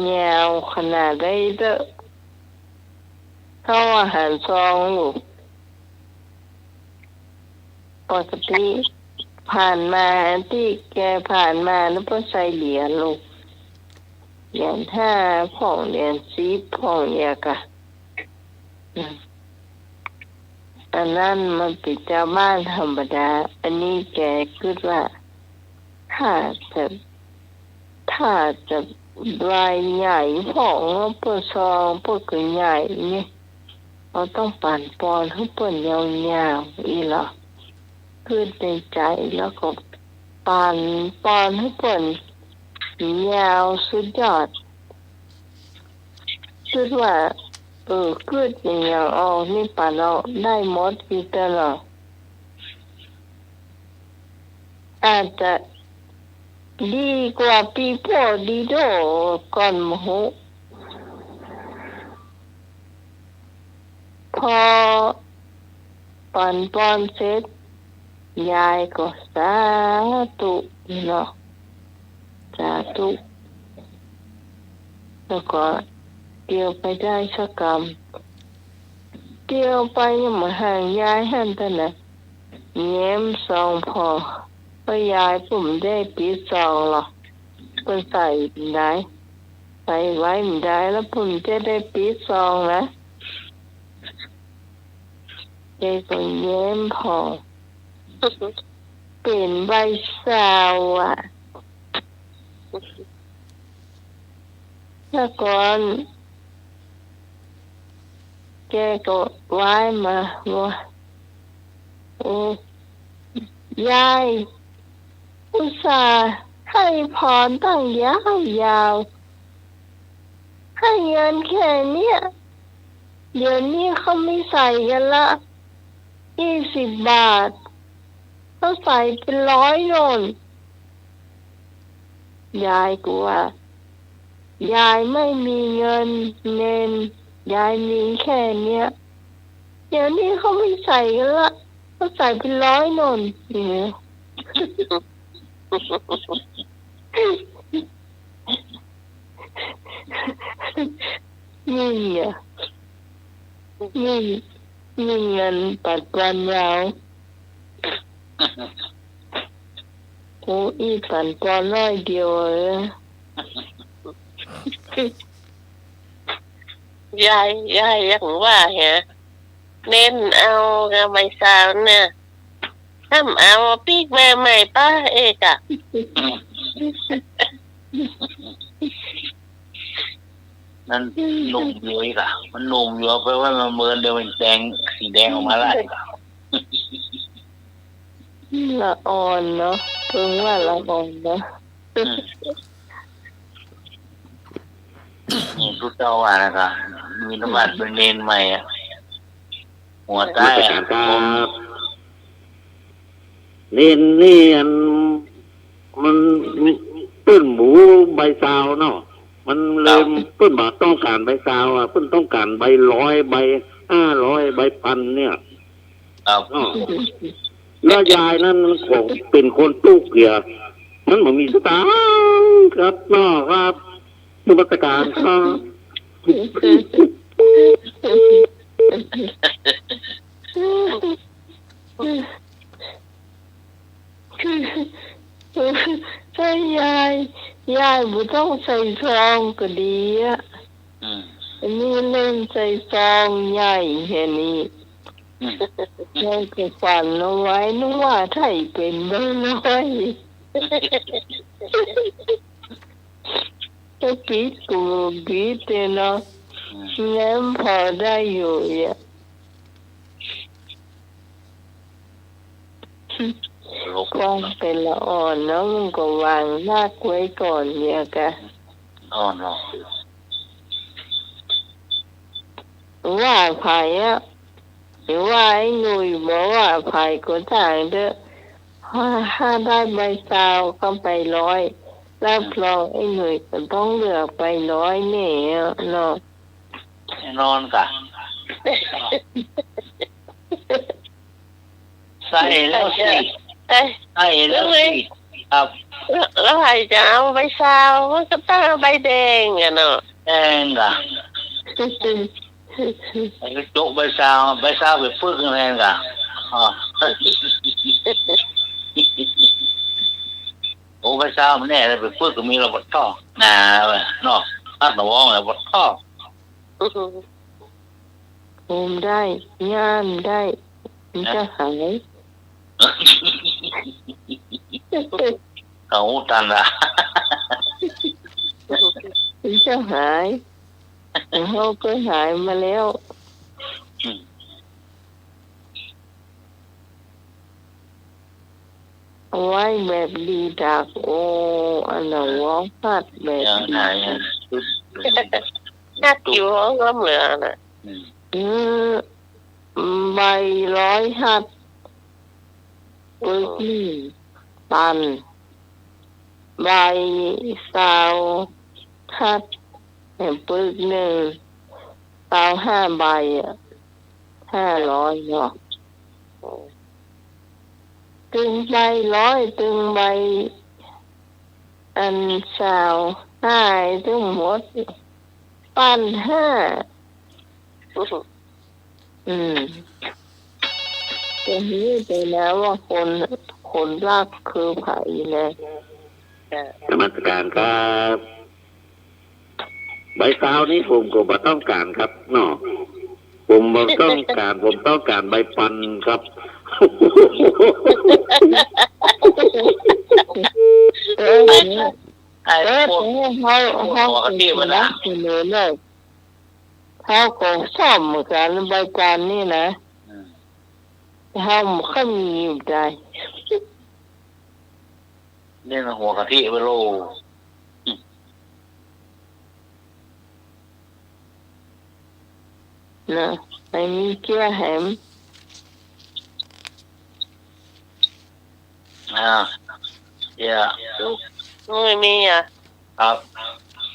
นวขนาดได้เด้อเข้าอาหารซองลูกปกติผ่านมาที่แกผ่านมาแล้วก็ใส่เหรียญลูกเหรียญ5ผ่องเหรียญ10ผ่องเนี่ยกะอันนั้นมันเป็นเจ้าบ้านธรรมดาอันนี้แกคิดว่าถ้าจะรายใหญ่ของเปิดซองเปิดก็ใหญ่นี่เราต้องปั่นปอนให้เปิดยาวๆอีหรอคิดในใจแล้วก็ปั่นปอนให้เปิดยาวสุดยอดคิดว่าคิดอย่างออกนี่ปั่นเอาได้หมดอีกตลอดอาจจะดีกว่าปีโป้ดีโดก่อนมโหพอปั่นปอนเสร็จยายก็สาธุเนาะสาธุแล้วก็เกี่ยวไปได้สักกรรมเกี่ยวไปยังมาห่างยายหันแต่นะเงี้ยมซองพอก็ยายผมได้ปีซองหรอกก็ใส่ได้ใส่ไว้ไม่ได้แล้วผมจะได้ปีซองนะเด็กก็เงี้ยมพอเป็นใบสาวอ่ะแล้วก่อนแกก็ไว้มาว่ายายอุตส่าห์ให้พรตั้งยาวให้เงินแค่เนี้ยเดี๋ยวนี้เขาไม่ใส่กันละ20 บาทเขาใส่เป็น100โยนยายกลัวยายไม่มีเงินเน้นยายมีแค่เนี้ยเดี๋ยวนี้เขาไม่ใส่กันละเขาใส่เป็น100โยนเนี่ยนี่อ่ะนี่เงินปัดวันยาวโอ้อีปั่นก่อน100เดียวเลย ยายอย่างว่าฮะเน้นเอากับใบสาวเนี่ยห้ามเอาปีกแม่ใหม่ป้าเอกอะนั่นนุ่มอยู่อีกอะมันนุ่มอยู่ไปว่ามันเมินเดี๋ยวมันแดงสีแดงออกมาละละอ่อนเนาะเพิ่งว่าละอ่อนเนาะนี่ทุกเจ้าว่านะครับมีน้ำมันเป็นเนนใหม่อะหัวใต้ครับนี่อันมันปื้นหมูใบซาวเนาะมันเลยปื้นมาต้องการใบซาวอ่ะปื้นต้องการใบ100 ใบ 500 ใบพันเนี่ยครับแล้วยายนั่นของเป็นคนตู้เกียร์มันเหมือนมีสตางค์ครับเนาะครับนมัสการครับถ้ายายบ่ต้องใส่ซองก็ดีอ่ะอันนี้เล่นใส่ซองใหญ่แค่นี้ยายก็ฝันเอาไว้นึกว่าไทยเป็นน้อยจะปิดกูปิดเนาะงั้นพอได้อยู่อ่ะวางเป็นละอ่อนแล้วมันก็วางลากไว้ก่อนเนี่ยกะอ่อนหรอว่าไผ่อะหรือว่าไอ้หนุ่ยบอกว่าไผ่ก็ต่างเด้อถ้าได้ใบซาวก็ไป100รับรองไอ้หนุ่ยก็ต้องเลือกไป100เนี่ยเนาะแน่นอนกะใส่แล้วสิใส่แล้วสิครับแล้วใครจะเอาใบซาวมันก็ต้องเอาใบแดงอะเนาะแดงกะไอ้โจ๊กใบซาวไปฝึกอะไรกะอ๋อโอ้ใบซาวมันแน่เลยไปฝึกก็มีระบบท่อนาเนาะตัดหนวงระบบท่อผมได้ย่านได้มันจะหายเขาตันละมันจะหายเขาก็หายมาแล้วเอาไว้แบบดีดักโอ้อันนั้นวองพัดแบบดีนักอยู่ห้องล้มเหลือน่ะใบ100 หัดปึกตันใบซาวหัดปึก1ซาว5 ใบอ่ะ500เนาะตึงใบ100ตึงใบอันซาว5ตึงหมดปัน5แต่นี้แต่แล้วว่าคนรักคือไผ่นะนมัสการครับใบซาวนี้ผมก็บ่ต้องการครับเนาะผมบ่ต้องการผมต้องการใบปันครับเขาที่มันนะเลยเขาก็ซ่อมเหมือนกันใบการนี่นะเขาไม่มีอยู่ใจนี่มันหัวกะทิไปโลนะไม่มีเกลือแหมไม่มีอ่ะครับ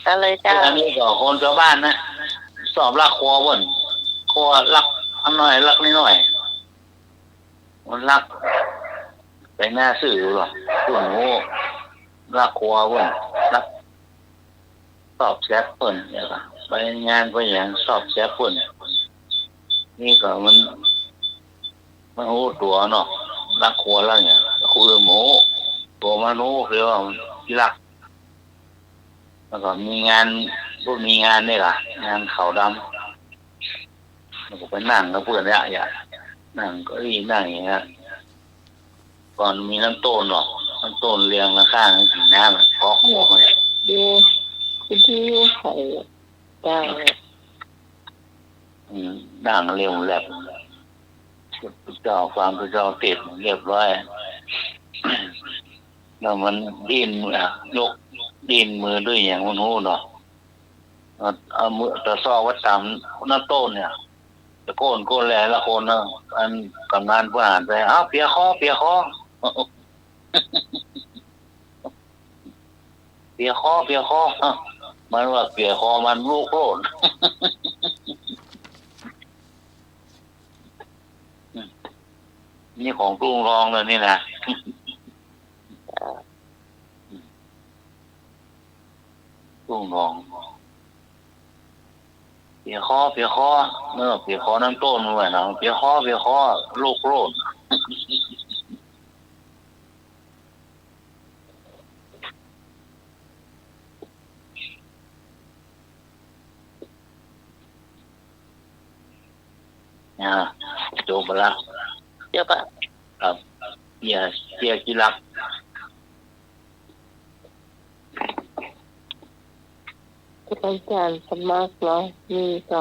อะไรจ้าอันนี้ก็คนชาวบ้านนะสอบรักครัวบ่นครัวรักอันหน่อยรักนิดหน่อยมันรักไปหน้าสื่อหรอผู้หนูรักครัวบ่นรักสอบแซฟเปิ่นเนี่ยค่ะไปงานไปอย่างสอบแซฟเปิ่นนี่ก็มันโอ้ตัวเนาะรักครัวแล้วเนี่ยคุยหมูตัวมันโอ้เรียกว่าที่รักแล้วก็มีงานพวกมีงานนี่ล่ะงานขาวด แล้วก็ไปนั่งกับเพื่อนอย่านั่งก็นั่งอย่างเงี้ยก่อนมีน้ำต้นหรอกน้ำต้นเรียงละข้างถึงน้ำเคาะหัวไปดูคุณที่ไข่ได้ด่างเร็วแหลบเจ้าความเจ้าติดเรียบร้อยแล้วมันดิ้นยกดิ้นมือด้วยอย่างมันหูเนาะเอามือตะซ้อวัดตามน้ำต้นเนี่ยตะโกนแหล่ละคนนะอันกำนันผู้อ่านไปเปียคอเปียคอมันว่าเปียคอมันลูกโลดนี่ของกรุงรองเลยนี่นะกรุงรองเปียคอเปียคอน้ำต้นด้วยนะเปียคอลูกโลดจบไปละเดี๋ยวปะครับอย่าเสียกีรักอาจารย์สมัครเนาะนี่ก็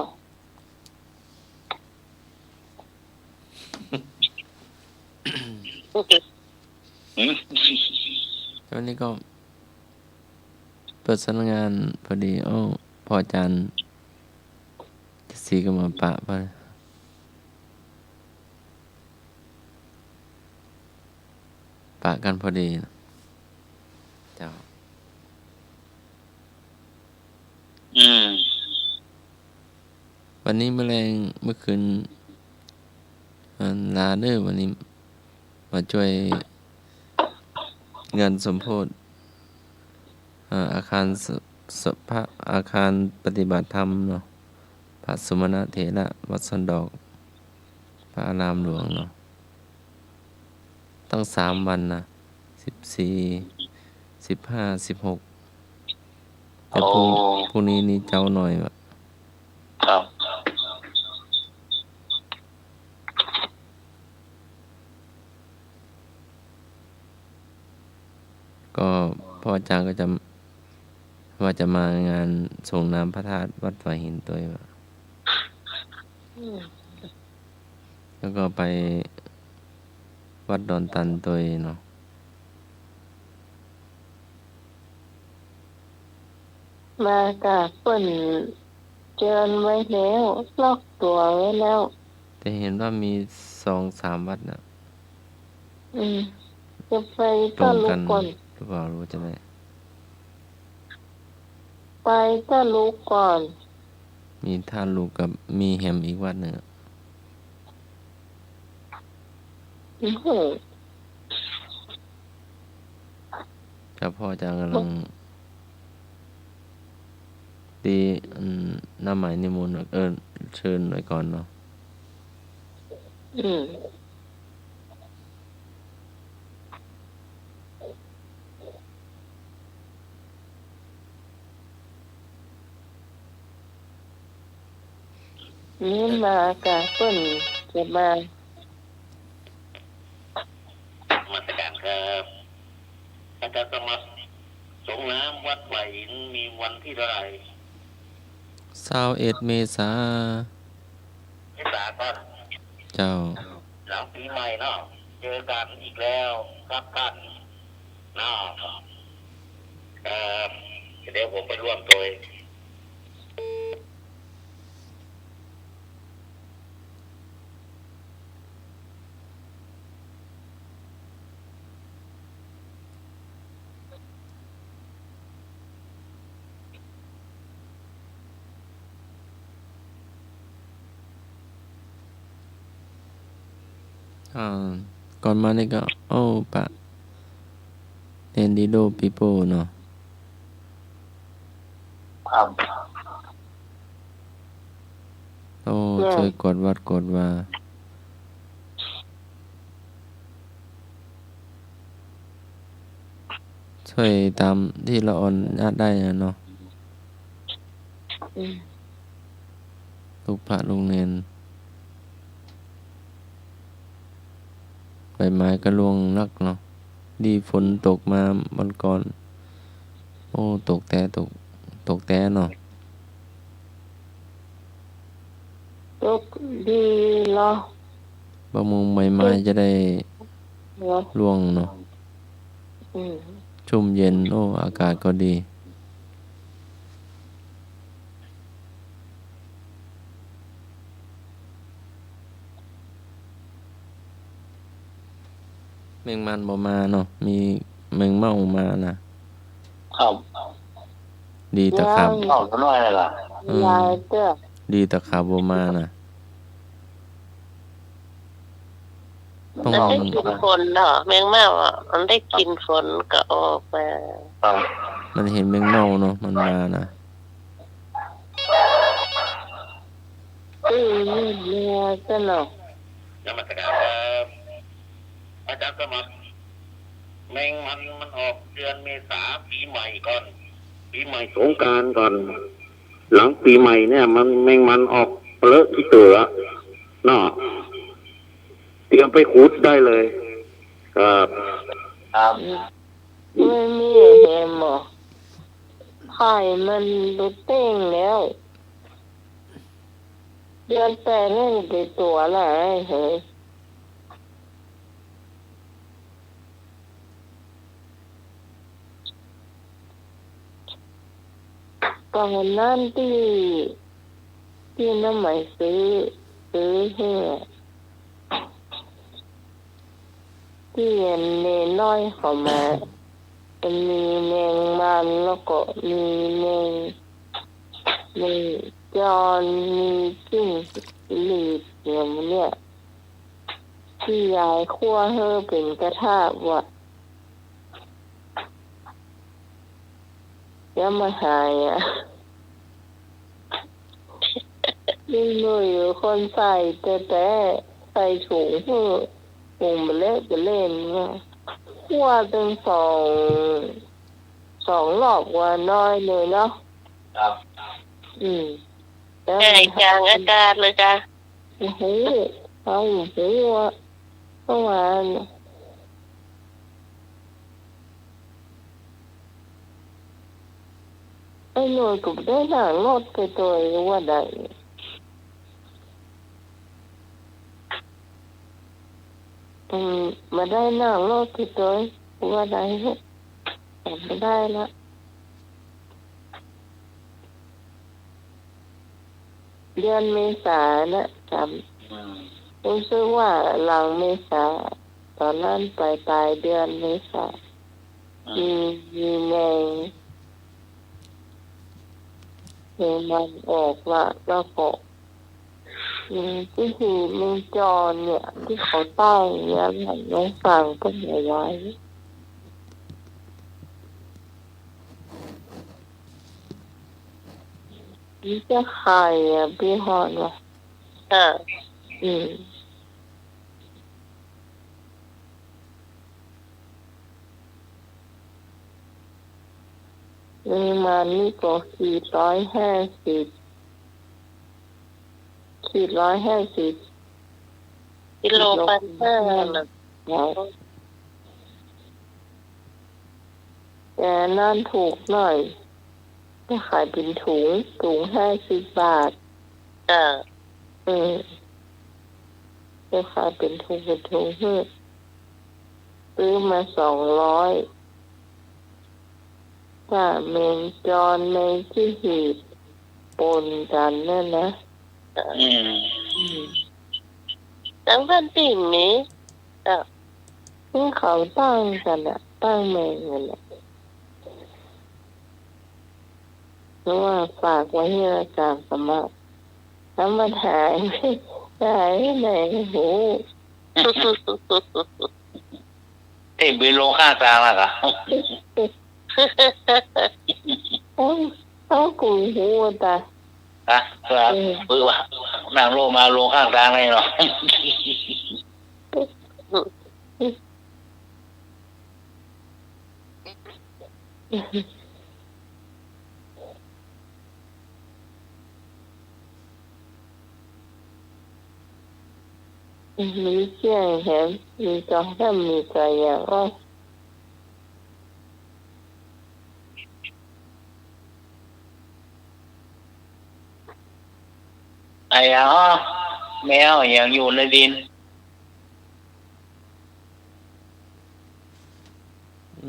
วันนี้ก็เปิดสำนักงานพอดีพออาจารย์สีก็มาปะกันพอดีเจ้าวันนี้เมื่อคืนลาเดอร์วันนี้มาช่วยเงินสมโภชอาคารปฏิบัติธรรมเนาะพระสุมาณเถระวัดสันดอกพระอารามหลวงเนาะตั้ง3 วันนะ14 15 16แต่พรุ่งนี้นี่เจ้าหน่อยวะครับก็พ่ออาจารย์ก็จะว่าจะมางานส่งน้ำพระธาตุวัดฝายหินตัวแล้วก็ไปวัดดอนตันตัวเนาะมากับเปิ่นเจิญไว้แล้วล็อกตัวไว้แล้วแต่เห็นว่ามี 2-3 วัดนะจะไปก็ลุกก่อนหรือเปล่ารู้จะไหนไปก็ลุกก่อนมีท่าลูกกับมีแฮมอีกวัดหนึ่งแต่พ่อจะกำลังตีหน้าหมายนิมนต์เชิญหน่อยก่อนเนาะนี่มากับเปิ่นจะมาตรการครับอาจารย์สมัครสงน้ำวัดไหวหินมีวันที่เท่าไหร่21 เมษายนก็เจ้าหลังปีใหม่เนาะเจอกันอีกแล้วครับกันเนาะเดี๋ยวผมไปร่วมโดยก่อนมานี่ก็ปะเนนดิโดปิโป้เนาะช่วยกดวัดกดว่าช่วยตามที่เราออนญาติได้เนาะลูกพระลูกเนน ไม้ก็ร่วงนักเนาะดีฝนตกมาวันก่อนโอ้ตกแต่เนาะตกดีเหรอบ างมุมใบไม้จะได้ เหรอ ร่วงเนาะ อืม ชุ่มเย็นโอ้อากาศก็ดีแมงมันบ่มาเนาะมีแมงเม่ามานะครับ ดีตะขาบ เข้าซะหน่อยเลยล่ะ ยายเด้อ ดีตะขาบบ่มานะต้อง มันได้กินฝนเนาะแมงเม่าอ่ะมันได้กินฝนก็ออกมา ครับ มันเห็นแมงเม่าเนาะมันมานะ เนี่ยก็เนาะ นมัสการครับอาจารย์สมัครแมงมันออกเดือนเมษาปีใหม่ก่อนปีใหม่สงกรานต์ก่อน หลังปีใหม่เนี่ยมันแมงมันออกเปลือกที่เตือเนาะเตรียมไปขุดได้เลยครับ ครับ ไม่มีเห็นหรอไข่มันดูเต้งแล้วเดือนแต่เล่นไปตัวอะไรเฮ้ยตอนนั้นที่น้ำใหม่ซื้อให้ที่เห็นเนน้อยเข้ามามันมีแมงมันแล้วก็มีแมงจอนมีจิ้งหรีดเนี่ยที่ยายคั่วเฮอเป็นกระทะว่ะแล้วมาหายอ่ะยิ่งหน่อยอยู่คนใส่แต่ใส่ถุงเพื่อถุงมาเล่นไปเล่นว่าคั่วตั้งสองรอบว่าน้อยเลยเนาะ ครับ แล้ว แก่จางอากาศเลยจ้ะ โอ้โหเอาหัวเมื่อวานไอ้หน่วยก็ได้หนังรถไปตัวว่าใดมาได้หนังรถไปตัวว่าใดจำไม่ได้ละเดือนเมษานะจำรู้สึกว่าหลังเมษาตอนนั้นปลายเดือนเมษามีแมงมันออกมาแล้วก็ที่หีแมงจรเนี่ยที่เขาตั้งเนี่ยหลังน้องฟังก็เหนื่อยไว้นี่จะไข่พี่ฮอนวะมีมันนี่ก็450กิโลปันห้าน่ะ แต่นั่นถูกหน่อยจะขายเป็นถุง50 บาทจะขายเป็นถุงซื้อมา200ถ้าแมงจรแมงที่หีบปนกันนั่นนะตั้งพันปิ่งนี้นี่เขาตั้งกันอะตั้งแมงกันอะเพราะว่าฝากไว้ให้อาจารย์สมัครแล้วมันหายไหนโห บินลงข้างกลางแล้วครับ เอากูหัวตาครับปื้อว่านั่งลงมาลงข้างกลางเลยเนาะ มีเสียงแหมมีกองถ้ามีกายอย่างอ้อไอ้แมวยังอยู่ในดิน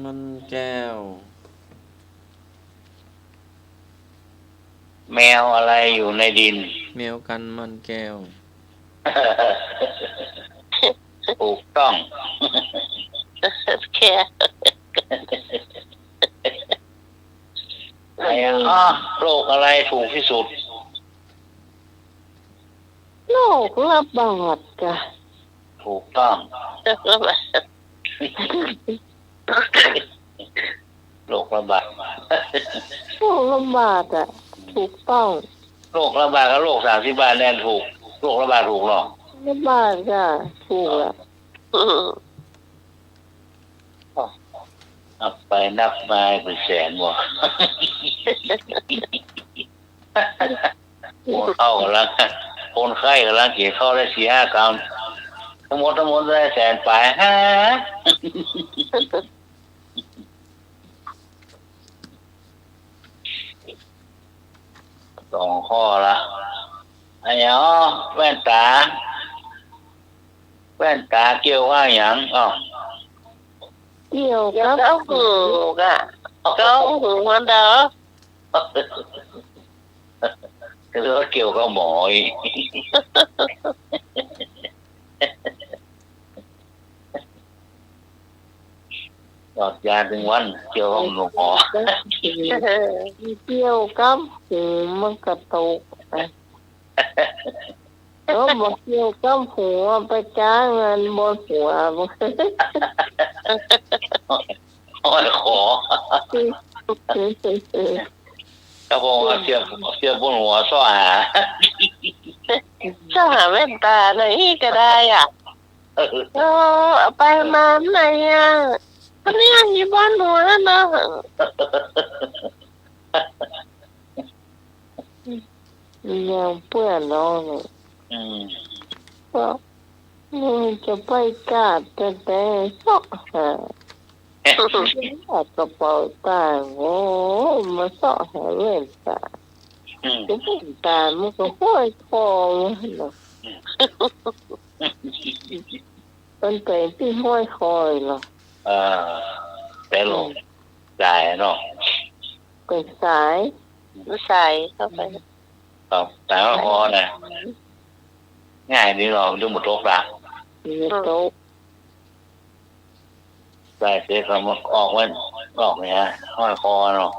มันแก้วแมวอะไรอยู่ในดินแมวกันมันแก้วถูกต้องแค่ ไอ้โรคอะไรถูกที่สุดโรคระบาดกะถูกต้องโรคระบาดโรคระบาดอ่ะถูกต้องโรคระบาดกับโรค30 บาทแน่นถูกโรคระบาดถูกหรอระบาดก็ถูกอ่ะนับไปนับมาเป็นแสนว่ะเข้ากันแล้วคนไข้กันแล้วเกี่ยเข้าได้4-5 กรัมทั้งหมดได้แสนไปฮะ2 ข้อละไอ้แว่นตาเกี่ยวว่าอย่างเกี่ยวกับหูกะหูมันเด้อหรือว่าเกี่ยวกับหมอหยอดยาถึงวันเกี่ยวกับหมอเกี่ยวกับหูมันกระตุกแล้วบอกเกี่ยวกับหัวไปจ้างเงินบนหัวโอ้ยขอถ้าผมเสียบนหัวซ่อหาแว่นตาหน่อยก็ได้อ่ะเอาไปมาไหนอ่ะอันนี้อยู่บ้านหัวแล้วนะยังเปื่อนน้องก็มึงจะไปกาดแต่ชอบหากระเป๋าตังค์โอ้มาสอหาเล่นตาก็เป็นตามันก็ห้อยคอเนาะมันเป็นที่ห้อยคอยเนาะแต่ลงสายเนาะเป็นสายเข้าไปครับแต่ว่าพอนะง่ายดีหรอกดูหมดโรคละใส่เสียคำออกเนี่ยห้อยคอเนาะ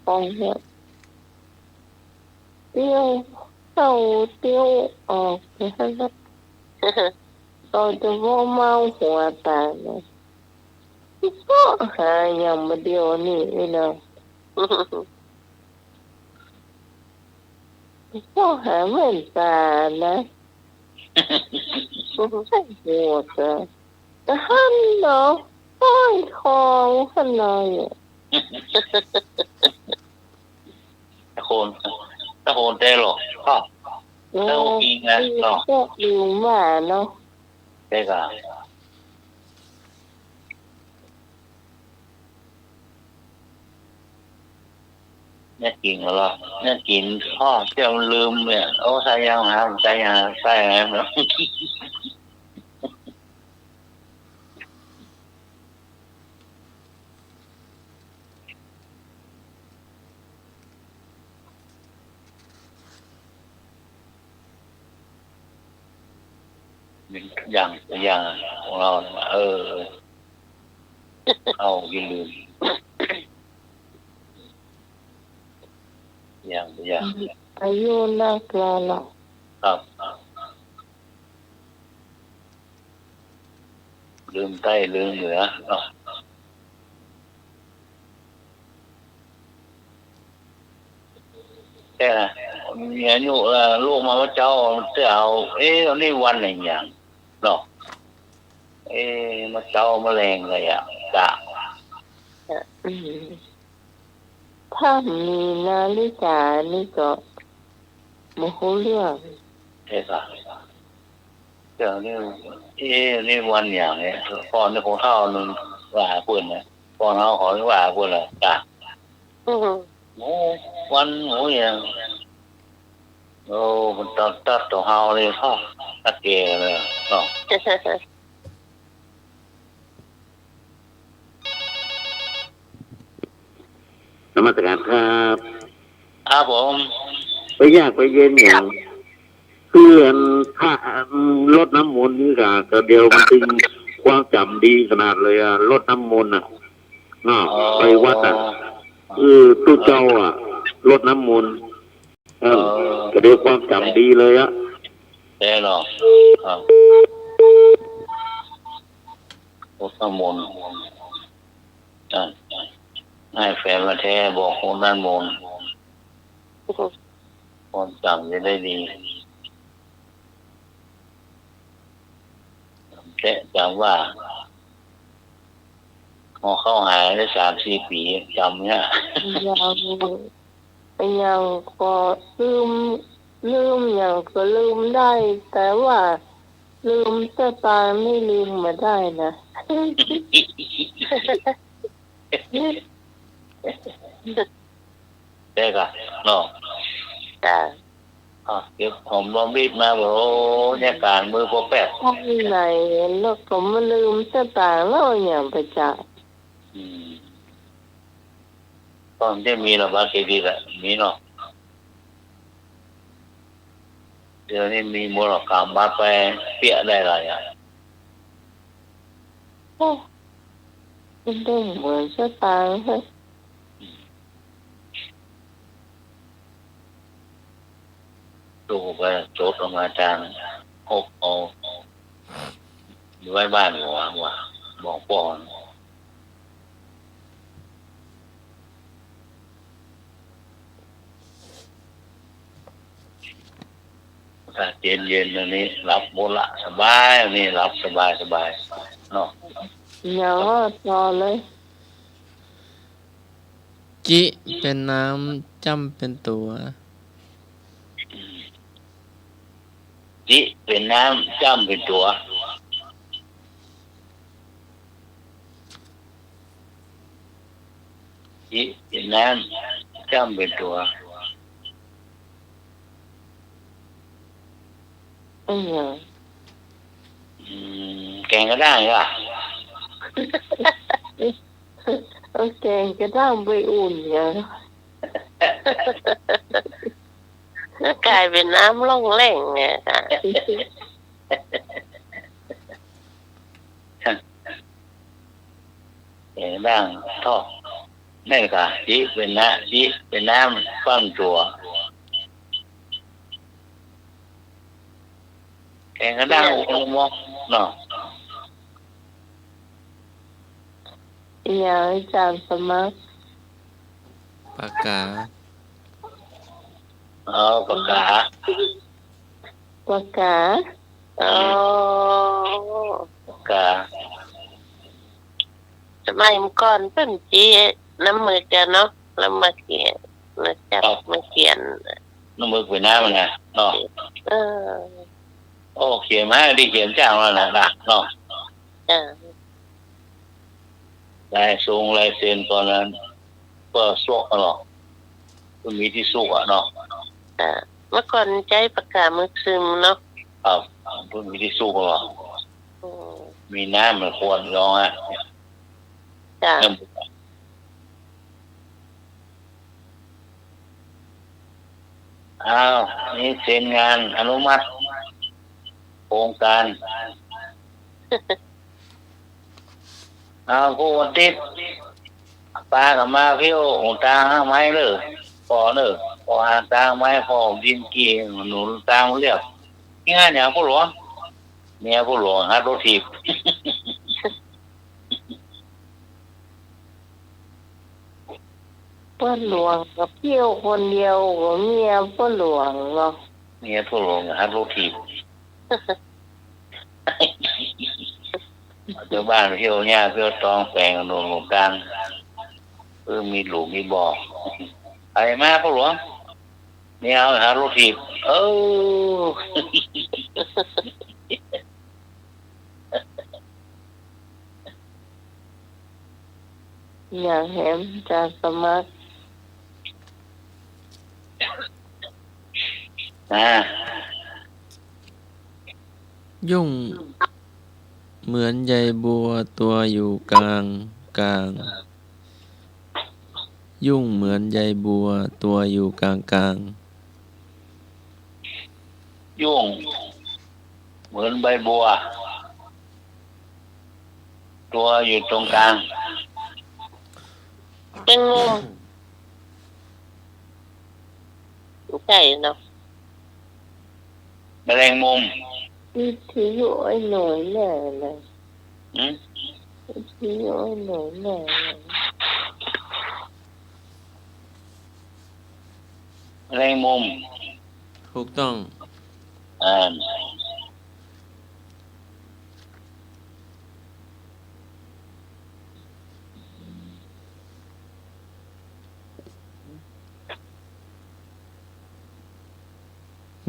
คอเนี่ยเตี้ยวเข้าเตี้ยวออกนะครับเราจะว่าเมาหัวตาเนี่ยก็หาอย่างมาเดียวนี่เนาะก็หาเหมือนกันนะหัวแต่หันเนาะห้อยคอหันเลยถ้าโคนเต้หรอกก็ถ้าโอนกินนะเนาะก็ดูมาเนาะเต้ก็เนี่ยกินแล้วเนี่ยกินข้อเที่ยวลืมเนี่ยโอ้ใส่ยังครับใส่อะไรเนาะอย่างของเราเอากินลืมอย่างอายุนักแล้วครับลืมใต้ลืมเหนือเนาะแต่เนี่ยอยู่ลูกมาว่าเจ้าจะเอาตอนนี้วันอะไรอย่างเนาะมาเจ้าแมลงอะไรจ้ะถ้ามีนาฬิกานี่ก็โมโหเรื่องใช่ค่ะ เดี๋ยวนี้นี่วันอย่างเนี้ยก่อนในของเท่านึงว่าเพื่อนนะก่อนเขาขอว่าเพื่อนละจ้ะหมูวันหมูอย่างโอ้มันตัดตัวเฮาเลยพ่อตัดเกลเลยเนาะนมัสการครับครับผมไปยากไปเย็นอย่างเพื่อนถ้ารถน้ำมนต์นี่ก็เดียวมันถึงความจำดีขนาดเลยอ่ะรถน้ำมนต์อ่ะไปวัดอ่ะตู้เจ้าอ่ะรถน้ำมนต์ก็เดียวความจำดีเลยอ่ะได้หรอครับรถน้ำมนต์ให้แฟนมาแท้บอกคนด้านมนต์ความจำจะได้ดีแต่จำว่าพอเข้าหายได้3-4 ปีจำเนี่ยยังก็ลืมอย่างก็ลืมได้แต่ว่าลืมจะตายไม่ลืมมาได้นะได้ก่ะเนาะจ้ะเดี๋ยวผมลองรีบมาบอกเนี่ยการมือพอแปดที่ไหนแล้วก็มาลืมจะตายแล้วอย่างไปจ่ายตอนที่มีเราบ้าเคดีแหละมีเนาะเดี๋ยวนี้มีมูลค่ามาไปเปี้ยได้หลายอย่างมันได้เหมือนจะตายใช่ดูไปโจทย์ออกมาจานเอาอยู่ไว้บ้านหัวบอกป้อนถ้าเย็นๆอันนี้รับหมดละสบายอันนี้รับสบายเนาะอย่าว่าต่อเลยจิเป็นน้ำจำเป็นตัวจิเป็นน้ำจ้ำเป็นตัวจิเป็นน้ำจ้ำเป็นตัวแกงก็ได้ป่ะแกงก็ได้ไปอุ่นอย่างกลายเป็นน้ำล่องแหล่งไงค่ะแกงด่างทอดนี่ค่ะจิเป็นน้ำปั้นตัวแกงก็ได้อุ่นมอกเนาะอย่างอาจารย์สมัครปากกาปากกาปากกาสมัยเมื่อก่อนเป็นจีน้ำมือกันเนาะแล้วมาเขียนมาจับมาเขียนน้ำมือเป็นน้ำมันไงเนาะโอ้เขียนมาดีเขียนจ้างแล้วนะเนาะลายทรงลายเซ็นตอนนั้นก็สวกกันหรอกก็มีที่สุกอ่ะเนาะเมื่อก่อนใจปากกามึกซึมเนาะครับเพิ่งมีที่สุกหรอกมีน้ำมันควรร้องอ่ะอ้าวนี่เซ็นงานอนุมัติโครงการผู้วันติดปลากับมาเพี้ยวตางไม้เลยพอเนอะพอหาตางไม้พอดินกีหนุนตางเรียบง่ายเนี่ยผู้หลวงเมียผู้หลวงฮัตโรทีบพ่อหลวงกับเพี้ยวคนเดียวกับเมียพ่อหลวงเนาะเมียผู้หลวงฮัตโรทีบเจ้าบ้านเที่ยวเนี่ยเที่ยวตองแปลงหนุนกลางมีหลุมมีบ่อไปมาพ่อหลวงเนี่ยเอาหารถถีบ อยากเห็นจะสมัคร ยุ่งเหมือนใยบัวตัวอยู่กลางกลางยุ่งเหมือนใยบัวตัวอยู่กลางกลางยุ่งเหมือนใบบัวตัวอยู่ตรงกลางเป็นมุมใช่เนาะแมลงมุมวิทยุไอ้หน่อยแน่เลยวิทยุไอ้หน่อยแน่เลยแมลงมุมถูกต้อง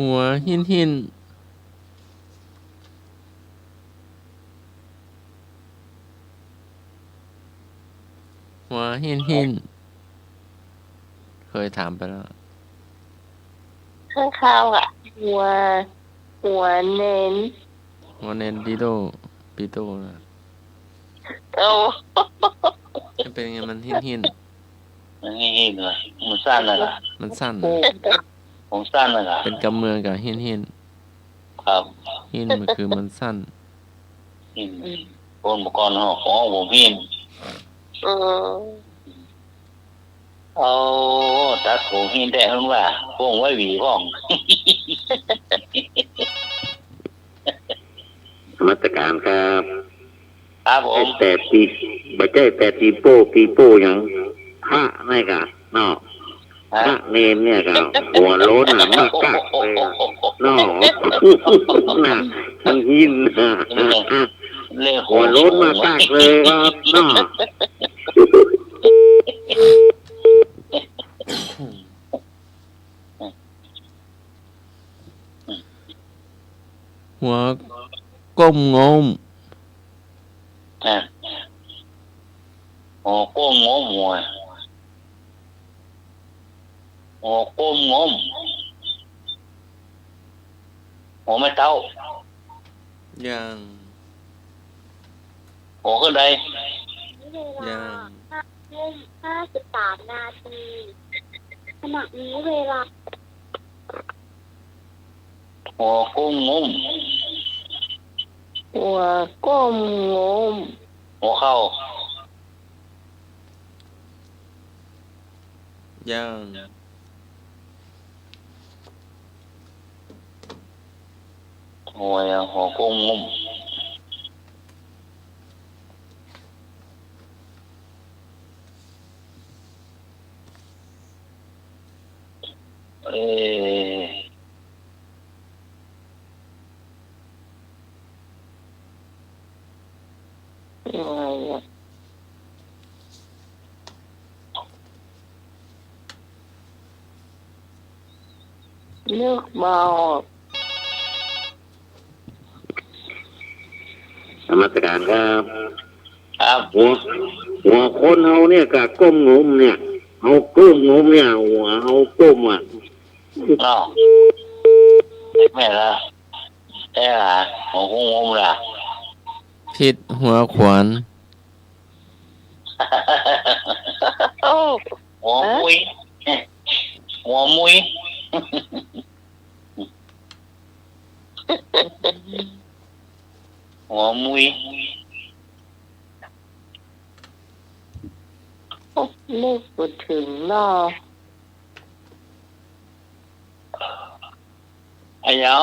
หัวหินหินหัวหินหินเคยถามไปแล้วข้างข้าวอ่ะหัวเน้นหัวเน้นดิโดปิโตนะมันเป็นไงมันหินหินมันหินเลยมันสั้นเลยล่ะมันสั้นผมสั้นเลยล่ะเป็นกำเมืองกับหินหินครับหินมันคือมันสั้นคนบุกรของผมหินเอาตัดผมหินได้ทั้งว่าพวกไว้หวีพ่องมาตรการครับครับผมแต่ปีบัจเจแต่ปีโป้ยังพระไม่กะนอกพระเนมเนี่ยครับหัวโล้นมากกักเลยนอกน่ะทั้งหินหัวโล้นมากกักเลยครับนอกหัวก้มงมหัวก้มงมหัวก้มงมหัวไม่เต้ายังหัวขึ้นใดยัง53 นาทีขณะนี้เวลาหัวก้มงมหัวเข้ายังหัวก้มงมเลือกเบามาตรการครับหัวคนเอาเนี่ยกะก้มงมเนี่ยเอาก้มงมเนี่ยหัวเอาก้มแม่ละแต่หัวก้มงมล่ะผิดหัวขวานหัวมุยหัวมุยเลขพูดถึงเนาะไอ้ยา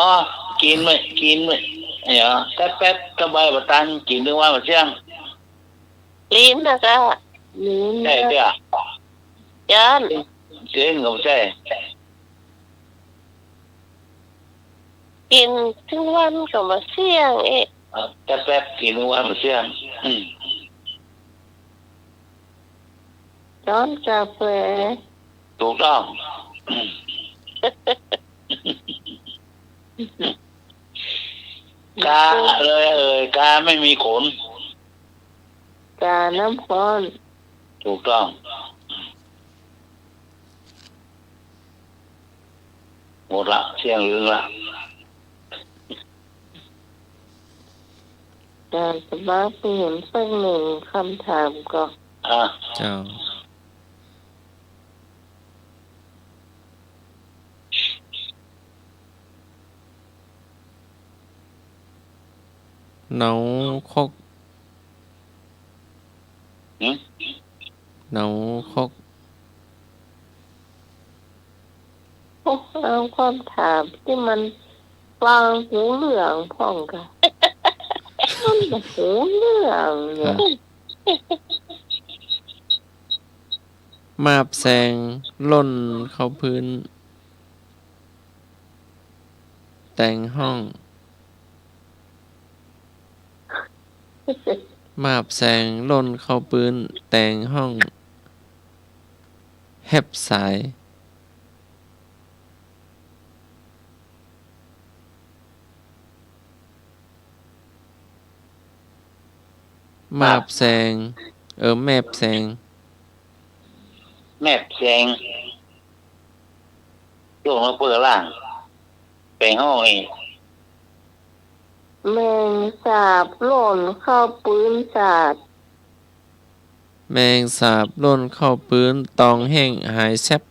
กินไหมไอ้ยาแป๊บสบายบัตันกินด้วยว่าเชียงลิ้นนะจ๊ะลิ้นใช่เด้อยันเสียงก็ใช่กินทุกวันก็มาเสี่ยงแป๊บกินทุกวันมาเสี่ยงร้อนกาแฟถูกต้องกาเลยกาไม่มีขนกาน้ำร้อน ถูกต้องหมดละเที่ยงลืมละการสมาเปลี่ยนสักหนึ่งคำถามก็เจ้าเหนาคกเหนาคกพวกเอาความถามที่มันฟังหูเหลืองพ่องกันมันหูเหลืองเนี่ยมาบแสงล่นเข้าพื้นแต่งห้องมาบแสงล่นเข้าพื้นแต่งห้องแฮบสายมาบแสงแมบแสงแมบแสงโยงมาเปิดล่างแปลงห้องเองแมงสาบหล่นเข้าปืนสาดแมงสาบล่นเข้าปืนตองแห้งหายแซบ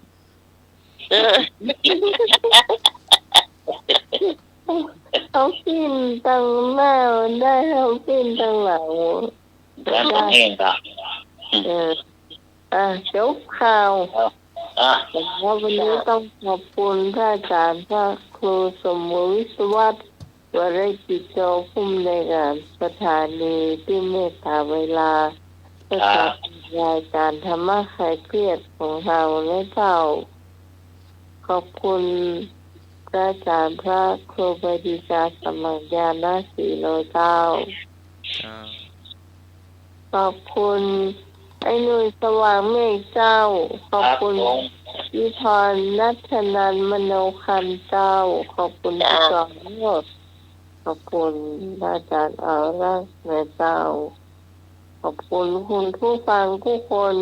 เขากินตั้งแมวได้เขากินตั้งหลังได้แห้งครับจบข่าวแล้ววันนี้ต้องขอบคุณท่านอาจารย์พระครูสมมุติวิศวัตรวริจิตโตผู้อำนวยการสถานีที่เมตตาเวลาประกาศรายการธรรมะคลายเครียดของเราและเจ้าขอบคุณพระอาจารย์พระครูบดีกาสมัครญาณสีโลเจ้าขอบคุณไอ้หนุ่ยสว่างเมฆเจ้าขอบคุณวิพรนัทนันมโนคันเจ้าขอบคุณอาจารย์ขอบคุณอาจารย์รักแม่เจ้าขอบคุณคุณผู้ฟังทุกคน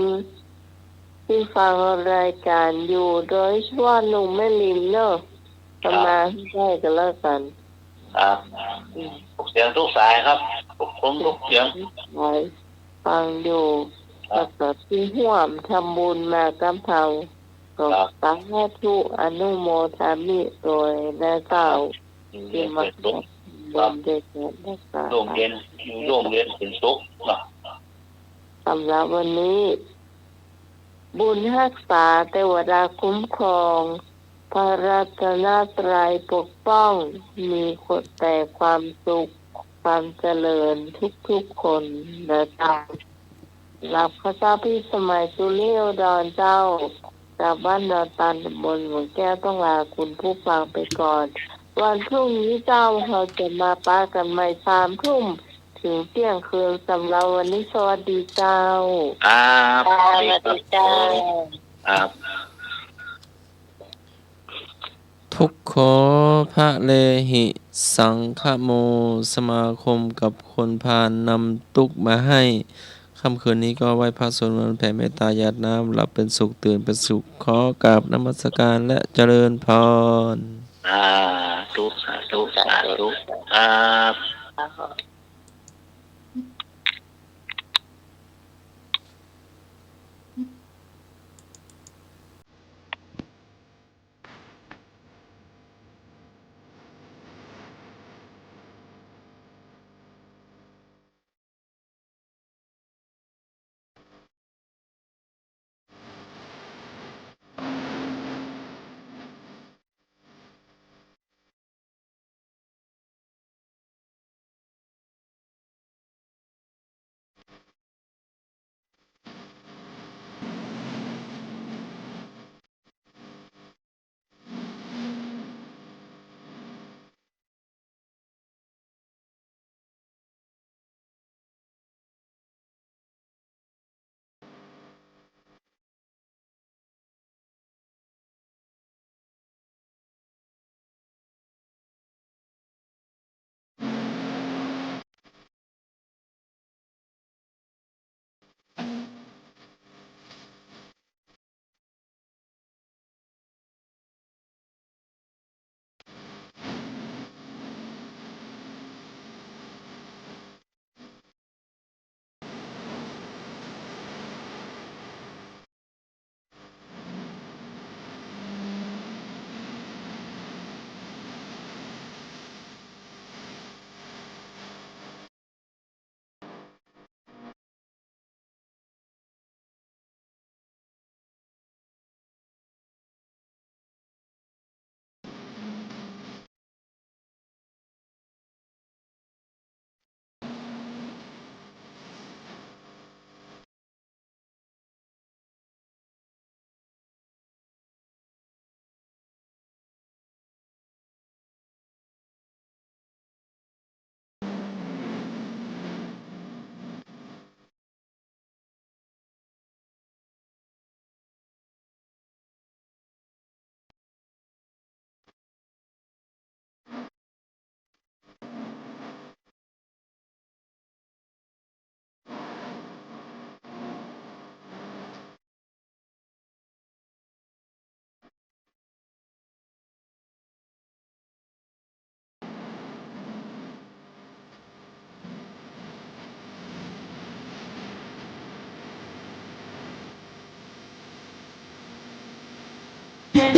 ที่ฟังรายการอยู่โดยเฉพาะหนุ่มแม่ลิมเนอะทำมาให้ได้กันแล้วกันครับทุกเสียงทุกสายครับทุกคนทุกเสียงฟังอยู่แล้วก็ที่ห่วมทำบุญมากำเพาก็ตั้งให้ทุกอนุโมทามิโดยแม่เจ้าที่มาร่วมด้วยกันนะคะร่วมเรียนเป็นสุขสำหรับวันนี้บุญรักษาเทวดาคุ้มครองพระรัตนตรัยปกป้องมีคนแต่ความสุขความเจริญทุกๆคนนะเจ้ารับพระเจ้าพี่สมัยสุริโยดรเจ้าจากบ้านนาตันบนหัวแก้วต้องลาคุณผู้ฟังไปก่อนวันพรุ่งนี้เจ้าเราจะมาป้ากันใหม่3 ทุ่มถึงเที่ยงคืนสำหรับวันนี้สวัสดีเจ้าสวัสดีเจ้าทุกขอพระเลหิสังฆโมสมาคมกับคนพาลนำตุกมาให้ค่ำคืนนี้ก็ไหว้พระสวดมนต์แผ่เมตตาญาติน้ำหลับเป็นสุขตื่นเป็นสุขขอกราบนมัสการและเจริญพรสาธุครับ